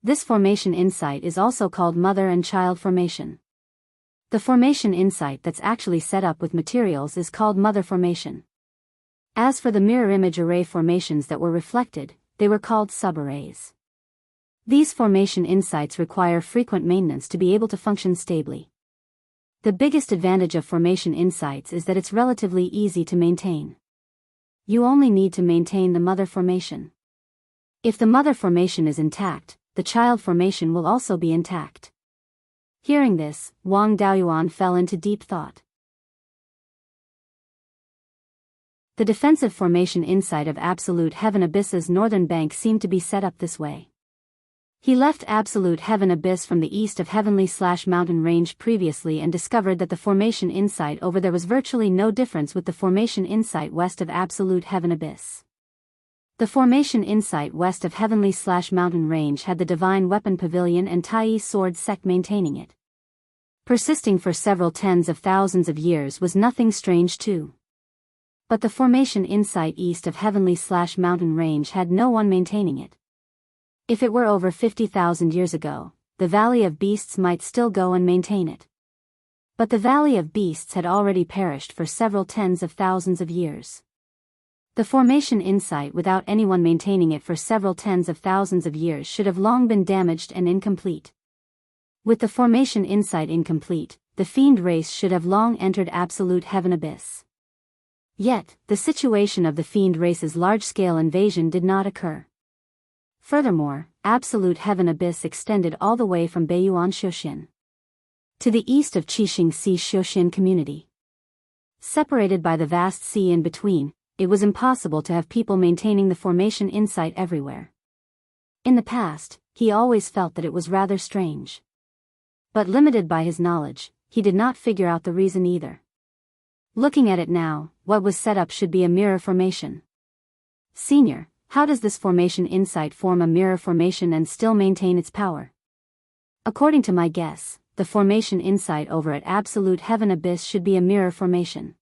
This formation insight is also called mother and child formation. The formation insight that's actually set up with materials is called mother formation. As for the mirror image array formations that were reflected, they were called subarrays. These formation insights require frequent maintenance to be able to function stably. The biggest advantage of formation insights is that it's relatively easy to maintain. You only need to maintain the mother formation. If the mother formation is intact, the child formation will also be intact. Hearing this, Wang Daoyuan fell into deep thought. The defensive formation inside of Absolute Heaven Abyss's northern bank seemed to be set up this way. He left Absolute Heaven Abyss from the east of Heavenly/Mountain Range previously and discovered that the formation inside over there was virtually no difference with the formation inside west of Absolute Heaven Abyss. The formation inside west of Heavenly/Mountain Range had the Divine Weapon Pavilion and Tai Sword sect maintaining it. Persisting for several tens of thousands of years was nothing strange too. But the formation inside east of Heavenly/Mountain Range had no one maintaining it. If it were over 50,000 years ago, the Valley of Beasts might still go and maintain it. But the Valley of Beasts had already perished for several tens of thousands of years. The formation inside without anyone maintaining it for several tens of thousands of years should have long been damaged and incomplete. With the formation inside incomplete, the fiend race should have long entered Absolute Heaven Abyss. Yet, the situation of the fiend race's large-scale invasion did not occur. Furthermore, Absolute Heaven Abyss extended all the way from Beiyuan Shoshin to the east of Qixing Sea Shoshin community. Separated by the vast sea in between, it was impossible to have people maintaining the formation inside everywhere. In the past, he always felt that it was rather strange. But limited by his knowledge, he did not figure out the reason either. Looking at it now, what was set up should be a mirror formation. Senior, how does this formation inside form a mirror formation and still maintain its power? According to my guess, the formation inside over at Absolute Heaven Abyss should be a mirror formation.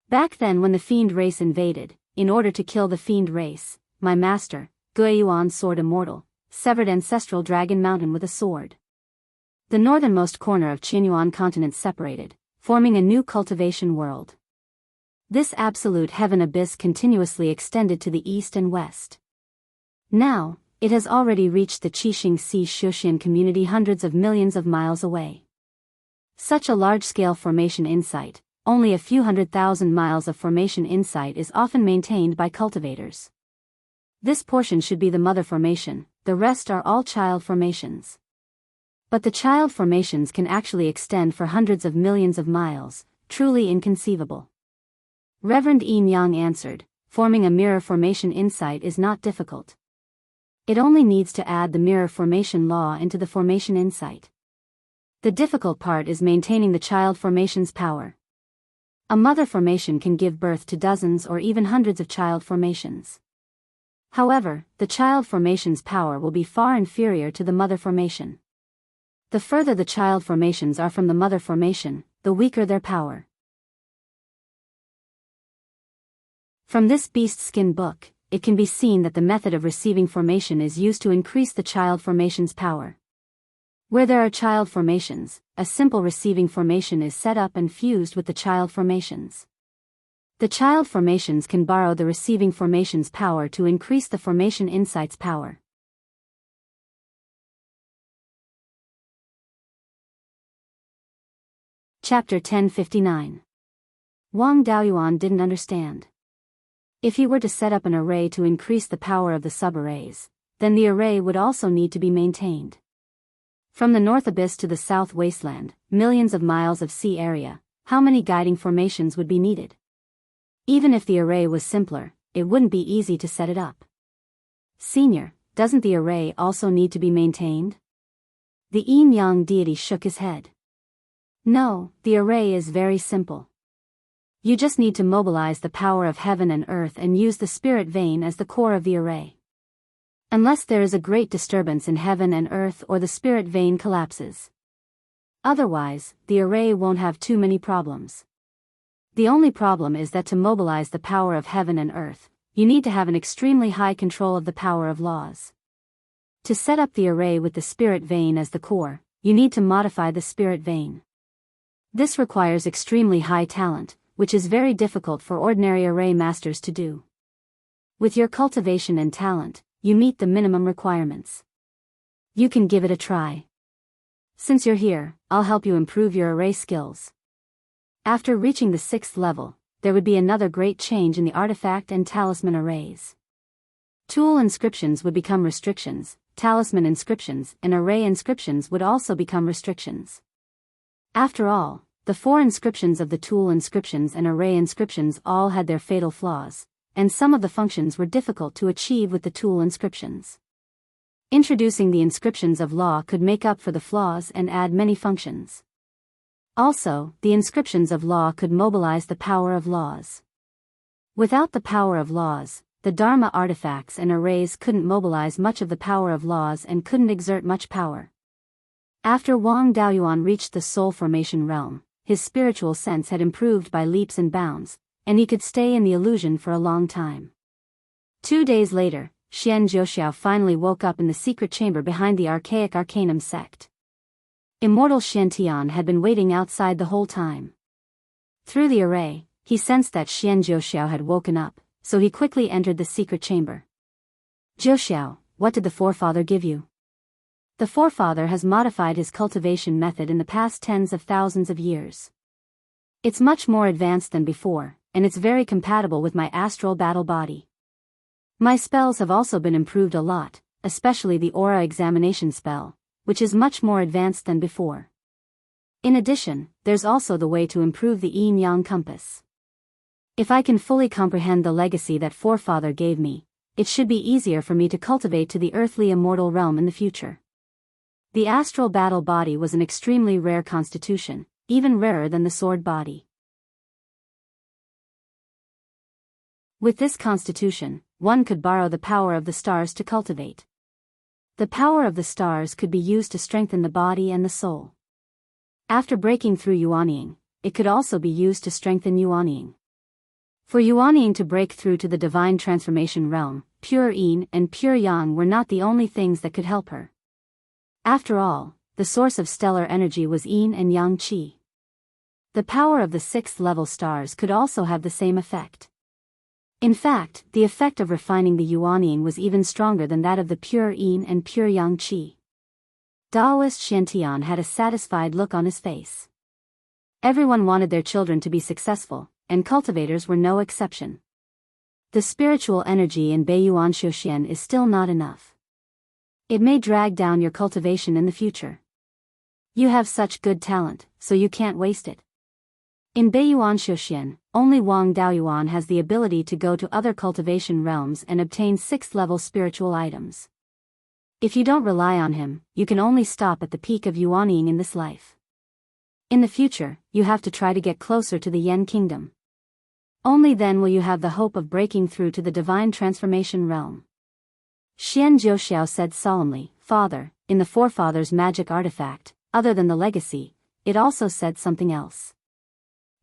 Back then when the fiend race invaded, in order to kill the fiend race, my master, Beiyuan Sword Immortal, severed Ancestral Dragon Mountain with a sword. The northernmost corner of Qinyuan continent separated, forming a new cultivation world. This Absolute Heaven Abyss continuously extended to the east and west. Now, it has already reached the Qixing Sea Shoshin community hundreds of millions of miles away. Such a large-scale formation insight, only a few 100,000 miles of formation insight is often maintained by cultivators. This portion should be the mother formation, the rest are all child formations. But the child formations can actually extend for hundreds of millions of miles, truly inconceivable. Reverend Yin Yang answered, forming a mirror formation inside is not difficult. It only needs to add the mirror formation law into the formation insight. The difficult part is maintaining the child formation's power. A mother formation can give birth to dozens or even hundreds of child formations. However, the child formation's power will be far inferior to the mother formation. The further the child formations are from the mother formation, the weaker their power. From this beast skin book, it can be seen that the method of receiving formation is used to increase the child formation's power. Where there are child formations, a simple receiving formation is set up and fused with the child formations. The child formations can borrow the receiving formation's power to increase the formation insight's power. Chapter 1059. Wang Daoyuan didn't understand. If he were to set up an array to increase the power of the sub-arrays, then the array would also need to be maintained. From the North Abyss to the South Wasteland, millions of miles of sea area, how many guiding formations would be needed? Even if the array was simpler, it wouldn't be easy to set it up. Senior, doesn't the array also need to be maintained? The Yin Yang deity shook his head. No, the array is very simple. You just need to mobilize the power of heaven and earth and use the spirit vein as the core of the array. Unless there is a great disturbance in heaven and earth or the spirit vein collapses. Otherwise, the array won't have too many problems. The only problem is that to mobilize the power of heaven and earth, you need to have an extremely high control of the power of laws. To set up the array with the spirit vein as the core, you need to modify the spirit vein. This requires extremely high talent, which is very difficult for ordinary array masters to do. With your cultivation and talent, you meet the minimum requirements. You can give it a try. Since you're here, I'll help you improve your array skills. After reaching the 6th level, there would be another great change in the artifact and talisman arrays. Tool inscriptions would become restrictions, talisman inscriptions and array inscriptions would also become restrictions. After all, the 4 inscriptions of the tool inscriptions and array inscriptions all had their fatal flaws, and some of the functions were difficult to achieve with the tool inscriptions. Introducing the inscriptions of law could make up for the flaws and add many functions. Also, the inscriptions of law could mobilize the power of laws. Without the power of laws, the Dharma artifacts and arrays couldn't mobilize much of the power of laws and couldn't exert much power. After Wang Daoyuan reached the soul formation realm, his spiritual sense had improved by leaps and bounds, and he could stay in the illusion for a long time. 2 days later, Xian Zhouxiao finally woke up in the secret chamber behind the archaic Arcanum sect. Immortal Xian Tian had been waiting outside the whole time. Through the array, he sensed that Xian Zhouxiao had woken up, so he quickly entered the secret chamber. Zhouxiao, what did the forefather give you? The forefather has modified his cultivation method in the past tens of thousands of years. It's much more advanced than before, and it's very compatible with my astral battle body. My spells have also been improved a lot, especially the aura examination spell, which is much more advanced than before. In addition, there's also the way to improve the yin-yang compass. If I can fully comprehend the legacy that forefather gave me, it should be easier for me to cultivate to the earthly immortal realm in the future. The astral battle body was an extremely rare constitution, even rarer than the sword body. With this constitution, one could borrow the power of the stars to cultivate. The power of the stars could be used to strengthen the body and the soul. After breaking through Yuanying, it could also be used to strengthen Yuanying. For Yuanying to break through to the divine transformation realm, pure yin and pure yang were not the only things that could help her. After all, the source of stellar energy was yin and yang qi. The power of the 6th level stars could also have the same effect. In fact, the effect of refining the Yuanying was even stronger than that of the pure yin and pure yang qi. Daoist Xiantian had a satisfied look on his face. Everyone wanted their children to be successful, and cultivators were no exception. The spiritual energy in Beiyuan Xiuxian is still not enough. It may drag down your cultivation in the future. You have such good talent, so you can't waste it. In Beiyuan Xiuxian, only Wang Daoyuan has the ability to go to other cultivation realms and obtain 6th-level spiritual items. If you don't rely on him, you can only stop at the peak of Yuanying in this life. In the future, you have to try to get closer to the Yen Kingdom. Only then will you have the hope of breaking through to the divine transformation realm. Xian Zhouxiao said solemnly, Father, in the forefather's magic artifact, other than the legacy, it also said something else.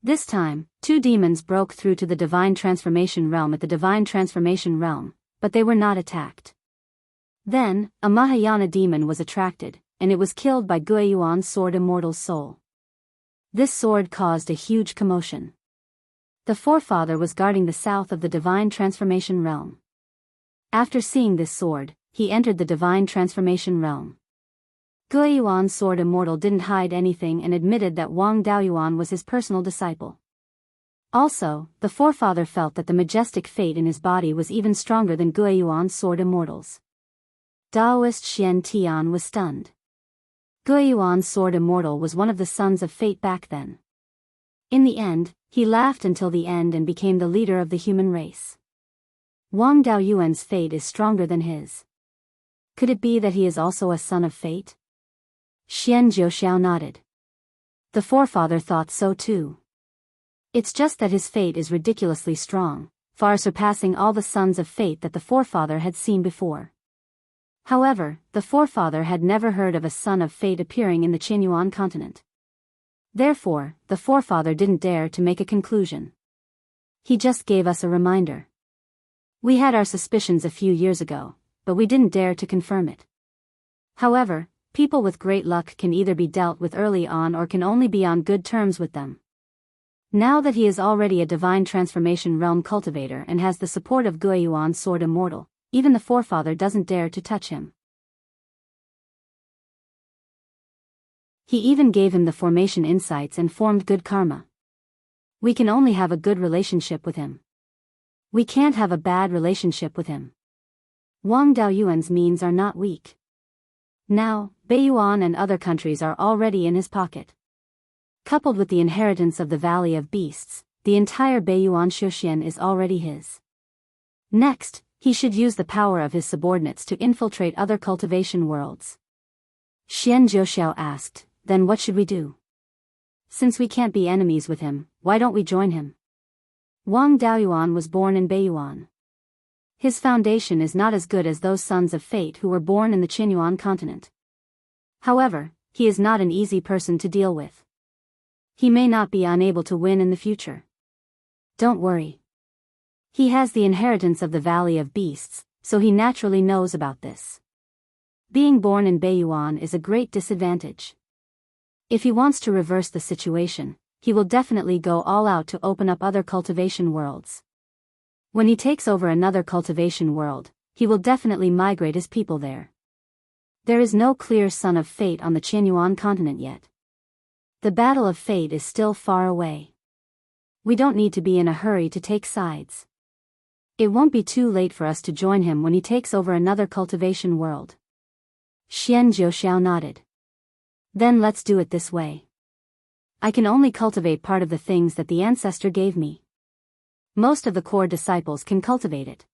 This time, 2 demons broke through to the divine transformation realm at the divine transformation realm, but they were not attacked. Then, a Mahayana demon was attracted, and it was killed by Guiyuan's sword Immortal's soul. This sword caused a huge commotion. The forefather was guarding the south of the divine transformation realm. After seeing this sword, he entered the divine transformation realm. Guiyuan's sword Immortal didn't hide anything and admitted that Wang Daoyuan was his personal disciple. Also, the forefather felt that the majestic fate in his body was even stronger than Guiyuan's sword Immortal's. Daoist Xian Tian was stunned. Guiyuan's sword Immortal was one of the sons of fate back then. In the end, he laughed until the end and became the leader of the human race. Wang Daoyuan's fate is stronger than his. Could it be that he is also a son of fate? Xian Zhouxiao nodded. The forefather thought so too. It's just that his fate is ridiculously strong, far surpassing all the sons of fate that the forefather had seen before. However, the forefather had never heard of a son of fate appearing in the Qinyuan continent. Therefore, the forefather didn't dare to make a conclusion. He just gave us a reminder. We had our suspicions a few years ago, but we didn't dare to confirm it. However, people with great luck can either be dealt with early on or can only be on good terms with them. Now that he is already a divine transformation realm cultivator and has the support of Guiyuan's sword Immortal, even the forefather doesn't dare to touch him. He even gave him the formation insights and formed good karma. We can only have a good relationship with him. We can't have a bad relationship with him. Wang Daoyuan's means are not weak. Now, Beiyuan and other countries are already in his pocket. Coupled with the inheritance of the Valley of Beasts, the entire Beiyuan Xiuxian is already his. Next, he should use the power of his subordinates to infiltrate other cultivation worlds. Xian Zhouxiao asked, then what should we do? Since we can't be enemies with him, why don't we join him? Wang Daoyuan was born in Beiyuan. His foundation is not as good as those sons of fate who were born in the Qinyuan continent. However, he is not an easy person to deal with. He may not be unable to win in the future. Don't worry. He has the inheritance of the Valley of Beasts, so he naturally knows about this. Being born in Beiyuan is a great disadvantage. If he wants to reverse the situation, he will definitely go all out to open up other cultivation worlds. When he takes over another cultivation world, he will definitely migrate his people there. There is no clear son of fate on the Qinyuan continent yet. The battle of fate is still far away. We don't need to be in a hurry to take sides. It won't be too late for us to join him when he takes over another cultivation world. Xian Zhouxiao nodded. Then let's do it this way. I can only cultivate part of the things that the ancestor gave me. Most of the core disciples can cultivate it.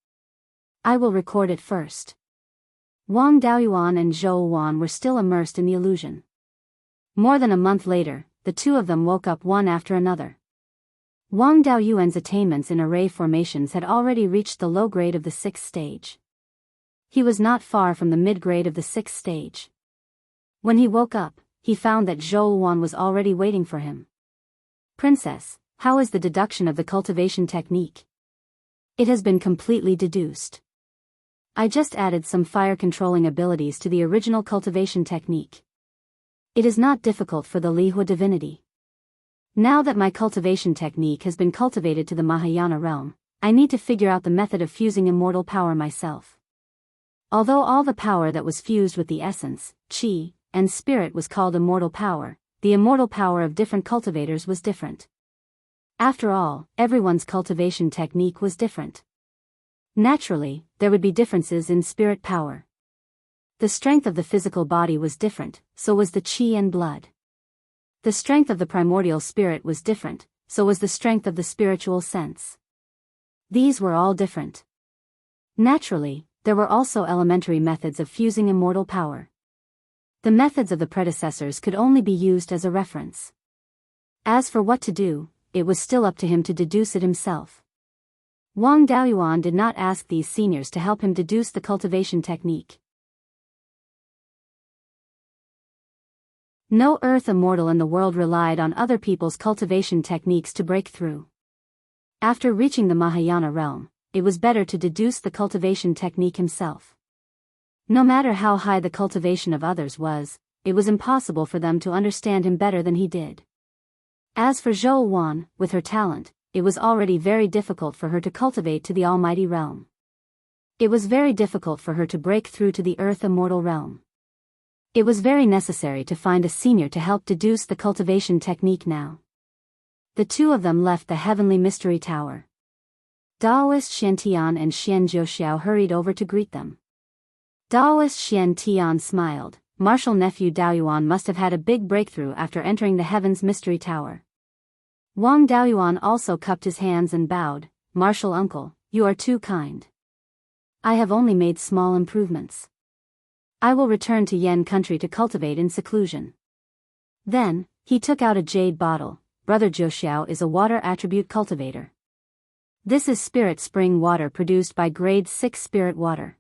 I will record it first. Wang Daoyuan and Zhou Wan were still immersed in the illusion. More than a month later, the two of them woke up one after another. Wang Daoyuan's attainments in array formations had already reached the low grade of the 6th stage. He was not far from the mid-grade of the 6th stage. When he woke up, he found that Zhou Wan was already waiting for him. Princess, how is the deduction of the cultivation technique? It has been completely deduced. I just added some fire controlling abilities to the original cultivation technique. It is not difficult for the Lihua divinity. Now that my cultivation technique has been cultivated to the Mahayana realm, I need to figure out the method of fusing immortal power myself. Although all the power that was fused with the essence, qi, and spirit was called immortal power, the immortal power of different cultivators was different. After all, everyone's cultivation technique was different. Naturally, there would be differences in spirit power. The strength of the physical body was different, so was the qi and blood. The strength of the primordial spirit was different, so was the strength of the spiritual sense. These were all different. Naturally, there were also elementary methods of fusing immortal power. The methods of the predecessors could only be used as a reference. As for what to do, it was still up to him to deduce it himself. Wang Daoyuan did not ask these seniors to help him deduce the cultivation technique. No earth immortal in the world relied on other people's cultivation techniques to break through. After reaching the Mahayana realm, it was better to deduce the cultivation technique himself. No matter how high the cultivation of others was, it was impossible for them to understand him better than he did. As for Zhou Wan, with her talent, it was already very difficult for her to cultivate to the almighty realm. It was very difficult for her to break through to the earth immortal realm. It was very necessary to find a senior to help deduce the cultivation technique now. The two of them left the heavenly mystery tower. Daoist Xian Tian and Xian Zhouxiao hurried over to greet them. Daoist Xian Tian smiled. Martial nephew Daoyuan must have had a big breakthrough after entering the Heaven's Mystery Tower. Wang Daoyuan also cupped his hands and bowed. Martial uncle, you are too kind. I have only made small improvements. I will return to Yan country to cultivate in seclusion. Then, he took out a jade bottle. Brother Zhouxiao is a water attribute cultivator. This is spirit spring water produced by grade 6 spirit water.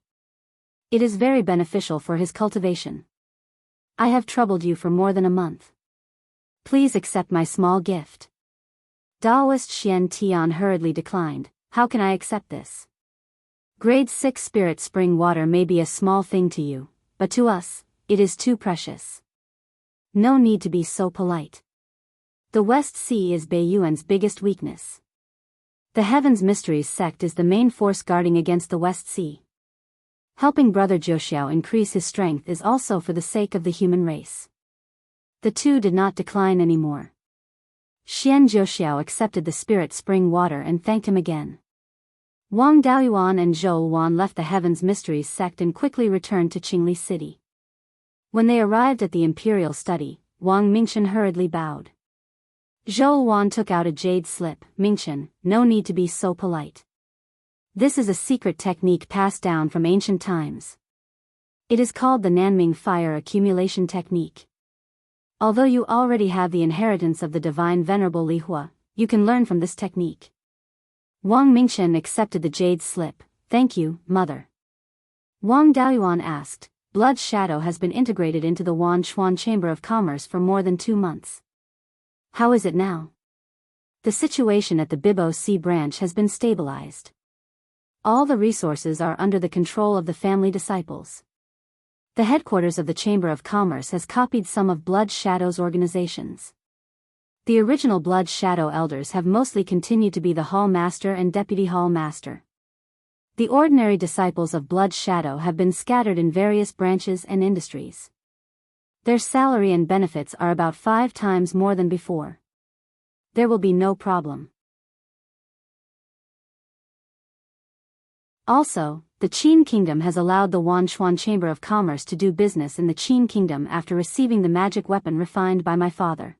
It is very beneficial for his cultivation. I have troubled you for more than a month. Please accept my small gift. Daoist Xian Tian hurriedly declined. How can I accept this? Grade 6 spirit spring water may be a small thing to you, but to us, it is too precious. No need to be so polite. The West Sea is Beiyuan's biggest weakness. The Heaven's Mysteries sect is the main force guarding against the West Sea. Helping Brother Zhouxiao increase his strength is also for the sake of the human race. The two did not decline anymore. Xian Zhouxiao accepted the spirit spring water and thanked him again. Wang Daoyuan and Zhou Wan left the Heavens Mysteries sect and quickly returned to Qingli City. When they arrived at the imperial study, Wang Mingchen hurriedly bowed. Zhou Wan took out a jade slip. Mingchen, no need to be so polite. This is a secret technique passed down from ancient times. It is called the Nanming Fire Accumulation Technique. Although you already have the inheritance of the divine Venerable Li Hua, you can learn from this technique. Wang Mingchen accepted the jade slip. Thank you, mother. Wang Daoyuan asked, Blood Shadow has been integrated into the Wanchuan Chamber of Commerce for more than 2 months. How is it now? The situation at the Biyao Sea branch has been stabilized. All the resources are under the control of the family disciples. The headquarters of the Chamber of Commerce has copied some of Blood Shadow's organizations. The original Blood Shadow elders have mostly continued to be the Hall Master and Deputy Hall Master. The ordinary disciples of Blood Shadow have been scattered in various branches and industries. Their salary and benefits are about 5 times more than before. There will be no problem. Also, the Qin Kingdom has allowed the Wanchuan Chamber of Commerce to do business in the Qin Kingdom after receiving the magic weapon refined by my father.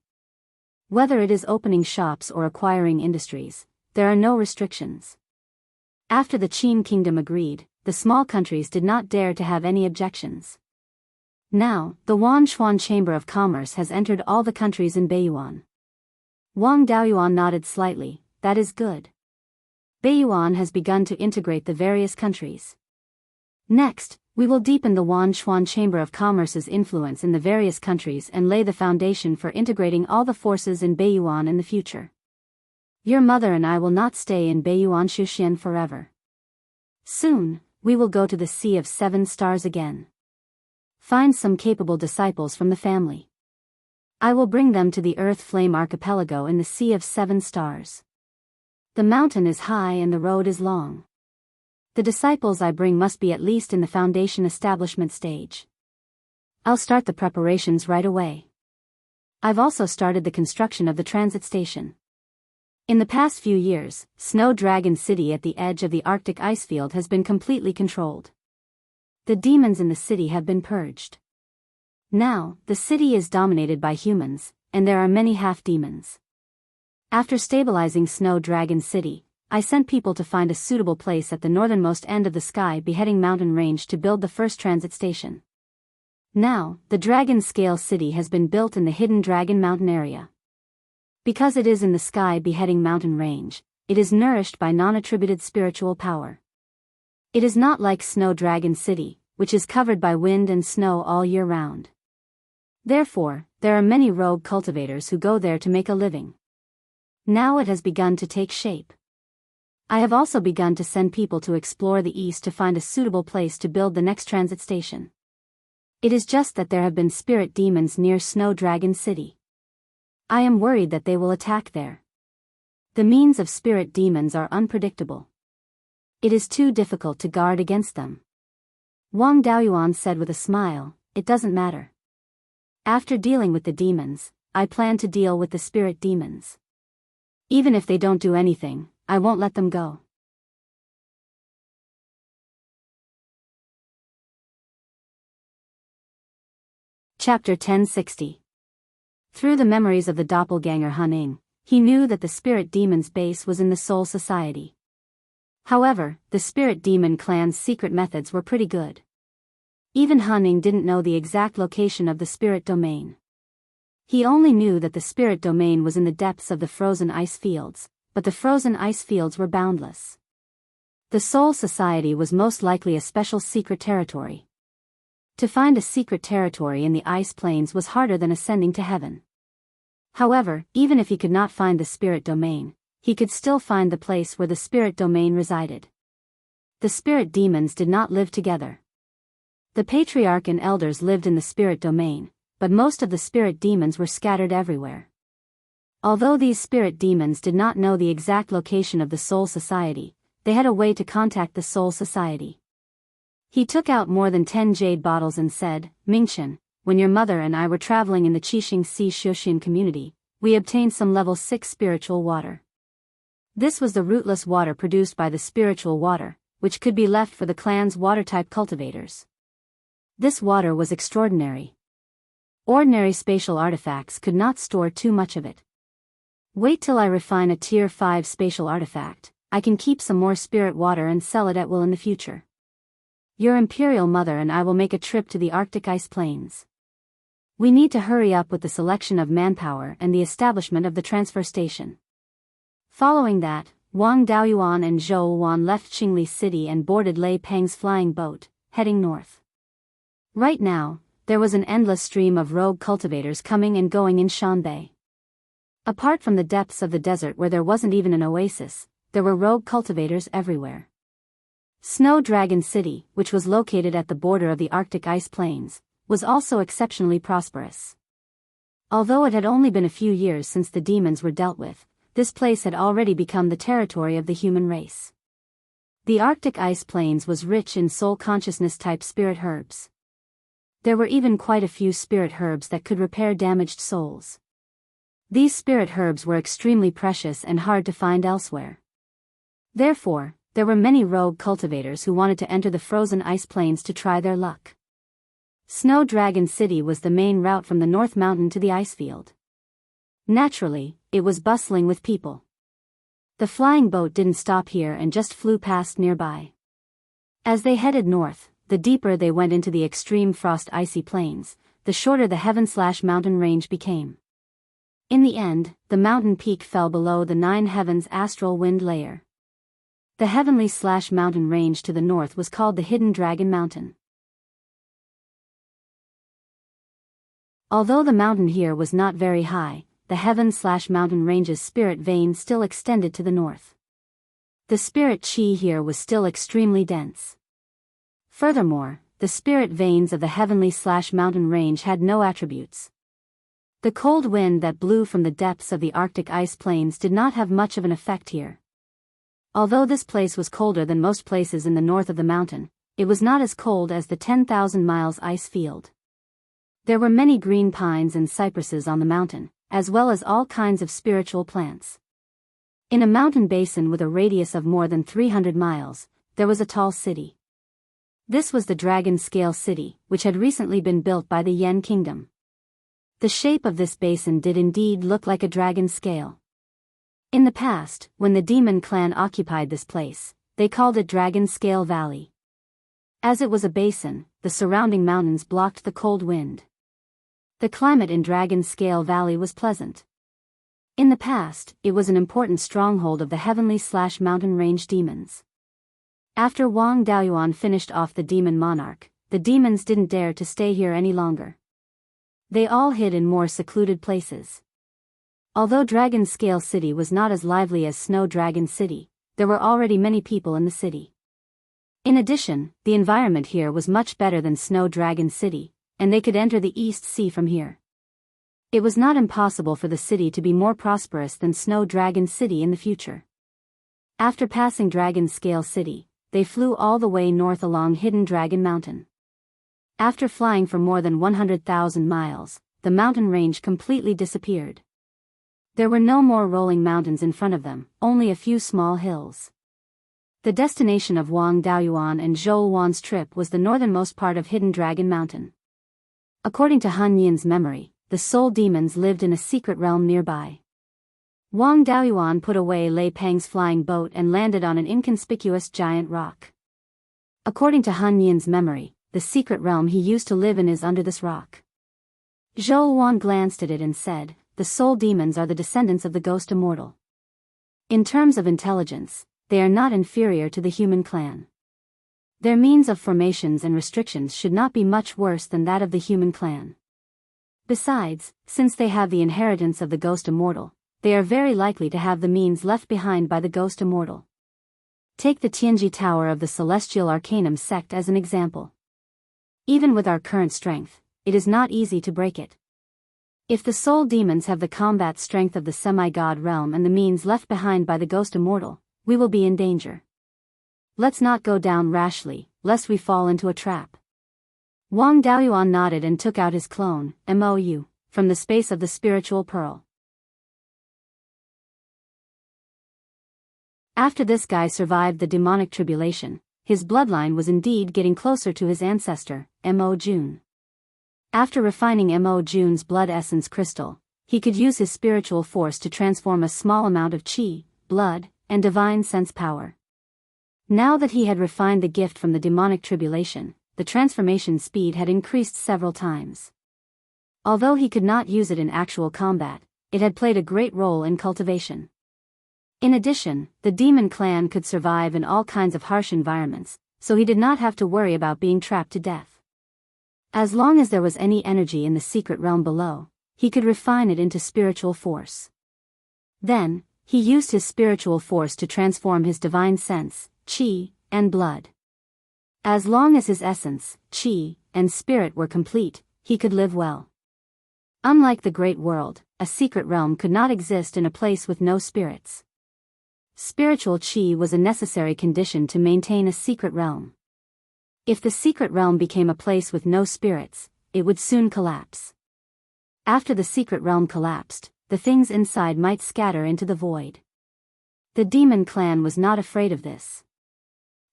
Whether it is opening shops or acquiring industries, there are no restrictions. After the Qin Kingdom agreed, the small countries did not dare to have any objections. Now, the Wanchuan Chamber of Commerce has entered all the countries in Beiyuan. Wang Daoyuan nodded slightly. That is good. Beiyuan has begun to integrate the various countries. Next, we will deepen the Wanchuan Chamber of Commerce's influence in the various countries and lay the foundation for integrating all the forces in Beiyuan in the future. Your mother and I will not stay in Beiyuan Shuxian forever. Soon, we will go to the Sea of 7 Stars again. Find some capable disciples from the family. I will bring them to the Earth Flame Archipelago in the Sea of 7 Stars. The mountain is high and the road is long. The disciples I bring must be at least in the foundation establishment stage. I'll start the preparations right away. I've also started the construction of the transit station. In the past few years, Snow Dragon City at the edge of the Arctic ice field has been completely controlled. The demons in the city have been purged. Now, the city is dominated by humans, and there are many half-demons. After stabilizing Snow Dragon City, I sent people to find a suitable place at the northernmost end of the Sky Beheading Mountain Range to build the first transit station. Now, the Dragon Scale City has been built in the Hidden Dragon Mountain area. Because it is in the Sky Beheading Mountain Range, it is nourished by non-attributed spiritual power. It is not like Snow Dragon City, which is covered by wind and snow all year round. Therefore, there are many rogue cultivators who go there to make a living. Now it has begun to take shape. I have also begun to send people to explore the east to find a suitable place to build the next transit station. It is just that there have been spirit demons near Snow Dragon City. I am worried that they will attack there. The means of spirit demons are unpredictable. It is too difficult to guard against them. Wang Daoyuan said with a smile, it doesn't matter. After dealing with the demons, I plan to deal with the spirit demons. Even if they don't do anything, I won't let them go. Chapter 1060. Through the memories of the doppelganger Huning, he knew that the spirit demon's base was in the Soul Society. However, the spirit demon clan's secret methods were pretty good. Even Huning didn't know the exact location of the spirit domain. He only knew that the spirit domain was in the depths of the frozen ice fields, but the frozen ice fields were boundless. The Soul Society was most likely a special secret territory. To find a secret territory in the ice plains was harder than ascending to heaven. However, even if he could not find the spirit domain, he could still find the place where the spirit domain resided. The spirit demons did not live together. The patriarch and elders lived in the spirit domain, but most of the spirit demons were scattered everywhere. Although these spirit demons did not know the exact location of the Soul Society, they had a way to contact the Soul Society. He took out more than 10 jade bottles and said, Mingchen, when your mother and I were traveling in the Qixing Sea Shuxian community, we obtained some level 6 spiritual water. This was the rootless water produced by the spiritual water, which could be left for the clan's water-type cultivators. This water was extraordinary. Ordinary spatial artifacts could not store too much of it. Wait till I refine a Tier 5 spatial artifact. I can keep some more spirit water and sell it at will in the future. Your Imperial Mother and I will make a trip to the Arctic Ice Plains. We need to hurry up with the selection of manpower and the establishment of the transfer station. Following that, Wang Daoyuan and Zhou Wan left Qingli City and boarded Lei Peng's flying boat, heading north. Right now, there was an endless stream of rogue cultivators coming and going in Shanbei. Apart from the depths of the desert where there wasn't even an oasis, there were rogue cultivators everywhere. Snow Dragon City, which was located at the border of the Arctic Ice Plains, was also exceptionally prosperous. Although it had only been a few years since the demons were dealt with, this place had already become the territory of the human race. The Arctic Ice Plains was rich in soul consciousness-type spirit herbs. There were even quite a few spirit herbs that could repair damaged souls. These spirit herbs were extremely precious and hard to find elsewhere. Therefore, there were many rogue cultivators who wanted to enter the frozen ice plains to try their luck. Snow Dragon City was the main route from the North Mountain to the ice field. Naturally, it was bustling with people. The flying boat didn't stop here and just flew past nearby. As they headed north, the deeper they went into the extreme frost icy plains, the shorter the heaven/mountain range became. In the end, the mountain peak fell below the 9 heavens astral wind layer. The heavenly/mountain range to the north was called the Hidden Dragon Mountain. Although the mountain here was not very high, the heaven/mountain range's spirit vein still extended to the north. The spirit chi here was still extremely dense. Furthermore, the spirit veins of the heavenly/mountain range had no attributes. The cold wind that blew from the depths of the Arctic ice plains did not have much of an effect here. Although this place was colder than most places in the north of the mountain, it was not as cold as the 10,000 miles ice field. There were many green pines and cypresses on the mountain, as well as all kinds of spiritual plants. In a mountain basin with a radius of more than 300 miles, there was a tall city. This was the Dragon Scale City, which had recently been built by the Yen Kingdom. The shape of this basin did indeed look like a dragon scale. In the past, when the demon clan occupied this place, they called it Dragon Scale Valley. As it was a basin, the surrounding mountains blocked the cold wind. The climate in Dragon Scale Valley was pleasant. In the past, it was an important stronghold of the heavenly/mountain range demons. After Wang Daoyuan finished off the demon monarch, the demons didn't dare to stay here any longer. They all hid in more secluded places. Although Dragon Scale City was not as lively as Snow Dragon City, there were already many people in the city. In addition, the environment here was much better than Snow Dragon City, and they could enter the East Sea from here. It was not impossible for the city to be more prosperous than Snow Dragon City in the future. After passing Dragon Scale City, they flew all the way north along Hidden Dragon Mountain. After flying for more than 100,000 miles, the mountain range completely disappeared. There were no more rolling mountains in front of them, only a few small hills. The destination of Wang Daoyuan and Zhou Wan's trip was the northernmost part of Hidden Dragon Mountain. According to Han Yin's memory, the soul demons lived in a secret realm nearby. Wang Daoyuan put away Lei Peng's flying boat and landed on an inconspicuous giant rock. According to Han Yin's memory, the secret realm he used to live in is under this rock. Zhou Wan glanced at it and said, "The soul demons are the descendants of the ghost immortal. In terms of intelligence, they are not inferior to the human clan. Their means of formations and restrictions should not be much worse than that of the human clan. Besides, since they have the inheritance of the ghost immortal, they are very likely to have the means left behind by the ghost immortal. Take the Tianji Tower of the Celestial Arcanum sect as an example. Even with our current strength, it is not easy to break it. If the soul demons have the combat strength of the semi-god realm and the means left behind by the ghost immortal, we will be in danger. Let's not go down rashly, lest we fall into a trap." Wang Daoyuan nodded and took out his clone, Mou, from the space of the spiritual pearl. After this guy survived the demonic tribulation, his bloodline was indeed getting closer to his ancestor, Mo Jun. After refining Mo Jun's blood essence crystal, he could use his spiritual force to transform a small amount of qi, blood, and divine sense power. Now that he had refined the gift from the demonic tribulation, the transformation speed had increased several times. Although he could not use it in actual combat, it had played a great role in cultivation. In addition, the demon clan could survive in all kinds of harsh environments, so he did not have to worry about being trapped to death. As long as there was any energy in the secret realm below, he could refine it into spiritual force. Then, he used his spiritual force to transform his divine sense, qi, and blood. As long as his essence, qi, and spirit were complete, he could live well. Unlike the great world, a secret realm could not exist in a place with no spirits. Spiritual qi was a necessary condition to maintain a secret realm. If the secret realm became a place with no spirits, it would soon collapse. After the secret realm collapsed, the things inside might scatter into the void. The demon clan was not afraid of this.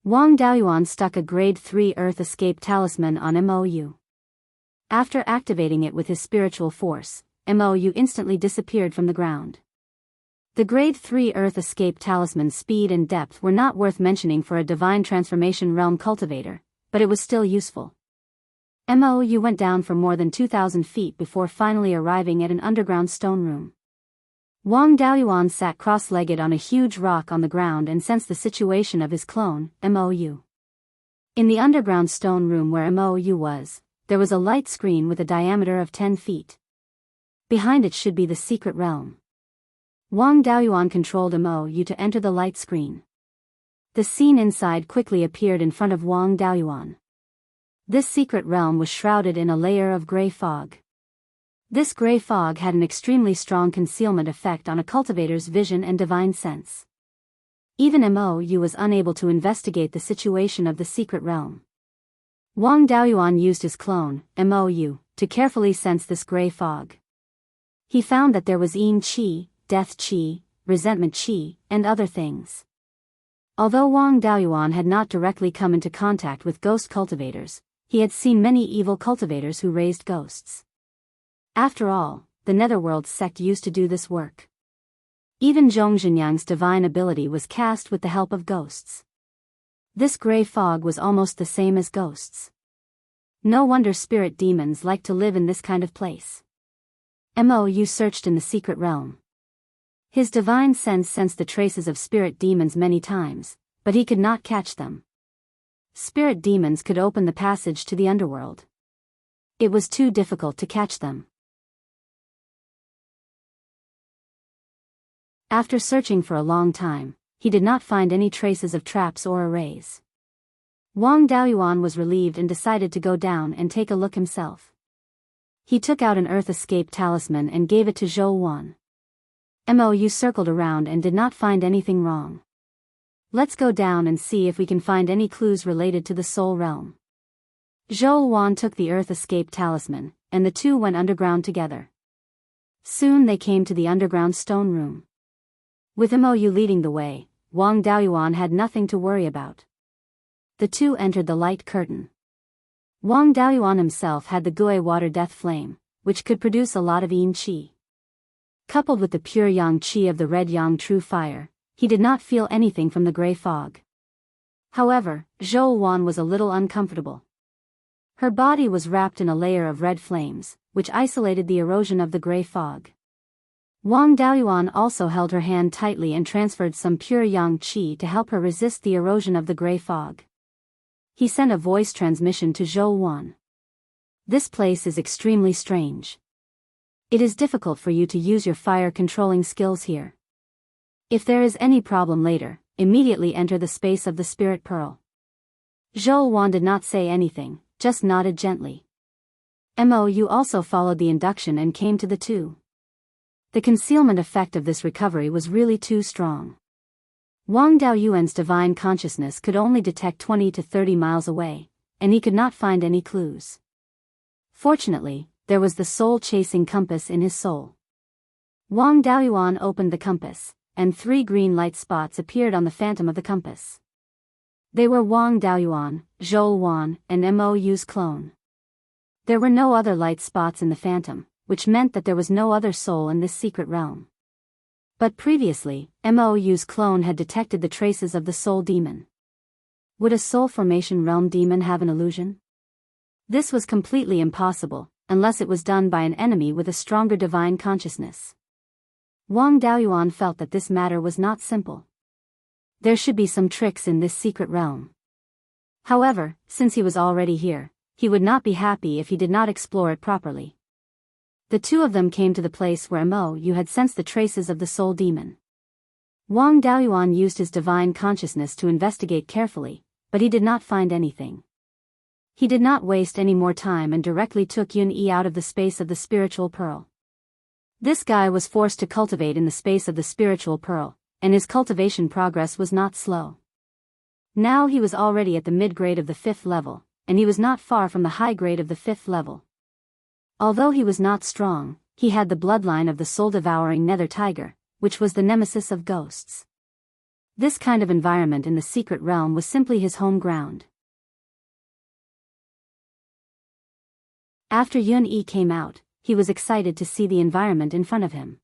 Wang Daoyuan stuck a grade 3 earth escape talisman on Mou. After activating it with his spiritual force, Mou instantly disappeared from the ground. The grade 3 earth escape talisman's speed and depth were not worth mentioning for a divine transformation realm cultivator, but it was still useful. Mou went down for more than 2,000 feet before finally arriving at an underground stone room. Wang Daoyuan sat cross-legged on a huge rock on the ground and sensed the situation of his clone, Mou. In the underground stone room where Mou was, there was a light screen with a diameter of 10 feet. Behind it should be the secret realm. Wang Daoyuan controlled Mou to enter the light screen. The scene inside quickly appeared in front of Wang Daoyuan. This secret realm was shrouded in a layer of gray fog. This gray fog had an extremely strong concealment effect on a cultivator's vision and divine sense. Even Mou was unable to investigate the situation of the secret realm. Wang Daoyuan used his clone, Mou, to carefully sense this gray fog. He found that there was Yin Qi, Death Qi, Resentment Qi, and other things. Although Wang Daoyuan had not directly come into contact with ghost cultivators, he had seen many evil cultivators who raised ghosts. After all, the Netherworld sect used to do this work. Even Zhongzhenyang's divine ability was cast with the help of ghosts. This gray fog was almost the same as ghosts. No wonder spirit demons like to live in this kind of place. Mou searched in the secret realm. His divine sense sensed the traces of spirit demons many times, but he could not catch them. Spirit demons could open the passage to the underworld. It was too difficult to catch them. After searching for a long time, he did not find any traces of traps or arrays. Wang Daoyuan was relieved and decided to go down and take a look himself. He took out an earth escape talisman and gave it to Zhou Wan. Mou circled around and did not find anything wrong. Let's go down and see if we can find any clues related to the soul realm. Zhou Wan took the earth escape talisman, and the two went underground together. Soon they came to the underground stone room. With Mou leading the way, Wang Daoyuan had nothing to worry about. The two entered the light curtain. Wang Daoyuan himself had the Gui water death flame, which could produce a lot of Yin Qi. Coupled with the pure Yang Qi of the red Yang true fire, he did not feel anything from the gray fog. However, Zhou Wan was a little uncomfortable. Her body was wrapped in a layer of red flames, which isolated the erosion of the gray fog. Wang Daoyuan also held her hand tightly and transferred some pure Yang Qi to help her resist the erosion of the gray fog. He sent a voice transmission to Zhou Wan. This place is extremely strange. It is difficult for you to use your fire-controlling skills here. If there is any problem later, immediately enter the space of the Spirit Pearl. Zhou Wan did not say anything, just nodded gently. Mou also followed the induction and came to the two. The concealment effect of this recovery was really too strong. Wang Daoyuan's divine consciousness could only detect 20 to 30 miles away, and he could not find any clues. Fortunately, there was the soul-chasing compass in his soul. Wang Daoyuan opened the compass, and 3 green light spots appeared on the phantom of the compass. They were Wang Daoyuan, Zhou Wan, and Mou's clone. There were no other light spots in the phantom, which meant that there was no other soul in this secret realm. But previously, Mou's clone had detected the traces of the soul demon. Would a soul formation realm demon have an illusion? This was completely impossible, unless it was done by an enemy with a stronger divine consciousness. Wang Daoyuan felt that this matter was not simple. There should be some tricks in this secret realm. However, since he was already here, he would not be happy if he did not explore it properly. The two of them came to the place where Mou had sensed the traces of the soul demon. Wang Daoyuan used his divine consciousness to investigate carefully, but he did not find anything. He did not waste any more time and directly took Yun-Yi out of the space of the spiritual pearl. This guy was forced to cultivate in the space of the spiritual pearl, and his cultivation progress was not slow. Now he was already at the mid-grade of the 5th level, and he was not far from the high grade of the 5th level. Although he was not strong, he had the bloodline of the soul-devouring nether tiger, which was the nemesis of ghosts. This kind of environment in the secret realm was simply his home ground. After Yun-Yi came out, he was excited to see the environment in front of him.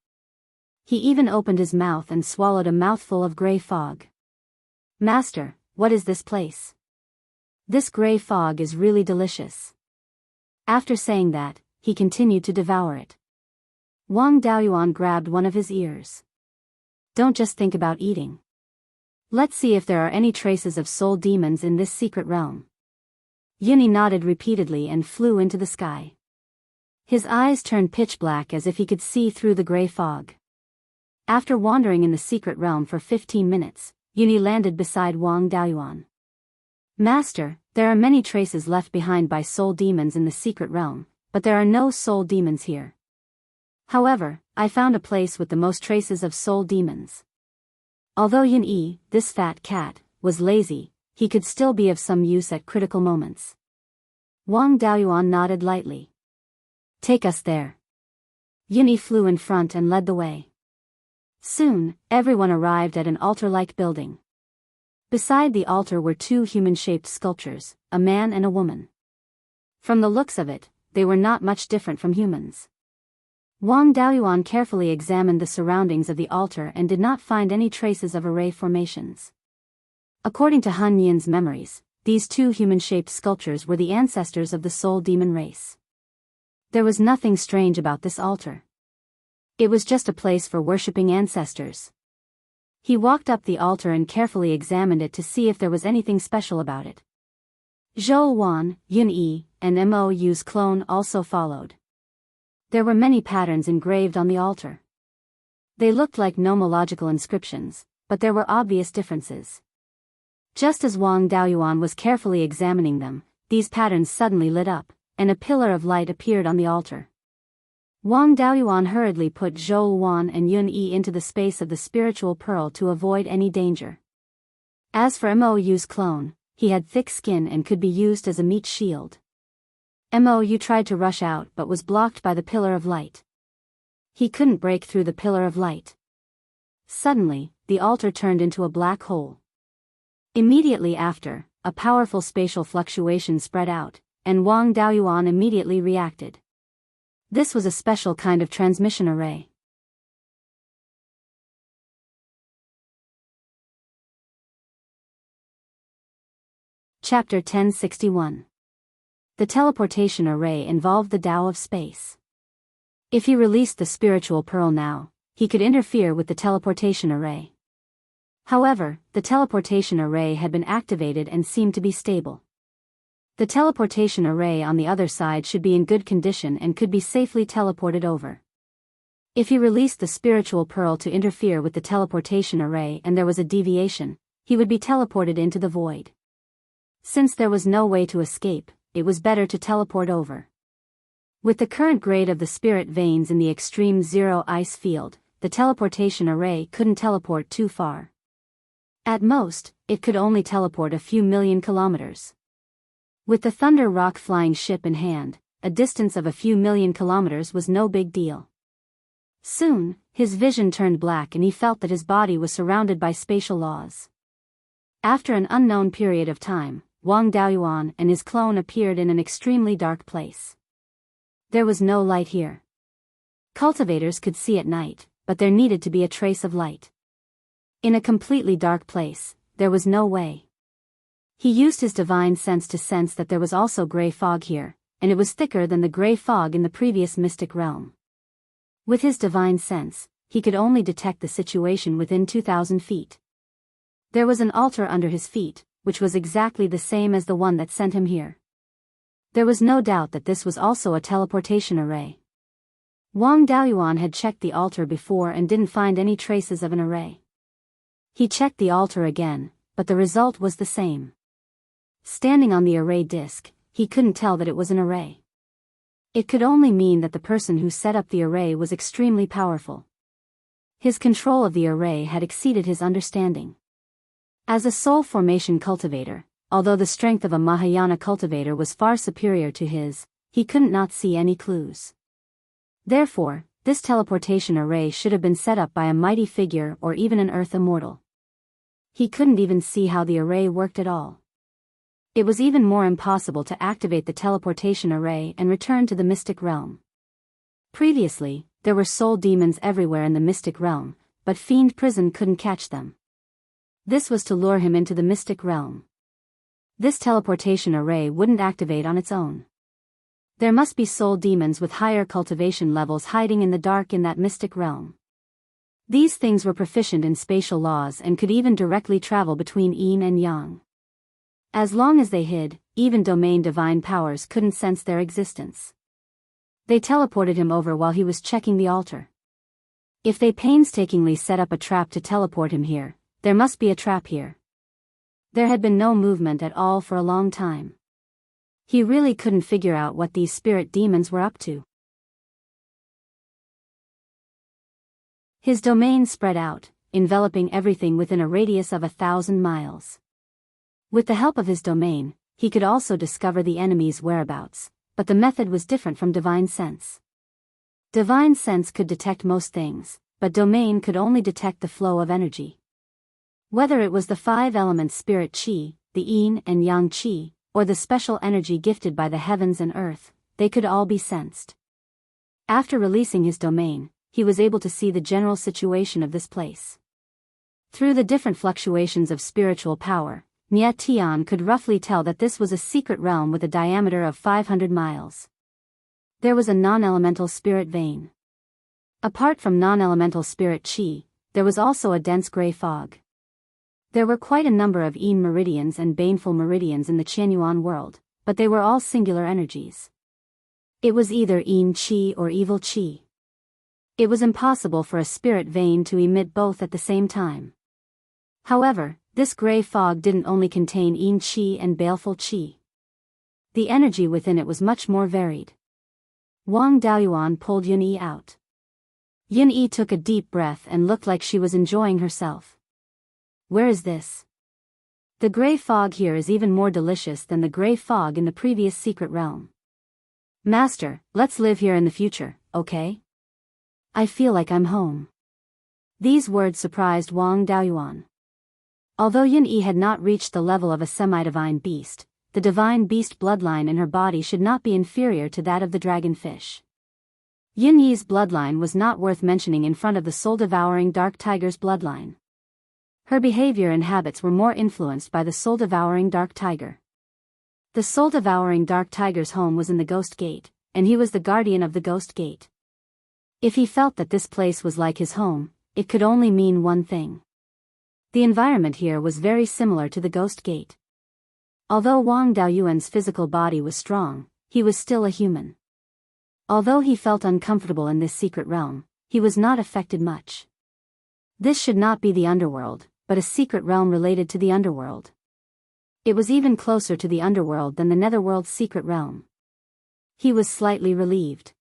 He even opened his mouth and swallowed a mouthful of gray fog. "Master, what is this place? This gray fog is really delicious." After saying that, he continued to devour it. Wang Daoyuan grabbed one of his ears. "Don't just think about eating. Let's see if there are any traces of soul demons in this secret realm." Yun-Yi nodded repeatedly and flew into the sky. His eyes turned pitch black as if he could see through the gray fog. After wandering in the secret realm for 15 minutes, Yun-Yi landed beside Wang Daoyuan. "Master, there are many traces left behind by soul demons in the secret realm, but there are no soul demons here. However, I found a place with the most traces of soul demons." Although Yun-Yi, this fat cat, was lazy, he could still be of some use at critical moments. Wang Daoyuan nodded lightly. "Take us there." Yun-Yi flew in front and led the way. Soon, everyone arrived at an altar-like building. Beside the altar were 2 human-shaped sculptures, a man and a woman. From the looks of it, they were not much different from humans. Wang Daoyuan carefully examined the surroundings of the altar and did not find any traces of array formations. According to Han Yin's memories, these 2 human-shaped sculptures were the ancestors of the soul demon race. There was nothing strange about this altar. It was just a place for worshipping ancestors. He walked up the altar and carefully examined it to see if there was anything special about it. Zhou Wan, Yun-Yi, and Mou's clone also followed. There were many patterns engraved on the altar. They looked like nomological inscriptions, but there were obvious differences. Just as Wang Daoyuan was carefully examining them, these patterns suddenly lit up, and a pillar of light appeared on the altar. Wang Daoyuan hurriedly put Zhou Wan and Yun-Yi into the space of the spiritual pearl to avoid any danger. As for Mou's clone, he had thick skin and could be used as a meat shield. Mou tried to rush out but was blocked by the pillar of light. He couldn't break through the pillar of light. Suddenly, the altar turned into a black hole. Immediately after, a powerful spatial fluctuation spread out, and Wang Daoyuan immediately reacted. This was a special kind of transmission array. Chapter 1061. The teleportation array involved the Tao of space. If he released the spiritual pearl now, he could interfere with the teleportation array. However, the teleportation array had been activated and seemed to be stable. The teleportation array on the other side should be in good condition and could be safely teleported over. If he released the spiritual pearl to interfere with the teleportation array and there was a deviation, he would be teleported into the void. Since there was no way to escape, it was better to teleport over. With the current grade of the spirit veins in the extreme zero ice field, the teleportation array couldn't teleport too far. At most, it could only teleport a few million kilometers. With the Thunder Rock flying ship in hand, a distance of a few million kilometers was no big deal. Soon, his vision turned black and he felt that his body was surrounded by spatial laws. After an unknown period of time, Wang Daoyuan and his clone appeared in an extremely dark place. There was no light here. Cultivators could see at night, but there needed to be a trace of light. In a completely dark place, there was no way. He used his divine sense to sense that there was also gray fog here, and it was thicker than the gray fog in the previous mystic realm. With his divine sense, he could only detect the situation within 2,000 feet. There was an altar under his feet, which was exactly the same as the one that sent him here. There was no doubt that this was also a teleportation array. Wang Daoyuan had checked the altar before and didn't find any traces of an array. He checked the altar again, but the result was the same. Standing on the array disk, he couldn't tell that it was an array. It could only mean that the person who set up the array was extremely powerful. His control of the array had exceeded his understanding. As a soul formation cultivator, although the strength of a Mahayana cultivator was far superior to his, he couldn't not see any clues. Therefore, this teleportation array should have been set up by a mighty figure or even an earth immortal. He couldn't even see how the array worked at all. It was even more impossible to activate the teleportation array and return to the mystic realm. Previously, there were soul demons everywhere in the mystic realm, but Fiend Prison couldn't catch them. This was to lure him into the mystic realm. This teleportation array wouldn't activate on its own. There must be soul demons with higher cultivation levels hiding in the dark in that mystic realm. These things were proficient in spatial laws and could even directly travel between yin and yang. As long as they hid, even domain divine powers couldn't sense their existence. They teleported him over while he was checking the altar. If they painstakingly set up a trap to teleport him here, there must be a trap here. There had been no movement at all for a long time. He really couldn't figure out what these spirit demons were up to. His domain spread out, enveloping everything within a radius of 1,000 miles. With the help of his domain, he could also discover the enemy's whereabouts, but the method was different from divine sense. Divine sense could detect most things, but domain could only detect the flow of energy. Whether it was the 5 elements spirit chi, the yin and yang chi, or the special energy gifted by the heavens and earth, they could all be sensed. After releasing his domain, he was able to see the general situation of this place. Through the different fluctuations of spiritual power, Nye Tian could roughly tell that this was a secret realm with a diameter of 500 miles. There was a non-elemental spirit vein. Apart from non-elemental spirit chi, there was also a dense gray fog. There were quite a number of yin meridians and baneful meridians in the Qianyuan world, but they were all singular energies. It was either yin chi or evil chi. It was impossible for a spirit vein to emit both at the same time. However, this gray fog didn't only contain yin chi and baleful chi. The energy within it was much more varied. Wang Daoyuan pulled Yun-Yi out. Yun-Yi took a deep breath and looked like she was enjoying herself. Where is this? The gray fog here is even more delicious than the gray fog in the previous secret realm. Master, let's live here in the future, okay? I feel like I'm home. These words surprised Wang Daoyuan. Although Yun-Yi had not reached the level of a semi-divine beast, the divine beast bloodline in her body should not be inferior to that of the dragonfish. Yun-Yi's bloodline was not worth mentioning in front of the soul-devouring dark tiger's bloodline. Her behavior and habits were more influenced by the soul-devouring dark tiger. The soul-devouring dark tiger's home was in the Ghost Gate, and he was the guardian of the Ghost Gate. If he felt that this place was like his home, it could only mean one thing. The environment here was very similar to the Ghost Gate. Although Wang Daoyuan's physical body was strong, he was still a human. Although he felt uncomfortable in this secret realm, he was not affected much. This should not be the underworld, but a secret realm related to the underworld. It was even closer to the underworld than the netherworld's secret realm. He was slightly relieved.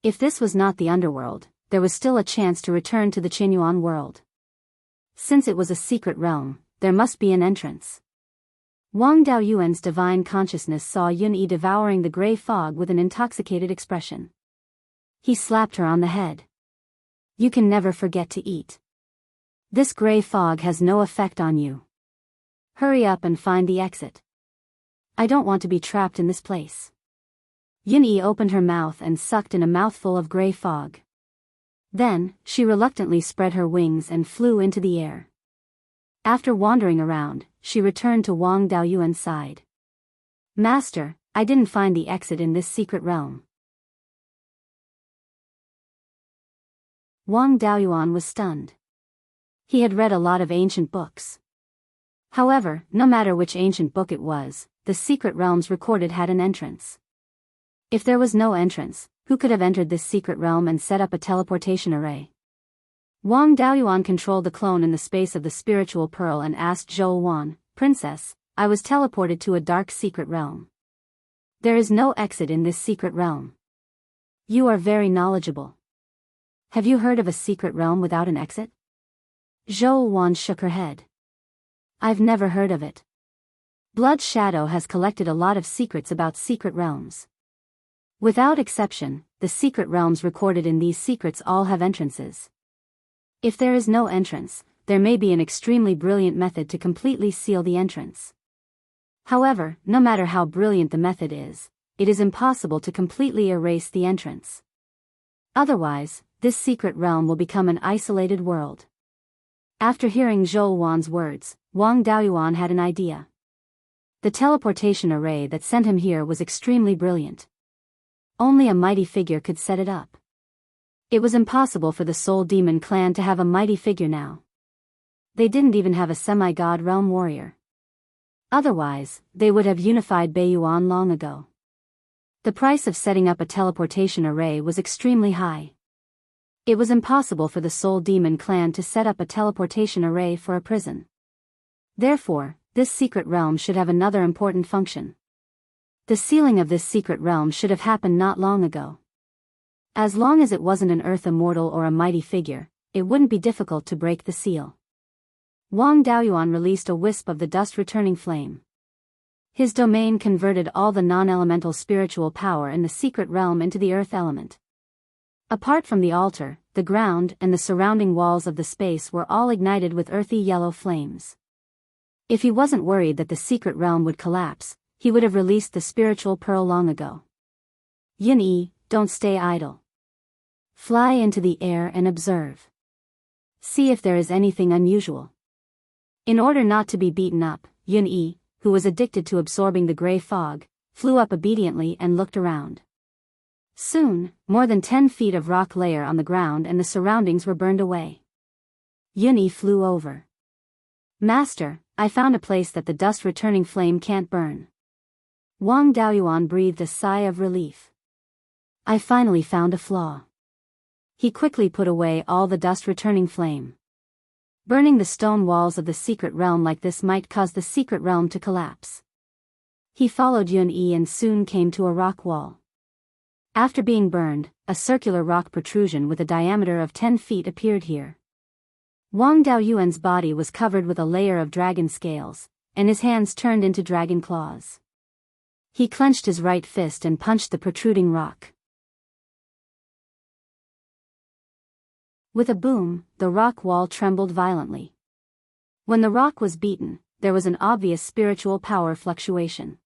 If this was not the underworld, there was still a chance to return to the Qianyuan world. Since it was a secret realm, there must be an entrance. Wang Daoyuan's divine consciousness saw Yun-Yi devouring the gray fog with an intoxicated expression. He slapped her on the head. You can never forget to eat. This gray fog has no effect on you. Hurry up and find the exit. I don't want to be trapped in this place. Yunyi opened her mouth and sucked in a mouthful of gray fog. Then, she reluctantly spread her wings and flew into the air. After wandering around, she returned to Wang Daoyuan's side. Master, I didn't find the exit in this secret realm. Wang Daoyuan was stunned. He had read a lot of ancient books. However, no matter which ancient book it was, the secret realms recorded had an entrance. If there was no entrance, who could have entered this secret realm and set up a teleportation array? Wang Daoyuan controlled the clone in the space of the spiritual pearl and asked Zhou Wan, Princess, I was teleported to a dark secret realm. There is no exit in this secret realm. You are very knowledgeable. Have you heard of a secret realm without an exit? Zhou Wan shook her head. I've never heard of it. Blood Shadow has collected a lot of secrets about secret realms. Without exception, the secret realms recorded in these secrets all have entrances. If there is no entrance, there may be an extremely brilliant method to completely seal the entrance. However, no matter how brilliant the method is, it is impossible to completely erase the entrance. Otherwise, this secret realm will become an isolated world. After hearing Zhou Wan's words, Wang Daoyuan had an idea. The teleportation array that sent him here was extremely brilliant. Only a mighty figure could set it up. It was impossible for the Soul Demon clan to have a mighty figure now. They didn't even have a semi-god realm warrior. Otherwise, they would have unified Beiyuan long ago. The price of setting up a teleportation array was extremely high. It was impossible for the Soul Demon clan to set up a teleportation array for a prison. Therefore, this secret realm should have another important function. The sealing of this secret realm should have happened not long ago. As long as it wasn't an earth immortal or a mighty figure, it wouldn't be difficult to break the seal. Wang Daoyuan released a wisp of the dust-returning flame. His domain converted all the non-elemental spiritual power in the secret realm into the earth element. Apart from the altar, the ground and the surrounding walls of the space were all ignited with earthy yellow flames. If he wasn't worried that the secret realm would collapse, he would have released the spiritual pearl long ago. Yin-Yi, don't stay idle. Fly into the air and observe. See if there is anything unusual. In order not to be beaten up, Yin-Yi, who was addicted to absorbing the gray fog, flew up obediently and looked around. Soon, more than 10 feet of rock layer on the ground and the surroundings were burned away. Yin-Yi flew over. Master, I found a place that the dust-returning flame can't burn. Wang Daoyuan breathed a sigh of relief. I finally found a flaw. He quickly put away all the dust-returning flame. Burning the stone walls of the secret realm like this might cause the secret realm to collapse. He followed Yun-Yi and soon came to a rock wall. After being burned, a circular rock protrusion with a diameter of 10 feet appeared here. Wang Daoyuan's body was covered with a layer of dragon scales, and his hands turned into dragon claws. He clenched his right fist and punched the protruding rock. With a boom, the rock wall trembled violently. When the rock was beaten, there was an obvious spiritual power fluctuation.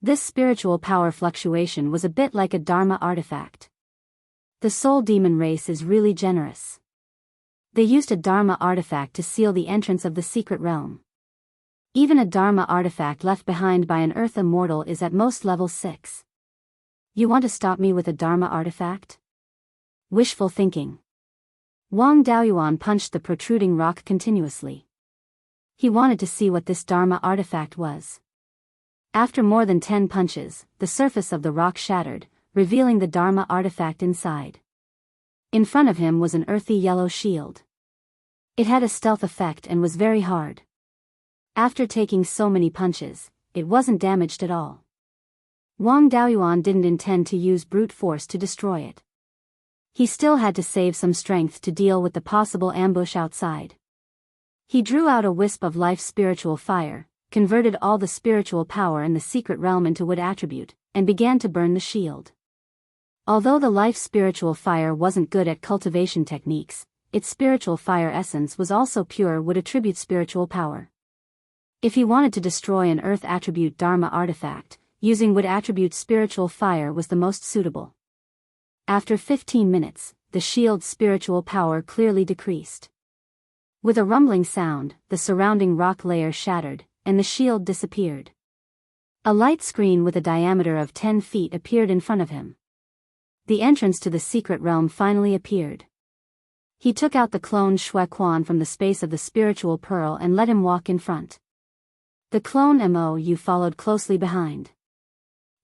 This spiritual power fluctuation was a bit like a Dharma artifact. The Soul Demon race is really generous. They used a Dharma artifact to seal the entrance of the secret realm. Even a Dharma artifact left behind by an Earth Immortal is at most level 6. You want to stop me with a Dharma artifact? Wishful thinking. Wang Daoyuan punched the protruding rock continuously. He wanted to see what this Dharma artifact was. After more than 10 punches, the surface of the rock shattered, revealing the Dharma artifact inside. In front of him was an earthy yellow shield. It had a stealth effect and was very hard. After taking so many punches, it wasn't damaged at all. Wang Daoyuan didn't intend to use brute force to destroy it. He still had to save some strength to deal with the possible ambush outside. He drew out a wisp of life spiritual fire, converted all the spiritual power in the secret realm into wood attribute, and began to burn the shield. Although the life spiritual fire wasn't good at cultivation techniques, its spiritual fire essence was also pure, would attribute spiritual power. If he wanted to destroy an earth attribute Dharma artifact, using wood attribute spiritual fire was the most suitable. After 15 minutes, the shield's spiritual power clearly decreased. With a rumbling sound, the surrounding rock layer shattered, and the shield disappeared. A light screen with a diameter of 10 feet appeared in front of him. The entrance to the secret realm finally appeared. He took out the clone Shui Quan from the space of the spiritual pearl and let him walk in front. The clone Mou followed closely behind.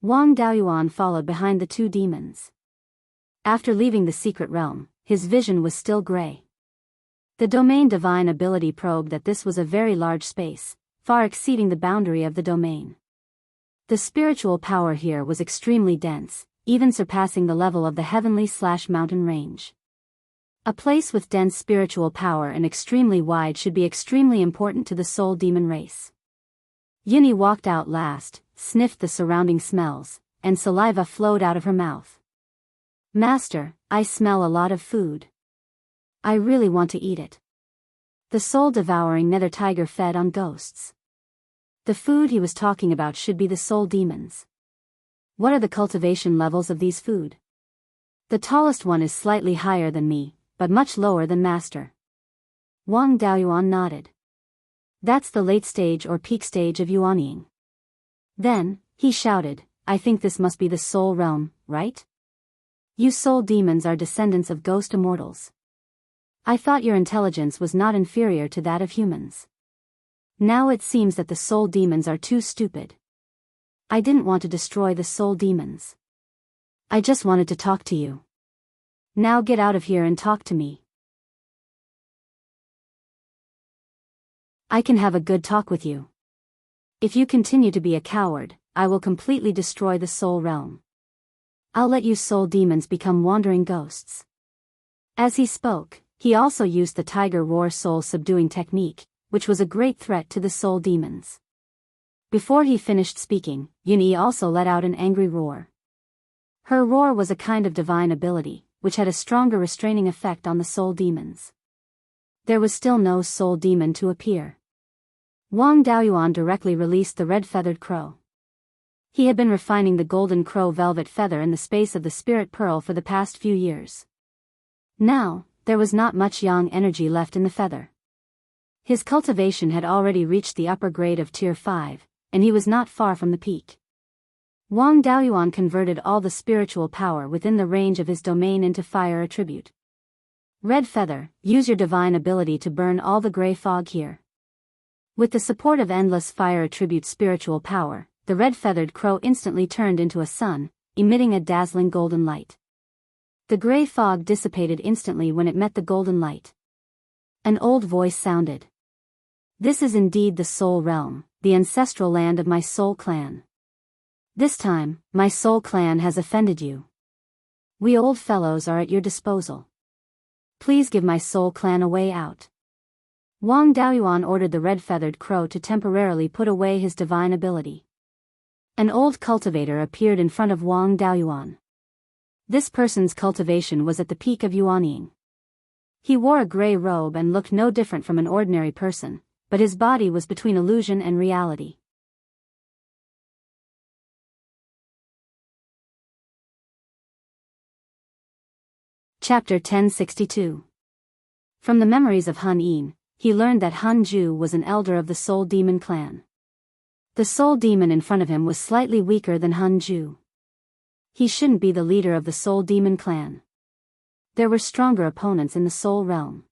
Wang Daoyuan followed behind the two demons. After leaving the secret realm, his vision was still gray. The domain divine ability probed that this was a very large space, far exceeding the boundary of the domain. The spiritual power here was extremely dense, even surpassing the level of the heavenly/mountain range. A place with dense spiritual power and extremely wide should be extremely important to the soul demon race. Yuni walked out last, sniffed the surrounding smells, and saliva flowed out of her mouth. Master, I smell a lot of food. I really want to eat it. The soul-devouring nether tiger fed on ghosts. The food he was talking about should be the soul demons. What are the cultivation levels of these food? The tallest one is slightly higher than me, but much lower than Master. Wang Daoyuan nodded. That's the late stage or peak stage of yuanying. Then, he shouted, I think this must be the soul realm, right? You soul demons are descendants of ghost immortals. I thought your intelligence was not inferior to that of humans. Now it seems that the soul demons are too stupid. I didn't want to destroy the soul demons. I just wanted to talk to you. Now get out of here and talk to me. I can have a good talk with you. If you continue to be a coward, I will completely destroy the soul realm. I'll let you soul demons become wandering ghosts. As he spoke, he also used the tiger roar soul subduing technique, which was a great threat to the soul demons. Before he finished speaking, Yuni also let out an angry roar. Her roar was a kind of divine ability, which had a stronger restraining effect on the soul demons. There was still no soul demon to appear. Wang Daoyuan directly released the red-feathered crow. He had been refining the golden crow velvet feather in the space of the spirit pearl for the past few years. Now, there was not much yang energy left in the feather. His cultivation had already reached the upper grade of Tier 5, and he was not far from the peak. Wang Daoyuan converted all the spiritual power within the range of his domain into fire attribute. Red feather, use your divine ability to burn all the gray fog here. With the support of endless fire attribute spiritual power, the red-feathered crow instantly turned into a sun, emitting a dazzling golden light. The gray fog dissipated instantly when it met the golden light. An old voice sounded. This is indeed the soul realm, the ancestral land of my soul clan. This time, my soul clan has offended you. We old fellows are at your disposal. Please give my soul clan a way out. Wang Daoyuan ordered the red-feathered crow to temporarily put away his divine ability. An old cultivator appeared in front of Wang Daoyuan. This person's cultivation was at the peak of yuanying. He wore a gray robe and looked no different from an ordinary person, but his body was between illusion and reality. Chapter 1062. From the memories of Han Yin, he learned that Han Ju was an elder of the Soul Demon clan. The Soul Demon in front of him was slightly weaker than Han Ju. He shouldn't be the leader of the Soul Demon clan. There were stronger opponents in the Soul realm.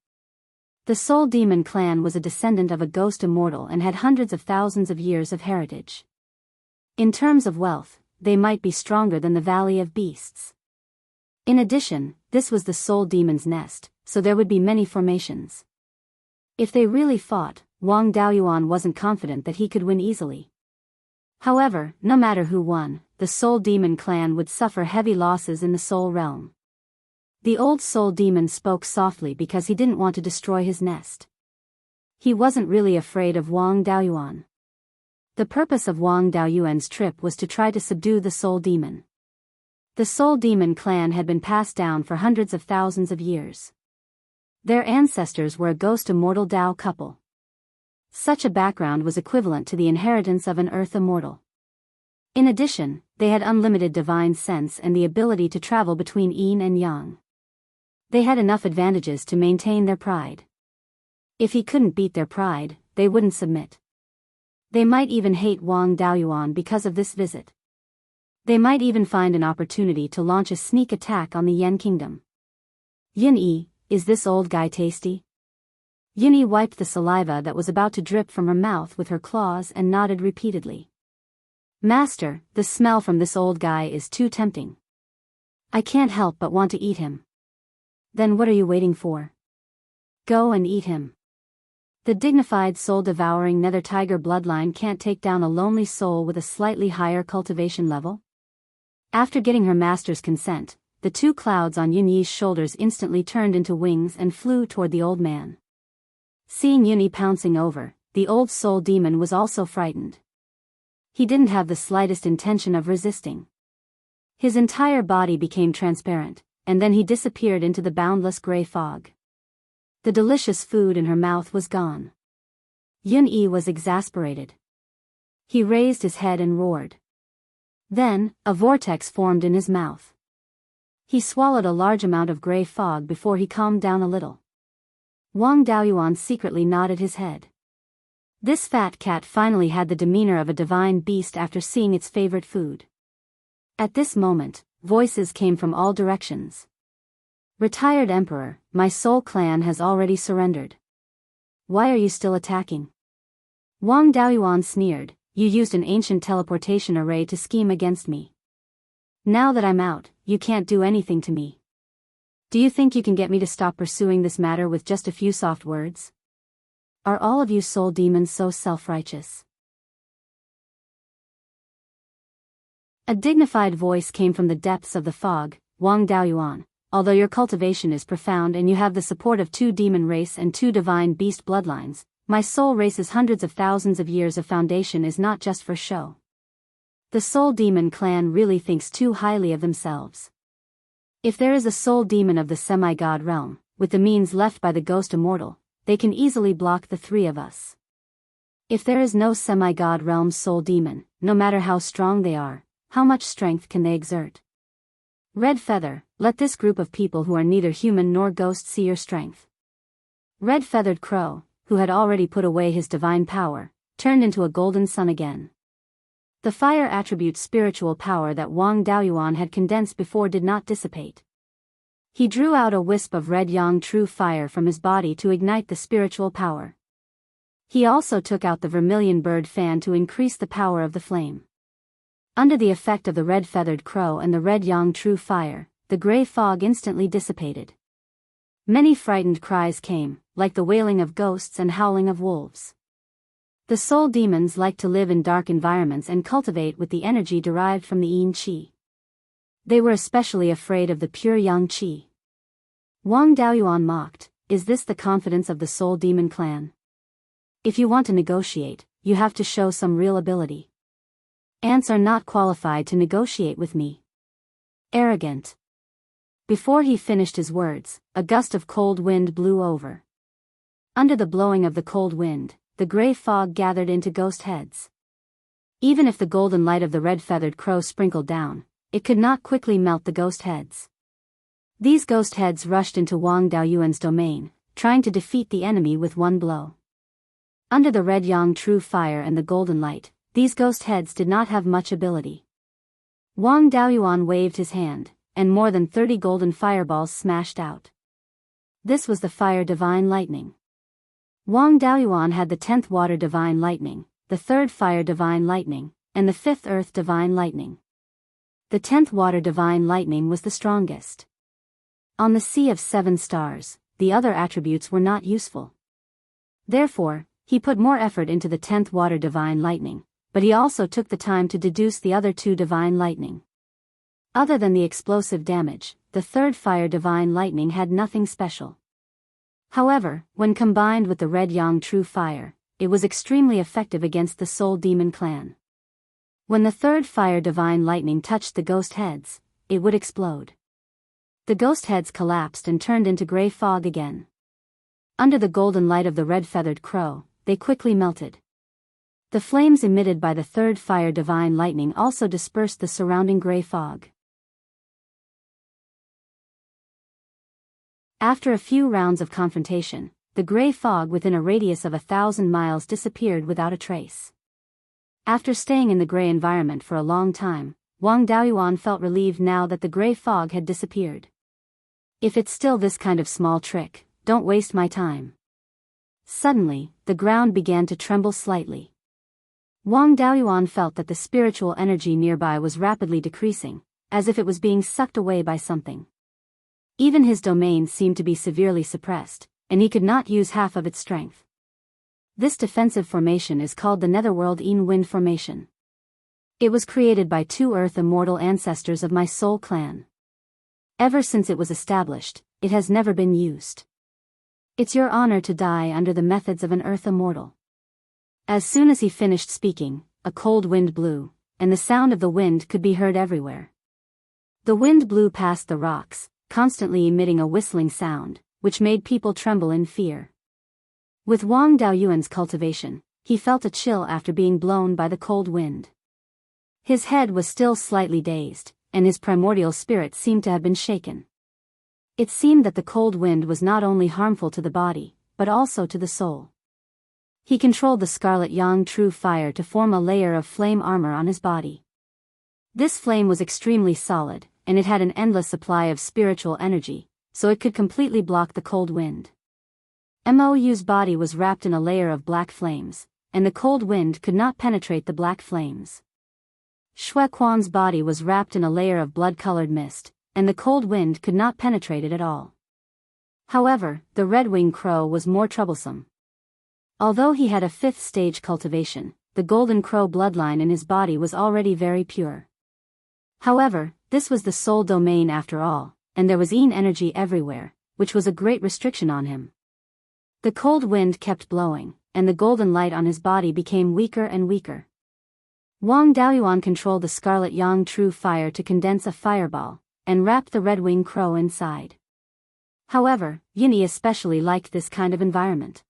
The Soul Demon clan was a descendant of a ghost immortal and had hundreds of thousands of years of heritage. In terms of wealth, they might be stronger than the Valley of Beasts. In addition, this was the Soul Demon's nest, so there would be many formations. If they really fought, Wang Daoyuan wasn't confident that he could win easily. However, no matter who won, the Soul Demon clan would suffer heavy losses in the Soul realm. The old Soul Demon spoke softly because he didn't want to destroy his nest. He wasn't really afraid of Wang Daoyuan. The purpose of Wang Daoyuan's trip was to try to subdue the Soul Demon. The Soul Demon clan had been passed down for hundreds of thousands of years. Their ancestors were a ghost immortal Tao couple. Such a background was equivalent to the inheritance of an earth immortal. In addition, they had unlimited divine sense and the ability to travel between yin and yang. They had enough advantages to maintain their pride. If he couldn't beat their pride, they wouldn't submit. They might even hate Wang Daoyuan because of this visit. They might even find an opportunity to launch a sneak attack on the Yan kingdom. Yin-Yi, is this old guy tasty? Yin-Yi wiped the saliva that was about to drip from her mouth with her claws and nodded repeatedly. Master, the smell from this old guy is too tempting. I can't help but want to eat him. Then what are you waiting for? Go and eat him. The dignified soul-devouring nether tiger bloodline can't take down a lonely soul with a slightly higher cultivation level? After getting her master's consent, the two clouds on Yin-Yi's shoulders instantly turned into wings and flew toward the old man. Seeing Yin-Yi pouncing over, the old soul demon was also frightened. He didn't have the slightest intention of resisting. His entire body became transparent, and then he disappeared into the boundless gray fog. The delicious food in her mouth was gone. Yin-Yi was exasperated. He raised his head and roared. Then, a vortex formed in his mouth. He swallowed a large amount of gray fog before he calmed down a little. Wang Daoyuan secretly nodded his head. This fat cat finally had the demeanor of a divine beast after seeing its favorite food. At this moment, voices came from all directions. Retired Emperor, my soul clan has already surrendered. Why are you still attacking? Wang Daoyuan sneered, you used an ancient teleportation array to scheme against me. Now that I'm out, you can't do anything to me. Do you think you can get me to stop pursuing this matter with just a few soft words? Are all of you soul demons so self-righteous? A dignified voice came from the depths of the fog. Wang Daoyuan, although your cultivation is profound and you have the support of 2 demon race and 2 divine beast bloodlines, my soul race's hundreds of thousands of years of foundation is not just for show. The soul demon clan really thinks too highly of themselves. If there is a soul demon of the semi-god realm, with the means left by the ghost immortal, they can easily block the 3 of us. If there is no semi-god realm soul demon, no matter how strong they are, how much strength can they exert? Red Feather, let this group of people who are neither human nor ghost see your strength. Red-feathered crow, who had already put away his divine power, turned into a golden sun again. The fire attribute spiritual power that Wang Daoyuan had condensed before did not dissipate. He drew out a wisp of red yang true fire from his body to ignite the spiritual power. He also took out the vermilion bird fan to increase the power of the flame. Under the effect of the red-feathered crow and the red yang true fire, the gray fog instantly dissipated. Many frightened cries came, like the wailing of ghosts and howling of wolves. The soul demons like to live in dark environments and cultivate with the energy derived from the yin qi. They were especially afraid of the pure yang qi. Wang Daoyuan mocked, is this the confidence of the soul demon clan? If you want to negotiate, you have to show some real ability. Ants are not qualified to negotiate with me. Arrogant. Before he finished his words, a gust of cold wind blew over. Under the blowing of the cold wind, the gray fog gathered into ghost heads. Even if the golden light of the red-feathered crow sprinkled down, it could not quickly melt the ghost heads. These ghost heads rushed into Wang Daoyuan's domain, trying to defeat the enemy with one blow. Under the red yang true fire and the golden light, these ghost heads did not have much ability. Wang Daoyuan waved his hand, and more than 30 golden fireballs smashed out. This was the fire divine lightning. Wang Daoyuan had the 10th water divine lightning, the 3rd fire divine lightning, and the 5th earth divine lightning. The 10th water divine lightning was the strongest. On the sea of 7 stars, the other attributes were not useful. Therefore, he put more effort into the 10th water divine lightning, but he also took the time to deduce the other 2 divine lightning. Other than the explosive damage, the 3rd fire divine lightning had nothing special. However, when combined with the red yang true fire, it was extremely effective against the soul demon clan. When the 3rd fire divine lightning touched the ghost heads, it would explode. The ghost heads collapsed and turned into gray fog again. Under the golden light of the red-feathered crow, they quickly melted. The flames emitted by the third fire divine lightning also dispersed the surrounding gray fog. After a few rounds of confrontation, the gray fog within a radius of 1,000 miles disappeared without a trace. After staying in the gray environment for a long time, Wang Daoyuan felt relieved now that the gray fog had disappeared. If it's still this kind of small trick, don't waste my time. Suddenly, the ground began to tremble slightly. Wang Daoyuan felt that the spiritual energy nearby was rapidly decreasing, as if it was being sucked away by something. Even his domain seemed to be severely suppressed, and he could not use half of its strength. This defensive formation is called the Netherworld Yin Wind Formation. It was created by 2 Earth Immortal ancestors of my soul clan. Ever since it was established, it has never been used. It's your honor to die under the methods of an Earth Immortal. As soon as he finished speaking, a cold wind blew, and the sound of the wind could be heard everywhere. The wind blew past the rocks, constantly emitting a whistling sound, which made people tremble in fear. With Wang Daoyuan's cultivation, he felt a chill after being blown by the cold wind. His head was still slightly dazed, and his primordial spirit seemed to have been shaken. It seemed that the cold wind was not only harmful to the body, but also to the soul. He controlled the scarlet yang true fire to form a layer of flame armor on his body. This flame was extremely solid, and it had an endless supply of spiritual energy, so it could completely block the cold wind. Mou's body was wrapped in a layer of black flames, and the cold wind could not penetrate the black flames. Shui Quan's body was wrapped in a layer of blood-colored mist, and the cold wind could not penetrate it at all. However, the red-winged crow was more troublesome. Although he had a 5th stage cultivation, the golden crow bloodline in his body was already very pure. However, this was the soul domain after all, and there was yin energy everywhere, which was a great restriction on him. The cold wind kept blowing, and the golden light on his body became weaker and weaker. Wang Daoyuan controlled the scarlet yang true fire to condense a fireball, and wrapped the red-winged crow inside. However, Yinyi especially liked this kind of environment.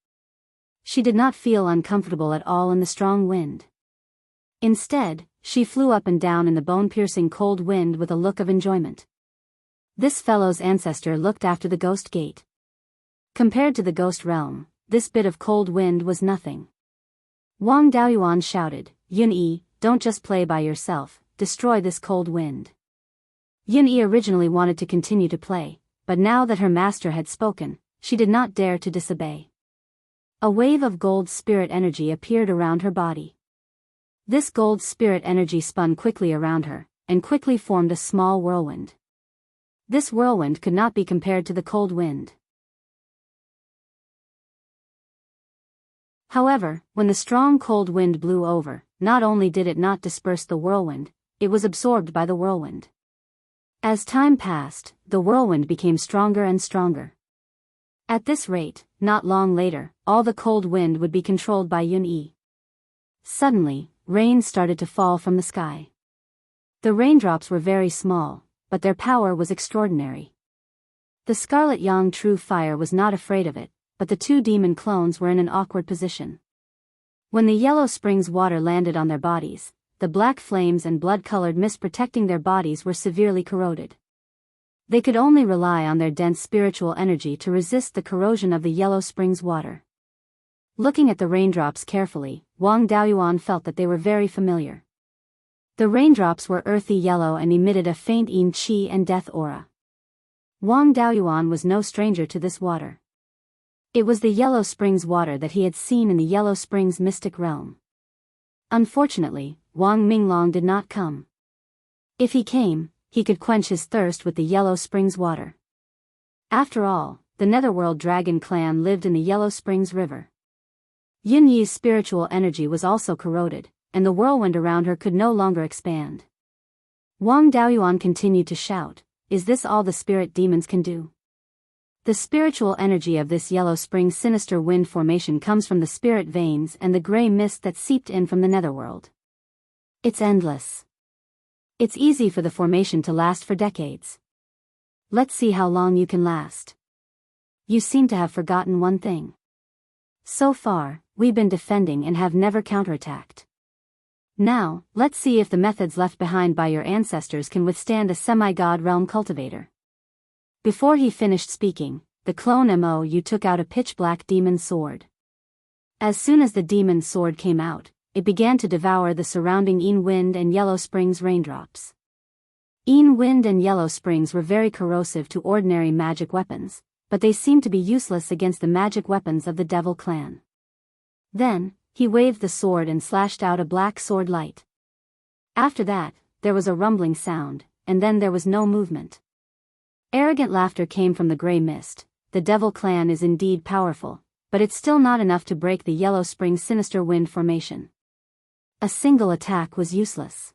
She did not feel uncomfortable at all in the strong wind. Instead, she flew up and down in the bone-piercing cold wind with a look of enjoyment. This fellow's ancestor looked after the ghost gate. Compared to the ghost realm, this bit of cold wind was nothing. Wang Daoyuan shouted, "Yunyi, don't just play by yourself, destroy this cold wind." Yunyi originally wanted to continue to play, but now that her master had spoken, she did not dare to disobey. A wave of gold spirit energy appeared around her body. This gold spirit energy spun quickly around her, and quickly formed a small whirlwind. This whirlwind could not be compared to the cold wind. However, when the strong cold wind blew over, not only did it not disperse the whirlwind, it was absorbed by the whirlwind. As time passed, the whirlwind became stronger and stronger. At this rate, not long later, all the cold wind would be controlled by Yunyi. Suddenly, rain started to fall from the sky. The raindrops were very small, but their power was extraordinary. The scarlet yang true fire was not afraid of it, but the 2 demon clones were in an awkward position. When the yellow springs water landed on their bodies, the black flames and blood-colored mist protecting their bodies were severely corroded. They could only rely on their dense spiritual energy to resist the corrosion of the yellow springs water. Looking at the raindrops carefully, Wang Daoyuan felt that they were very familiar. The raindrops were earthy yellow and emitted a faint yin qi and death aura. Wang Daoyuan was no stranger to this water. It was the Yellow Springs water that he had seen in the Yellow Springs mystic realm. Unfortunately, Wang Minglong did not come. If he came, he could quench his thirst with the Yellow Springs water. After all, the Netherworld Dragon clan lived in the Yellow Springs River. Yunyi's spiritual energy was also corroded, and the whirlwind around her could no longer expand. Wang Daoyuan continued to shout, "Is this all the spirit demons can do?" The spiritual energy of this Yellow Spring sinister wind formation comes from the spirit veins and the gray mist that seeped in from the netherworld. It's endless. It's easy for the formation to last for decades. Let's see how long you can last. You seem to have forgotten one thing. So far, we've been defending and have never counterattacked. Now, let's see if the methods left behind by your ancestors can withstand a semi-god realm cultivator. Before he finished speaking, the clone Mou took out a pitch-black demon sword. As soon as the demon sword came out, it began to devour the surrounding Yin Wind and Yellow Springs raindrops. Yin Wind and Yellow Springs were very corrosive to ordinary magic weapons, but they seemed to be useless against the magic weapons of the Devil clan. Then, he waved the sword and slashed out a black sword light. After that, there was a rumbling sound, and then there was no movement. Arrogant laughter came from the gray mist. The Devil clan is indeed powerful, but it's still not enough to break the Yellow Spring sinister wind formation. A single attack was useless.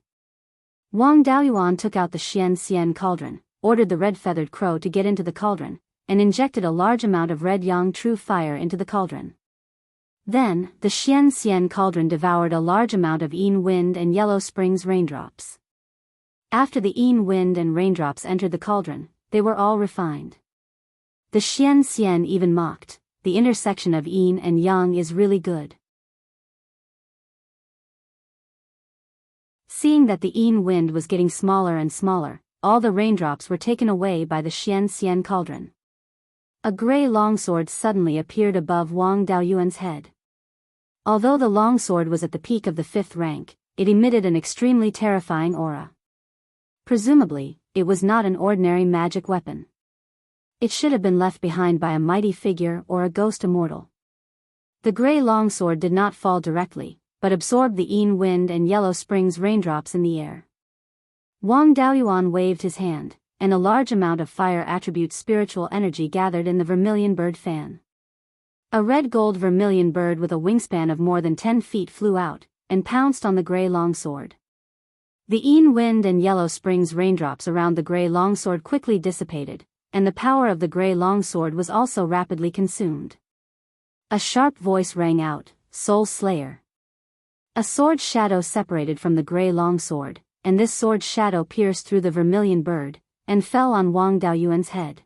Wang Daoyuan took out the Xian cauldron, ordered the red-feathered crow to get into the cauldron, and injected a large amount of red yang true fire into the cauldron. Then, the Xian cauldron devoured a large amount of Yin Wind and Yellow Springs raindrops. After the Yin Wind and raindrops entered the cauldron, they were all refined. The Xian even mocked, the intersection of Yin and Yang is really good. Seeing that the Yin Wind was getting smaller and smaller, all the raindrops were taken away by the Xian cauldron. A gray longsword suddenly appeared above Wang Daoyuan's head. Although the longsword was at the peak of the 5th rank, it emitted an extremely terrifying aura. Presumably, it was not an ordinary magic weapon. It should have been left behind by a mighty figure or a ghost immortal. The gray longsword did not fall directly, but absorbed the Yin Wind and Yellow Springs raindrops in the air. Wang Daoyuan waved his hand, and a large amount of fire attribute spiritual energy gathered in the vermilion bird fan. A red-gold vermilion bird with a wingspan of more than 10 feet flew out, and pounced on the gray longsword. The Yin Wind and Yellow Springs raindrops around the gray longsword quickly dissipated, and the power of the gray longsword was also rapidly consumed. A sharp voice rang out, "Soul Slayer." A sword shadow separated from the gray longsword, and this sword shadow pierced through the vermilion bird, and fell on Wang Daoyuan's head.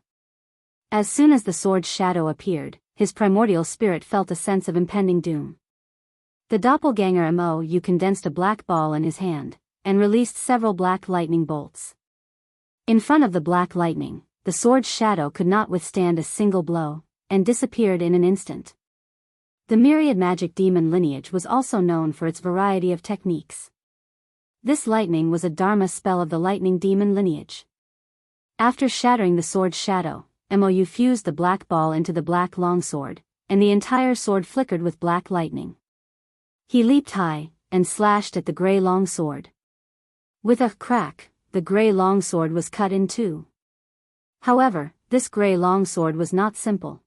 As soon as the sword shadow appeared, his primordial spirit felt a sense of impending doom. The doppelganger Mou condensed a black ball in his hand, and released several black lightning bolts. In front of the black lightning, the sword's shadow could not withstand a single blow, and disappeared in an instant. The myriad magic demon lineage was also known for its variety of techniques. This lightning was a Dharma spell of the lightning demon lineage. After shattering the sword's shadow, Mou fused the black ball into the black longsword, and the entire sword flickered with black lightning. He leaped high, and slashed at the gray longsword. With a crack, the gray longsword was cut in two. However, this gray longsword was not simple.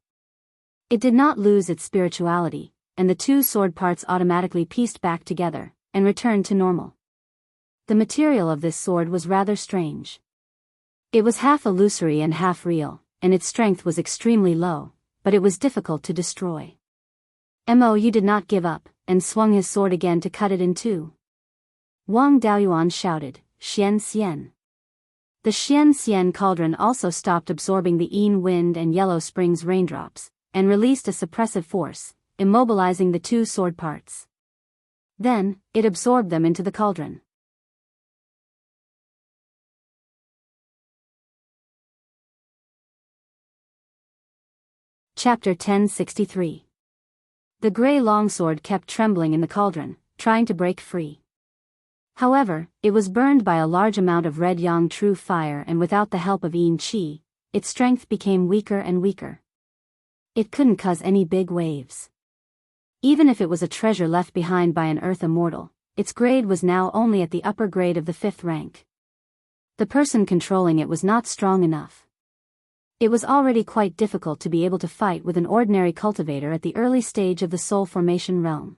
It did not lose its spirituality, and the two sword parts automatically pieced back together, and returned to normal. The material of this sword was rather strange. It was half illusory and half real, and its strength was extremely low, but it was difficult to destroy. Mou did not give up, and swung his sword again to cut it in two. Wang Daoyuan shouted, "Xian." The Xian cauldron also stopped absorbing the Yin Wind and Yellow Springs raindrops, and released a suppressive force, immobilizing the two sword parts. Then, it absorbed them into the cauldron. Chapter 1063. The gray longsword kept trembling in the cauldron, trying to break free. However, it was burned by a large amount of red yang true fire, and without the help of Yin Qi, its strength became weaker and weaker. It couldn't cause any big waves. Even if it was a treasure left behind by an earth immortal, its grade was now only at the upper grade of the 5th rank. The person controlling it was not strong enough. It was already quite difficult to be able to fight with an ordinary cultivator at the early stage of the soul formation realm.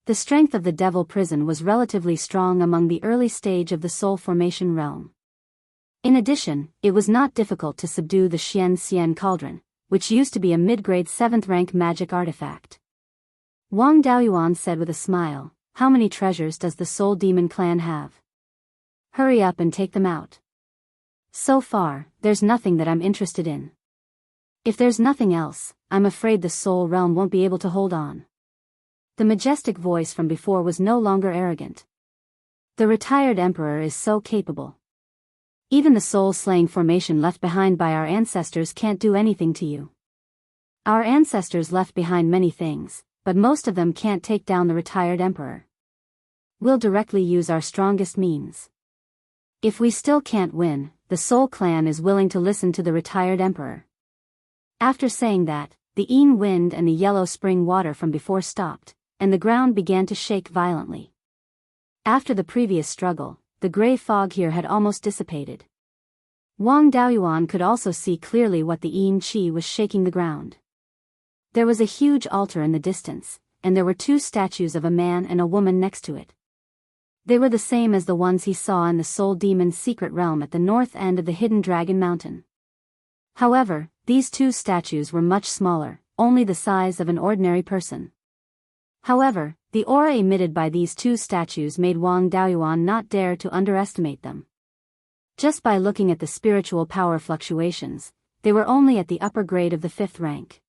The strength of the devil prison was relatively strong among the early stage of the soul formation realm. In addition, it was not difficult to subdue the Xian cauldron, which used to be a mid-grade 7th rank magic artifact. Wang Daoyuan said with a smile, "How many treasures does the Soul Demon clan have?" Hurry up and take them out. So far, there's nothing that I'm interested in. If there's nothing else, I'm afraid the soul realm won't be able to hold on. The majestic voice from before was no longer arrogant. The retired emperor is so capable. Even the soul-slaying formation left behind by our ancestors can't do anything to you. Our ancestors left behind many things, but most of them can't take down the retired emperor. We'll directly use our strongest means. If we still can't win, the Soul Clan is willing to listen to the retired emperor. After saying that, the Yin wind and the yellow spring water from before stopped, and the ground began to shake violently. After the previous struggle, the gray fog here had almost dissipated. Wang Daoyuan could also see clearly what the Yin Qi was shaking the ground. There was a huge altar in the distance, and there were two statues of a man and a woman next to it. They were the same as the ones he saw in the Soul Demon's secret realm at the north end of the Hidden Dragon Mountain. However, these two statues were much smaller, only the size of an ordinary person. However, the aura emitted by these two statues made Wang Daoyuan not dare to underestimate them. Just by looking at the spiritual power fluctuations, they were only at the upper grade of the 5th rank.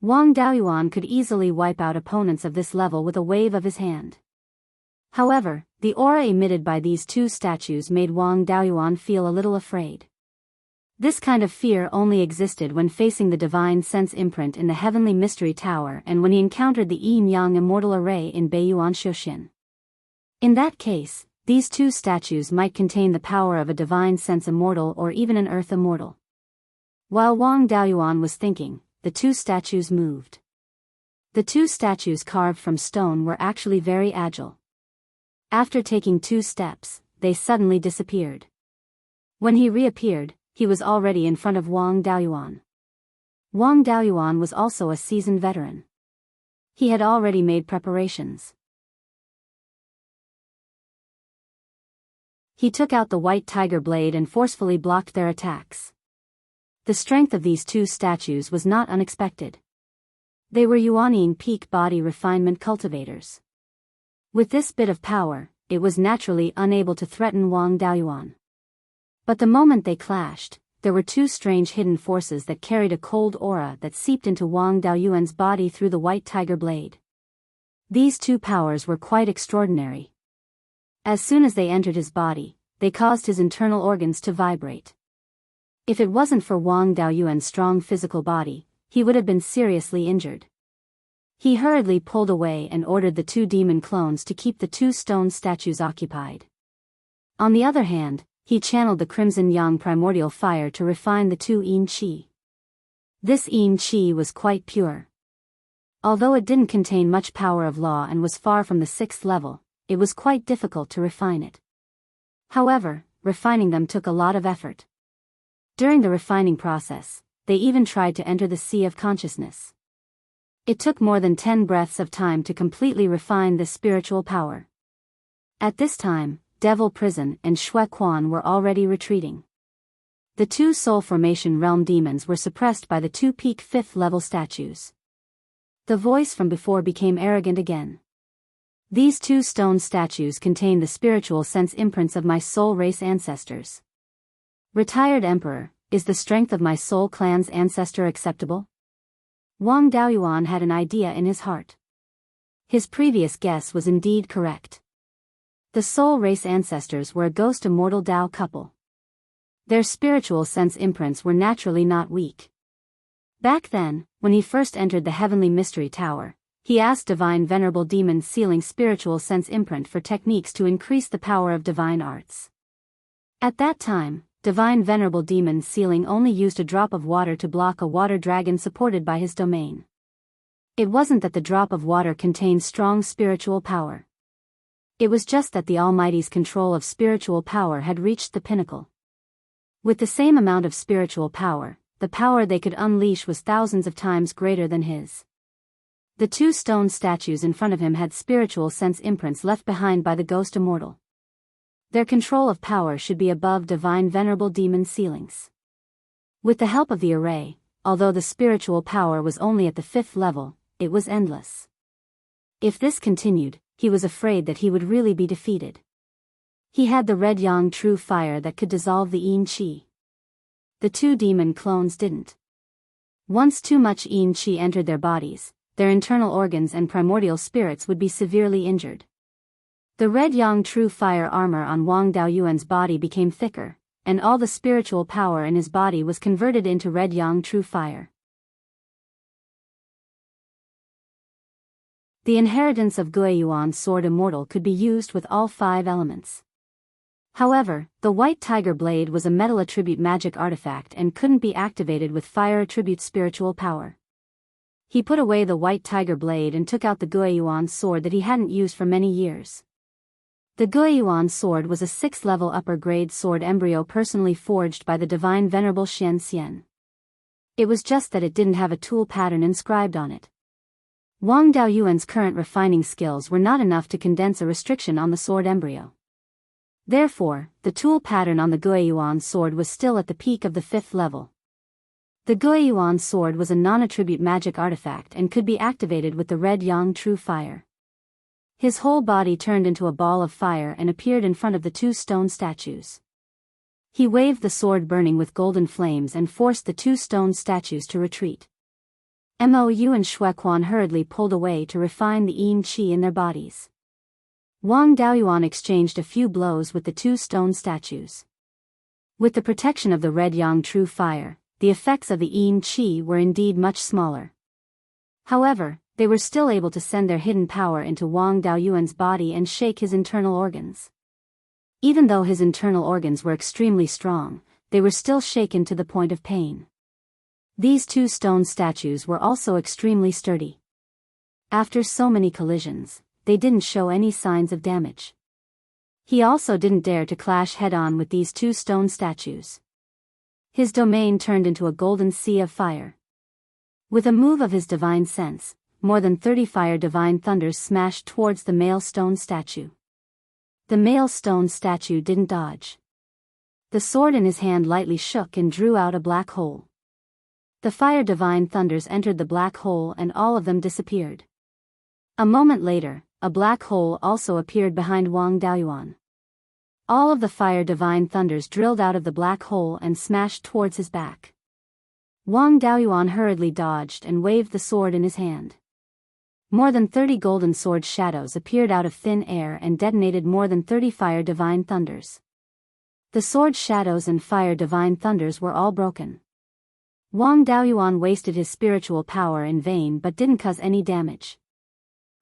Wang Daoyuan could easily wipe out opponents of this level with a wave of his hand. However, the aura emitted by these two statues made Wang Daoyuan feel a little afraid. This kind of fear only existed when facing the divine sense imprint in the Heavenly Mystery Tower and when he encountered the Yin-Yang Immortal Array in Beiyuan Shoshin. In that case, these two statues might contain the power of a divine sense immortal or even an earth immortal. While Wang Daoyuan was thinking, the two statues moved. The two statues carved from stone were actually very agile. After taking 2 steps, they suddenly disappeared. When he reappeared, he was already in front of Wang Daoyuan. Wang Daoyuan was also a seasoned veteran. He had already made preparations. He took out the white tiger blade and forcefully blocked their attacks. The strength of these two statues was not unexpected. They were Yuaniing peak body refinement cultivators. With this bit of power, it was naturally unable to threaten Wang Daoyuan. But the moment they clashed, there were two strange hidden forces that carried a cold aura that seeped into Wang Daoyuan's body through the white tiger blade. These two powers were quite extraordinary. As soon as they entered his body, they caused his internal organs to vibrate. If it wasn't for Wang Daoyuan's strong physical body, he would have been seriously injured. He hurriedly pulled away and ordered the two demon clones to keep the two stone statues occupied. On the other hand, he channeled the crimson yang primordial fire to refine the two Yin Qi. This Yin Qi was quite pure. Although it didn't contain much power of law and was far from the 6th level, it was quite difficult to refine it. However, refining them took a lot of effort. During the refining process, they even tried to enter the sea of consciousness. It took more than 10 breaths of time to completely refine this spiritual power. At this time, Devil Prison and Shui Quan were already retreating. The two soul formation realm demons were suppressed by the two peak 5th level statues. The voice from before became arrogant again. These two stone statues contain the spiritual sense imprints of my soul race ancestors. Retired Emperor, is the strength of my soul clan's ancestor acceptable? Wang Daoyuan had an idea in his heart. His previous guess was indeed correct. The soul race ancestors were a ghost immortal Dao couple. Their spiritual sense imprints were naturally not weak. Back then, when he first entered the Heavenly Mystery Tower, he asked Divine Venerable Demon Sealing spiritual sense imprint for techniques to increase the power of divine arts. At that time, Divine Venerable Demon Sealing only used a drop of water to block a water dragon supported by his domain. It wasn't that the drop of water contained strong spiritual power. It was just that the Almighty's control of spiritual power had reached the pinnacle. With the same amount of spiritual power, the power they could unleash was thousands of times greater than his. The two stone statues in front of him had spiritual sense imprints left behind by the ghost immortal. Their control of power should be above Divine Venerable Demon Sealing's. With the help of the array, although the spiritual power was only at the 5th level, it was endless. If this continued, he was afraid that he would really be defeated. He had the red yang true fire that could dissolve the yin qi. The two demon clones didn't. Once too much yin qi entered their bodies, their internal organs and primordial spirits would be severely injured. The red yang true fire armor on Wang Daoyuan's body became thicker, and all the spiritual power in his body was converted into red yang true fire. The inheritance of Beiyuan's sword Immortal could be used with all 5 elements. However, the white tiger blade was a metal attribute magic artifact and couldn't be activated with fire attribute spiritual power. He put away the white tiger blade and took out the Beiyuan sword that he hadn't used for many years. The Beiyuan sword was a 6th level upper grade sword embryo personally forged by the divine venerable Xian Xian. It was just that it didn't have a tool pattern inscribed on it. Wang Daoyuan's current refining skills were not enough to condense a restriction on the sword embryo. Therefore, the tool pattern on the Beiyuan sword was still at the peak of the 5th level. The Beiyuan sword was a non-attribute magic artifact and could be activated with the red yang true fire. His whole body turned into a ball of fire and appeared in front of the 2 stone statues. He waved the sword burning with golden flames and forced the 2 stone statues to retreat. Mo Yu and Shuequan hurriedly pulled away to refine the yin qi in their bodies. Wang Daoyuan exchanged a few blows with the 2 stone statues. With the protection of the red yang true fire, the effects of the yin qi were indeed much smaller. However, they were still able to send their hidden power into Wang Daoyuan's body and shake his internal organs. Even though his internal organs were extremely strong, they were still shaken to the point of pain. These 2 stone statues were also extremely sturdy. After so many collisions, they didn't show any signs of damage. He also didn't dare to clash head-on with these 2 stone statues. His domain turned into a golden sea of fire. With a move of his divine sense, more than 30 fire divine thunders smashed towards the male stone statue. The male stone statue didn't dodge. The sword in his hand lightly shook and drew out a black hole. The fire divine thunders entered the black hole and all of them disappeared. A moment later, a black hole also appeared behind Wang Daoyuan. All of the fire divine thunders drilled out of the black hole and smashed towards his back. Wang Daoyuan hurriedly dodged and waved the sword in his hand. More than 30 golden sword shadows appeared out of thin air and detonated more than 30 fire divine thunders. The sword shadows and fire divine thunders were all broken. Wang Daoyuan wasted his spiritual power in vain but didn't cause any damage.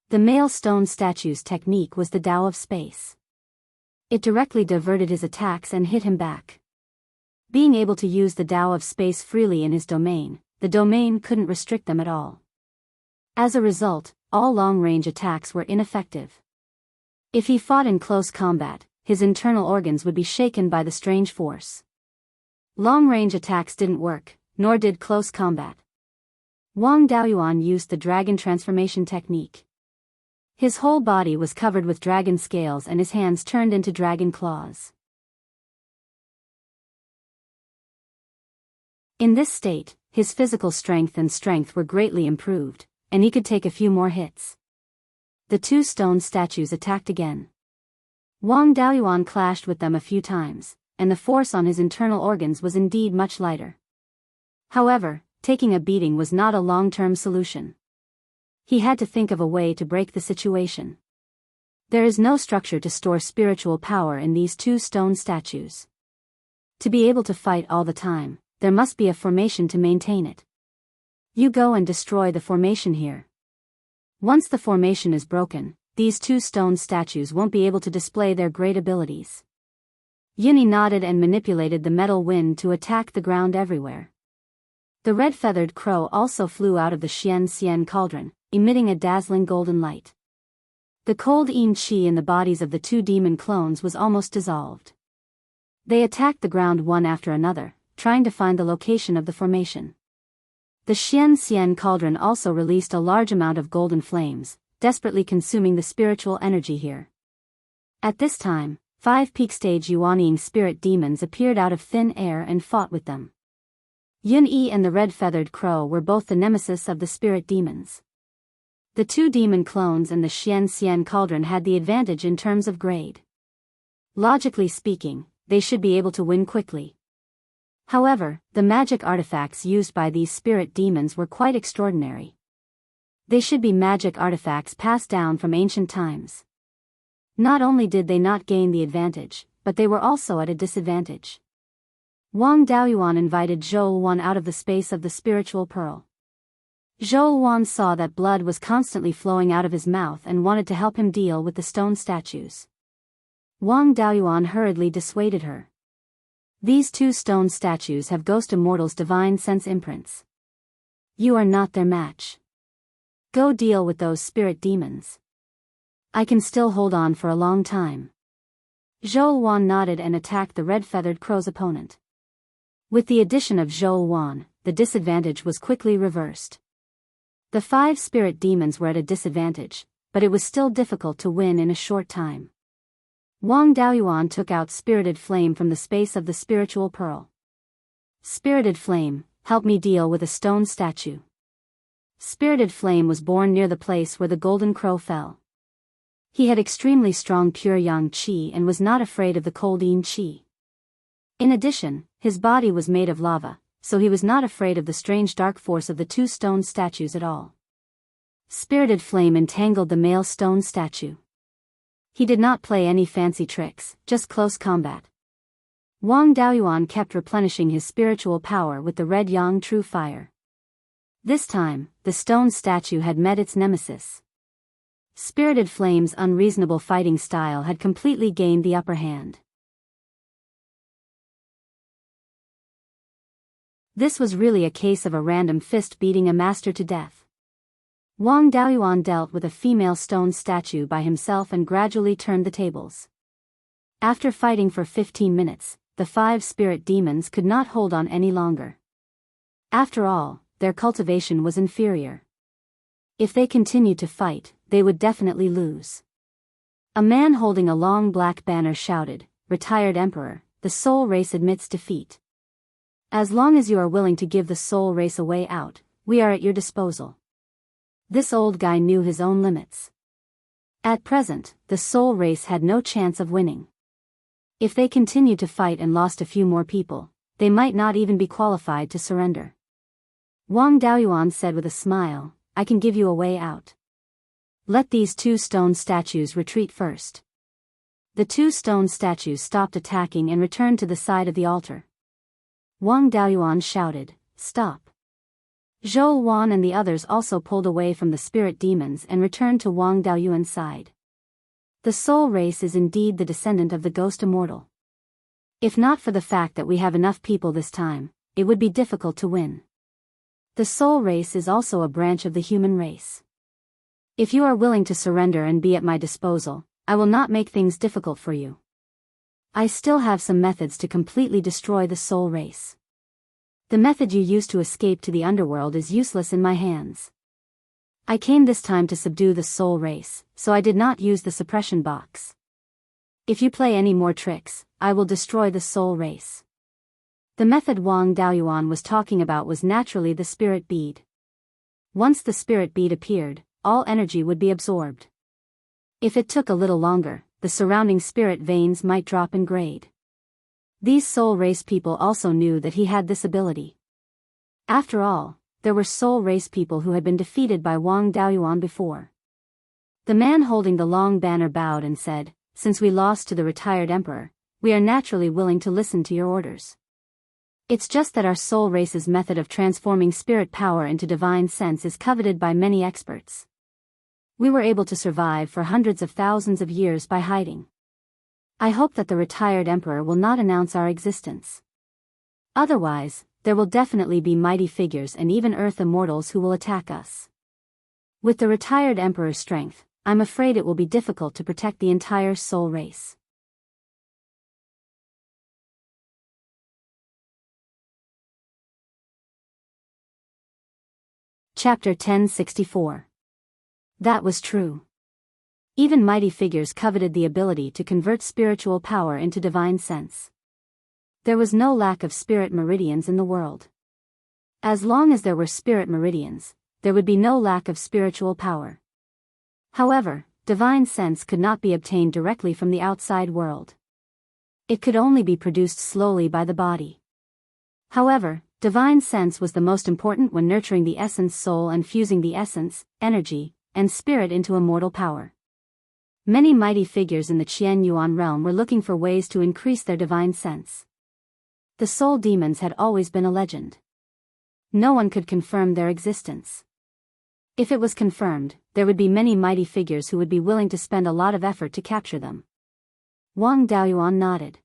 The male stone statue's technique was the Tao of Space. It directly diverted his attacks and hit him back. Being able to use the Tao of Space freely in his domain, the domain couldn't restrict them at all. As a result, all long-range attacks were ineffective. If he fought in close combat, his internal organs would be shaken by the strange force. Long-range attacks didn't work, nor did close combat. Wang Daoyuan used the dragon transformation technique. His whole body was covered with dragon scales and his hands turned into dragon claws. In this state, his physical strength and strength were greatly improved, and he could take a few more hits. The 2 stone statues attacked again. Wang Daoyuan clashed with them a few times, and the force on his internal organs was indeed much lighter. However, taking a beating was not a long-term solution. He had to think of a way to break the situation. There is no structure to store spiritual power in these 2 stone statues. To be able to fight all the time, there must be a formation to maintain it. You go and destroy the formation here. Once the formation is broken, these 2 stone statues won't be able to display their great abilities. Yuni nodded and manipulated the metal wind to attack the ground everywhere. The red-feathered crow also flew out of the Xian Xian cauldron, emitting a dazzling golden light. The cold yin qi in the bodies of the 2 demon clones was almost dissolved. They attacked the ground one after another, trying to find the location of the formation. The Xian Xian cauldron also released a large amount of golden flames, desperately consuming the spiritual energy here. At this time, 5 peak-stage Yuanying spirit demons appeared out of thin air and fought with them. Yun Yi and the red-feathered crow were both the nemesis of the spirit demons. The 2 demon clones and the Xian Xian cauldron had the advantage in terms of grade. Logically speaking, they should be able to win quickly. However, the magic artifacts used by these spirit demons were quite extraordinary. They should be magic artifacts passed down from ancient times. Not only did they not gain the advantage, but they were also at a disadvantage. Wang Daoyuan invited Zhou Wan out of the space of the spiritual pearl. Zhou Wan saw that blood was constantly flowing out of his mouth and wanted to help him deal with the stone statues. Wang Daoyuan hurriedly dissuaded her. These two stone statues have Ghost Immortals' divine sense imprints. You are not their match. Go deal with those spirit demons. I can still hold on for a long time. Zhou Wan nodded and attacked the red-feathered crow's opponent. With the addition of Zhou Wan, the disadvantage was quickly reversed. The 5 spirit demons were at a disadvantage, but it was still difficult to win in a short time. Wang Daoyuan took out Spirited Flame from the space of the spiritual pearl. Spirited Flame, help me deal with a stone statue. Spirited Flame was born near the place where the golden crow fell. He had extremely strong pure yang qi and was not afraid of the cold yin qi. In addition, his body was made of lava, so he was not afraid of the strange dark force of the 2 stone statues at all. Spirited Flame entangled the male stone statue. He did not play any fancy tricks, just close combat. Wang Daoyuan kept replenishing his spiritual power with the red yang true fire. This time, the stone statue had met its nemesis. Spirited Flame's unreasonable fighting style had completely gained the upper hand. This was really a case of a random fist beating a master to death. Wang Daoyuan dealt with a female stone statue by himself and gradually turned the tables. After fighting for 15 minutes, the 5 spirit demons could not hold on any longer. After all, their cultivation was inferior. If they continued to fight, they would definitely lose. A man holding a long black banner shouted, "Retired Emperor, the soul race admits defeat. As long as you are willing to give the soul race a way out, we are at your disposal." This old guy knew his own limits. At present, the soul race had no chance of winning. If they continued to fight and lost a few more people, they might not even be qualified to surrender. Wang Daoyuan said with a smile, "I can give you a way out. Let these 2 stone statues retreat first." The 2 stone statues stopped attacking and returned to the side of the altar. Wang Daoyuan shouted, "Stop." Zhou Wan and the others also pulled away from the spirit demons and returned to Wang Daoyuan's side. The soul race is indeed the descendant of the ghost immortal. If not for the fact that we have enough people this time, it would be difficult to win. The soul race is also a branch of the human race. If you are willing to surrender and be at my disposal, I will not make things difficult for you. I still have some methods to completely destroy the soul race. The method you use to escape to the underworld is useless in my hands. I came this time to subdue the soul race, so I did not use the suppression box. If you play any more tricks, I will destroy the soul race. The method Wang Daoyuan was talking about was naturally the spirit bead. Once the spirit bead appeared, all energy would be absorbed. If it took a little longer, the surrounding spirit veins might drop in grade. These soul race people also knew that he had this ability. After all, there were soul race people who had been defeated by Wang Daoyuan before. The man holding the long banner bowed and said, "Since we lost to the retired emperor, we are naturally willing to listen to your orders. It's just that our soul race's method of transforming spirit power into divine sense is coveted by many experts. We were able to survive for hundreds of thousands of years by hiding. I hope that the retired emperor will not announce our existence. Otherwise, there will definitely be mighty figures and even earth immortals who will attack us. With the retired emperor's strength, I'm afraid it will be difficult to protect the entire soul race." Chapter 1064. That was true. Even mighty figures coveted the ability to convert spiritual power into divine sense. There was no lack of spirit meridians in the world. As long as there were spirit meridians, there would be no lack of spiritual power. However, divine sense could not be obtained directly from the outside world. It could only be produced slowly by the body. However, divine sense was the most important when nurturing the essence soul and fusing the essence, energy, and spirit into immortal power. Many mighty figures in the Qian Yuan realm were looking for ways to increase their divine sense. The soul demons had always been a legend. No one could confirm their existence. If it was confirmed, there would be many mighty figures who would be willing to spend a lot of effort to capture them. Wang Daoyuan nodded.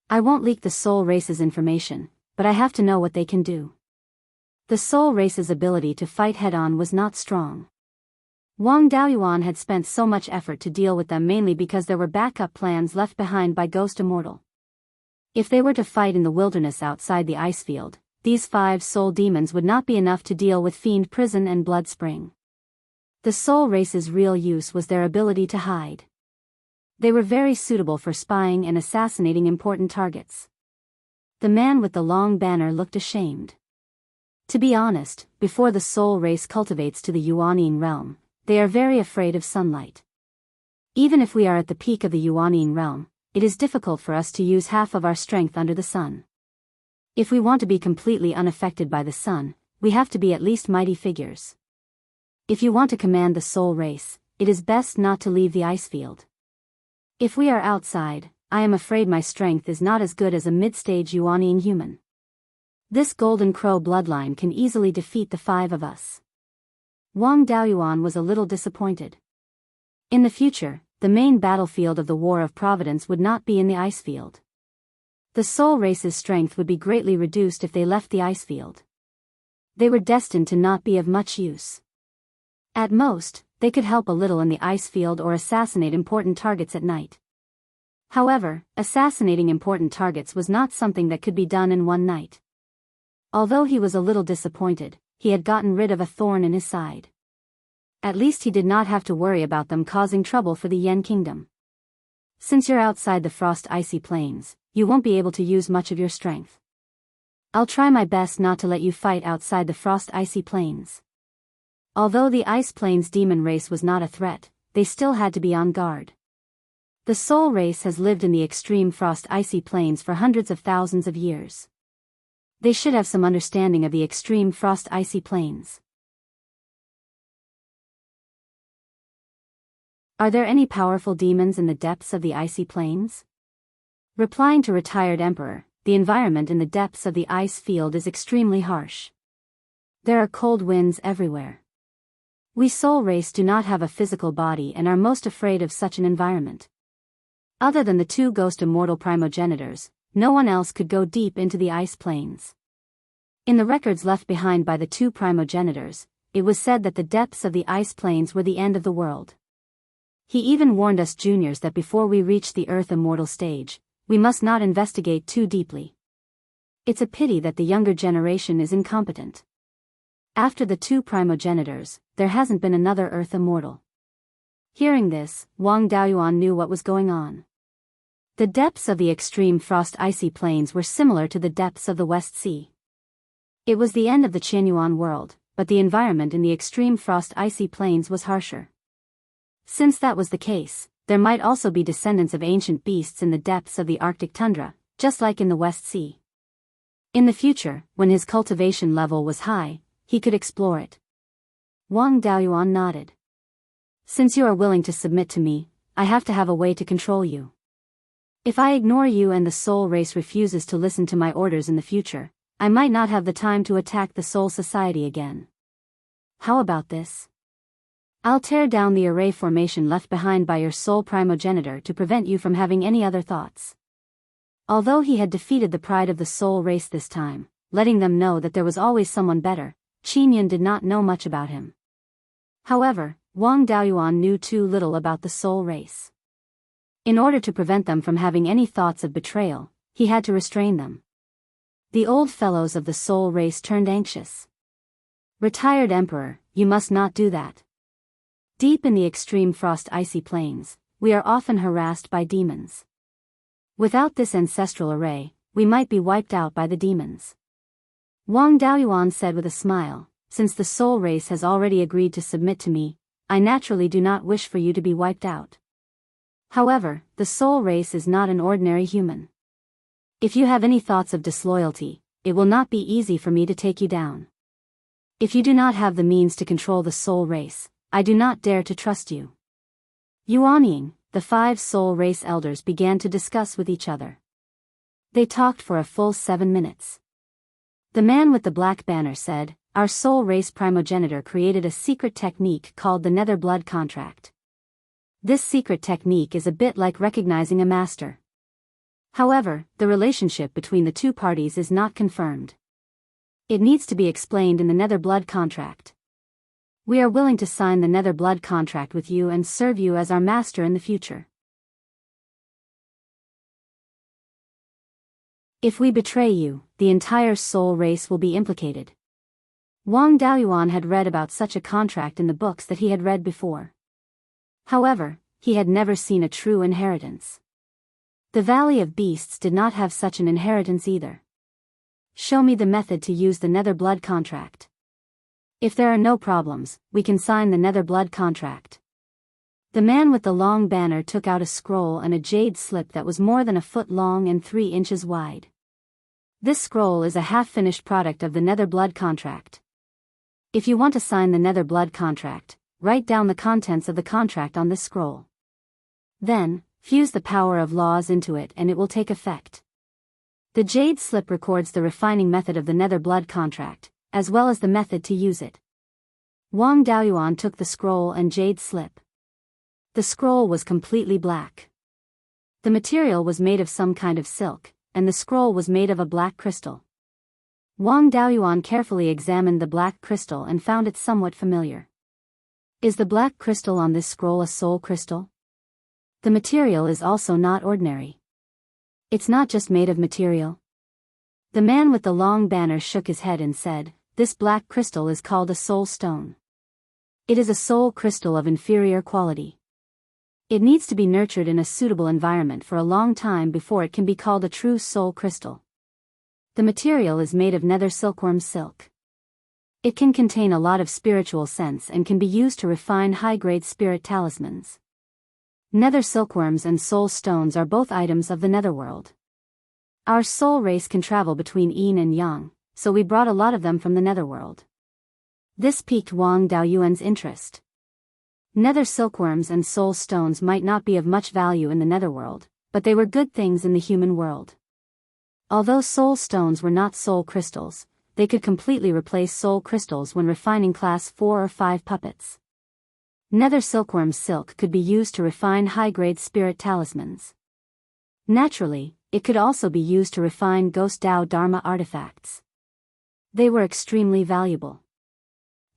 I won't leak the soul race's information, but I have to know what they can do. The soul race's ability to fight head-on was not strong. Wang Daoyuan had spent so much effort to deal with them mainly because there were backup plans left behind by Ghost Immortal. If they were to fight in the wilderness outside the ice field, these 5 soul demons would not be enough to deal with Fiend Prison and Blood Spring. The soul race's real use was their ability to hide. They were very suitable for spying and assassinating important targets. The man with the long banner looked ashamed. To be honest, before the soul race cultivates to the Yuanyin realm, they are very afraid of sunlight. Even if we are at the peak of the Yuanyin realm, it is difficult for us to use half of our strength under the sun. If we want to be completely unaffected by the sun, we have to be at least mighty figures. If you want to command the soul race, it is best not to leave the ice field. If we are outside, I am afraid my strength is not as good as a mid-stage Yuanyin human. This Golden Crow bloodline can easily defeat the 5 of us. Wang Daoyuan was a little disappointed. In the future, the main battlefield of the War of Providence would not be in the ice field. The soul race's strength would be greatly reduced if they left the ice field. They were destined to not be of much use. At most, they could help a little in the ice field or assassinate important targets at night. However, assassinating important targets was not something that could be done in one night. Although he was a little disappointed, he had gotten rid of a thorn in his side. At least he did not have to worry about them causing trouble for the Yen Kingdom. Since you're outside the frost icy plains, you won't be able to use much of your strength. I'll try my best not to let you fight outside the frost icy plains. Although the ice plains demon race was not a threat, they still had to be on guard. The soul race has lived in the extreme frost icy plains for hundreds of thousands of years. They should have some understanding of the extreme frost icy plains. Are there any powerful demons in the depths of the icy plains? Replying to retired emperor, the environment in the depths of the ice field is extremely harsh. There are cold winds everywhere. We soul race do not have a physical body and are most afraid of such an environment. Other than the 2 ghost immortal primogenitors, no one else could go deep into the ice plains. In the records left behind by the 2 primogenitors, it was said that the depths of the ice plains were the end of the world. He even warned us juniors that before we reach the Earth immortal stage, we must not investigate too deeply. It's a pity that the younger generation is incompetent. After the 2 primogenitors, there hasn't been another Earth immortal. Hearing this, Wang Daoyuan knew what was going on. The depths of the extreme frost icy plains were similar to the depths of the West Sea. It was the end of the Qianyuan world, but the environment in the extreme frost icy plains was harsher. Since that was the case, there might also be descendants of ancient beasts in the depths of the Arctic tundra, just like in the West Sea. In the future, when his cultivation level was high, he could explore it. Wang Daoyuan nodded. Since you are willing to submit to me, I have to have a way to control you. If I ignore you and the soul race refuses to listen to my orders in the future, I might not have the time to attack the soul society again. How about this? I'll tear down the array formation left behind by your soul primogenitor to prevent you from having any other thoughts. Although he had defeated the pride of the soul race this time, letting them know that there was always someone better, Qinyan did not know much about him. However, Wang Daoyuan knew too little about the soul race. In order to prevent them from having any thoughts of betrayal, he had to restrain them. The old fellows of the soul race turned anxious. Retired Emperor, you must not do that. Deep in the extreme frost icy plains, we are often harassed by demons. Without this ancestral array, we might be wiped out by the demons. Wang Daoyuan said with a smile, since the soul race has already agreed to submit to me, I naturally do not wish for you to be wiped out. However, the soul race is not an ordinary human. If you have any thoughts of disloyalty, it will not be easy for me to take you down. If you do not have the means to control the soul race, I do not dare to trust you. Yuanying, the 5 soul race elders began to discuss with each other. They talked for a full 7 minutes. The man with the black banner said, "Our soul race primogenitor created a secret technique called the Nether Blood Contract. This secret technique is a bit like recognizing a master. However, the relationship between the two parties is not confirmed. It needs to be explained in the Nether Blood Contract. We are willing to sign the Nether Blood Contract with you and serve you as our master in the future. If we betray you, the entire soul race will be implicated." Wang Daoyuan had read about such a contract in the books that he had read before. However, he had never seen a true inheritance. The Valley of Beasts did not have such an inheritance either. "Show me the method to use the Nether Blood Contract. If there are no problems, we can sign the Nether Blood Contract." The man with the long banner took out a scroll and a jade slip that was more than a foot long and 3 inches wide. This scroll is a half-finished product of the Nether Blood Contract. If you want to sign the Nether Blood Contract, write down the contents of the contract on this scroll. Then, fuse the power of laws into it and it will take effect. The jade slip records the refining method of the Nether Blood Contract, as well as the method to use it. Wang Daoyuan took the scroll and jade slip. The scroll was completely black. The material was made of some kind of silk, and the scroll was made of a black crystal. Wang Daoyuan carefully examined the black crystal and found it somewhat familiar. Is the black crystal on this scroll a soul crystal? The material is also not ordinary. It's not just made of material. The man with the long banner shook his head and said, "This black crystal is called a soul stone. It is a soul crystal of inferior quality. It needs to be nurtured in a suitable environment for a long time before it can be called a true soul crystal. The material is made of nether silkworm silk. It can contain a lot of spiritual sense and can be used to refine high-grade spirit talismans. Nether silkworms and soul stones are both items of the netherworld. Our soul race can travel between yin and yang, so we brought a lot of them from the netherworld." This piqued Wang Daoyuan's interest. Nether silkworms and soul stones might not be of much value in the netherworld, but they were good things in the human world. Although soul stones were not soul crystals, they could completely replace soul crystals when refining class 4 or 5 puppets. Nether silkworm silk could be used to refine high-grade spirit talismans. Naturally, it could also be used to refine Ghost Dao Dharma artifacts. They were extremely valuable.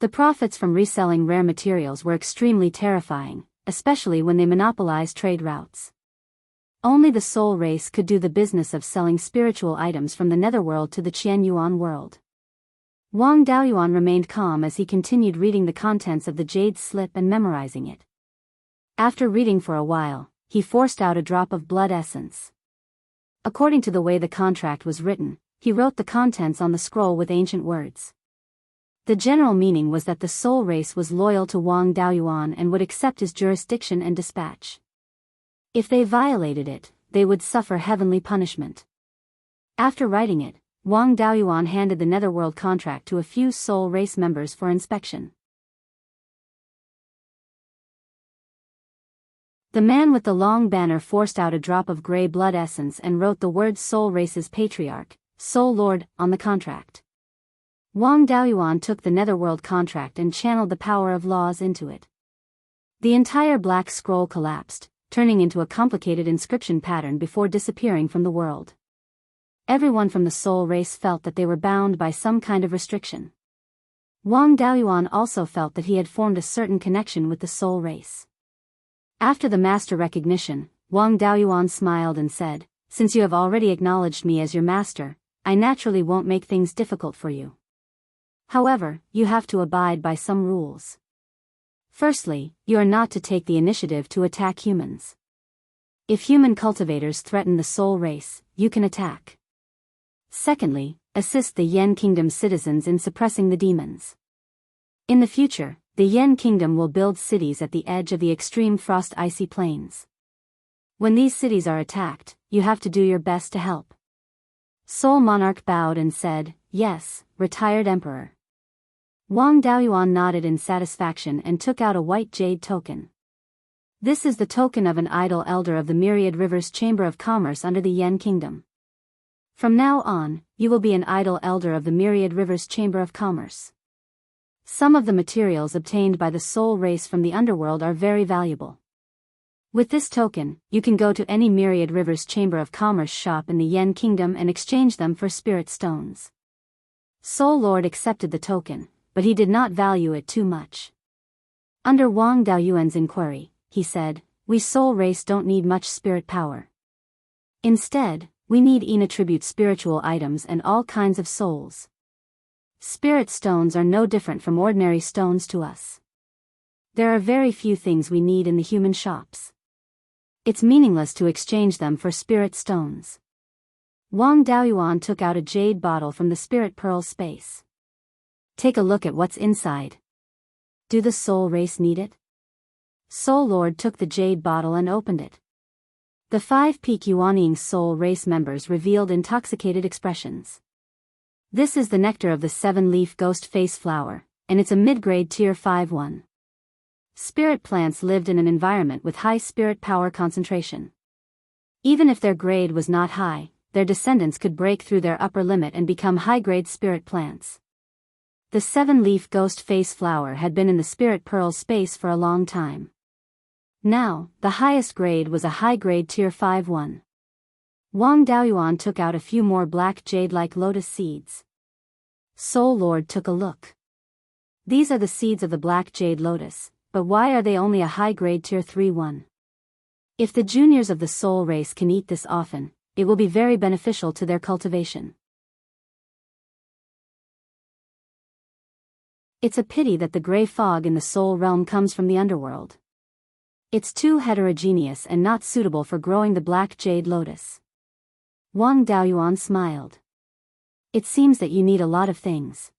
The profits from reselling rare materials were extremely terrifying, especially when they monopolized trade routes. Only the soul race could do the business of selling spiritual items from the netherworld to the Qianyuan world. Wang Daoyuan remained calm as he continued reading the contents of the jade slip and memorizing it. After reading for a while, he forced out a drop of blood essence. According to the way the contract was written, he wrote the contents on the scroll with ancient words. The general meaning was that the soul race was loyal to Wang Daoyuan and would accept his jurisdiction and dispatch. If they violated it, they would suffer heavenly punishment. After writing it, Wang Daoyuan handed the netherworld contract to a few soul race members for inspection. The man with the long banner forced out a drop of grey blood essence and wrote the words Soul Race's Patriarch, Soul Lord, on the contract. Wang Daoyuan took the netherworld contract and channeled the power of laws into it. The entire black scroll collapsed, turning into a complicated inscription pattern before disappearing from the world. Everyone from the soul race felt that they were bound by some kind of restriction. Wang Daoyuan also felt that he had formed a certain connection with the soul race. After the master recognition, Wang Daoyuan smiled and said, "Since you have already acknowledged me as your master, I naturally won't make things difficult for you. However, you have to abide by some rules. Firstly, you are not to take the initiative to attack humans. If human cultivators threaten the soul race, you can attack. Secondly, assist the Yen Kingdom citizens in suppressing the demons. In the future, the Yen Kingdom will build cities at the edge of the extreme frost icy plains. When these cities are attacked, you have to do your best to help. Soul Monarch bowed and said, "Yes, retired Emperor." Wang Daoyuan nodded in satisfaction and took out a white jade token. This is the token of an idle elder of the Myriad Rivers Chamber of Commerce under the Yen Kingdom. From now on, you will be an idle elder of the Myriad Rivers Chamber of Commerce. Some of the materials obtained by the soul race from the underworld are very valuable. With this token, you can go to any Myriad Rivers Chamber of Commerce shop in the Yen Kingdom and exchange them for spirit stones. Soul Lord accepted the token, but he did not value it too much. Under Wang Daoyuan's inquiry, he said, "We soul race don't need much spirit power. Instead, we need inattribute spiritual items and all kinds of souls. Spirit stones are no different from ordinary stones to us. There are very few things we need in the human shops. It's meaningless to exchange them for spirit stones." Wang Daoyuan took out a jade bottle from the spirit pearl space. "Take a look at what's inside. Do the soul race need it?" Soul Lord took the jade bottle and opened it. The 5 peak Yuanying soul race members revealed intoxicated expressions. This is the nectar of the 7-leaf ghost face flower, and it's a mid-grade tier 5 one. Spirit plants lived in an environment with high spirit power concentration. Even if their grade was not high, their descendants could break through their upper limit and become high-grade spirit plants. The 7-leaf ghost face flower had been in the spirit pearl space for a long time. Now, the highest grade was a high-grade tier 5 one. Wang Daoyuan took out a few more black jade-like lotus seeds. Soul Lord took a look. These are the seeds of the black jade lotus, but why are they only a high-grade tier 3 one? If the juniors of the soul race can eat this often, it will be very beneficial to their cultivation. It's a pity that the gray fog in the soul realm comes from the underworld. It's too heterogeneous and not suitable for growing the black jade lotus. Wang Daoyuan smiled. It seems that you need a lot of things.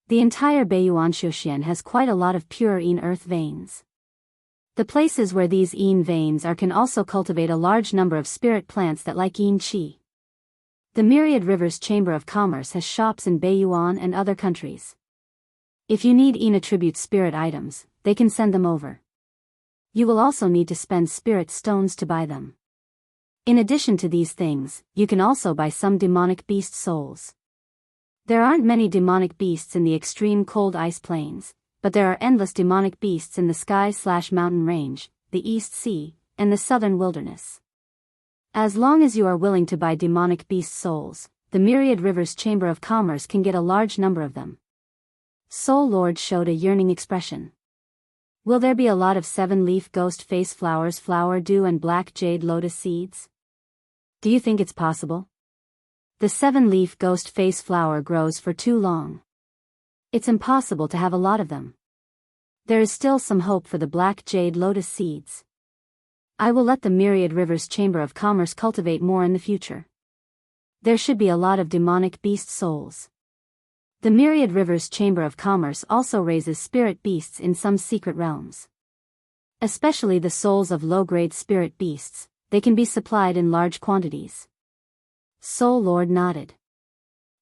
The entire Beiyuan Xiuxian has quite a lot of pure yin earth veins. The places where these yin veins are can also cultivate a large number of spirit plants that like yin qi. The Myriad Rivers Chamber of Commerce has shops in Beiyuan and other countries. If you need yin attribute spirit items, they can send them over. You will also need to spend spirit stones to buy them. In addition to these things, you can also buy some demonic beast souls. There aren't many demonic beasts in the extreme cold ice plains, but there are endless demonic beasts in the sky/mountain range, the East Sea, and the southern wilderness. As long as you are willing to buy demonic beast souls, the Myriad Rivers Chamber of Commerce can get a large number of them. Soul Lord showed a yearning expression. Will there be a lot of 7-leaf ghost face flowers, flower dew and black jade lotus seeds? Do you think it's possible? The 7-leaf ghost face flower grows for too long. It's impossible to have a lot of them. There is still some hope for the black jade lotus seeds. I will let the Myriad Rivers Chamber of Commerce cultivate more in the future. There should be a lot of demonic beast souls. The Myriad Rivers Chamber of Commerce also raises spirit beasts in some secret realms. Especially the souls of low-grade spirit beasts, they can be supplied in large quantities. Soul Lord nodded.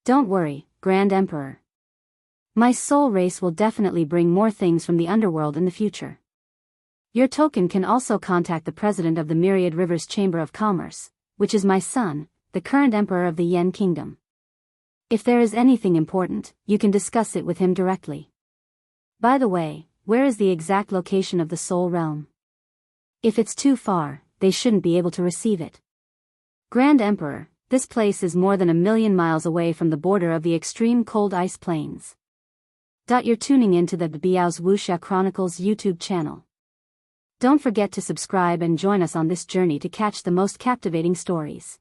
Don't worry, Grand Emperor. My soul race will definitely bring more things from the underworld in the future. Your token can also contact the president of the Myriad Rivers Chamber of Commerce, which is my son, the current emperor of the Yen Kingdom. If there is anything important, you can discuss it with him directly. By the way, where is the exact location of the soul realm? If it's too far, they shouldn't be able to receive it. Grand Emperor, this place is more than 1,000,000 miles away from the border of the extreme cold ice plains. You're tuning into the Biyao's Wuxia Chronicles YouTube channel. Don't forget to subscribe and join us on this journey to catch the most captivating stories.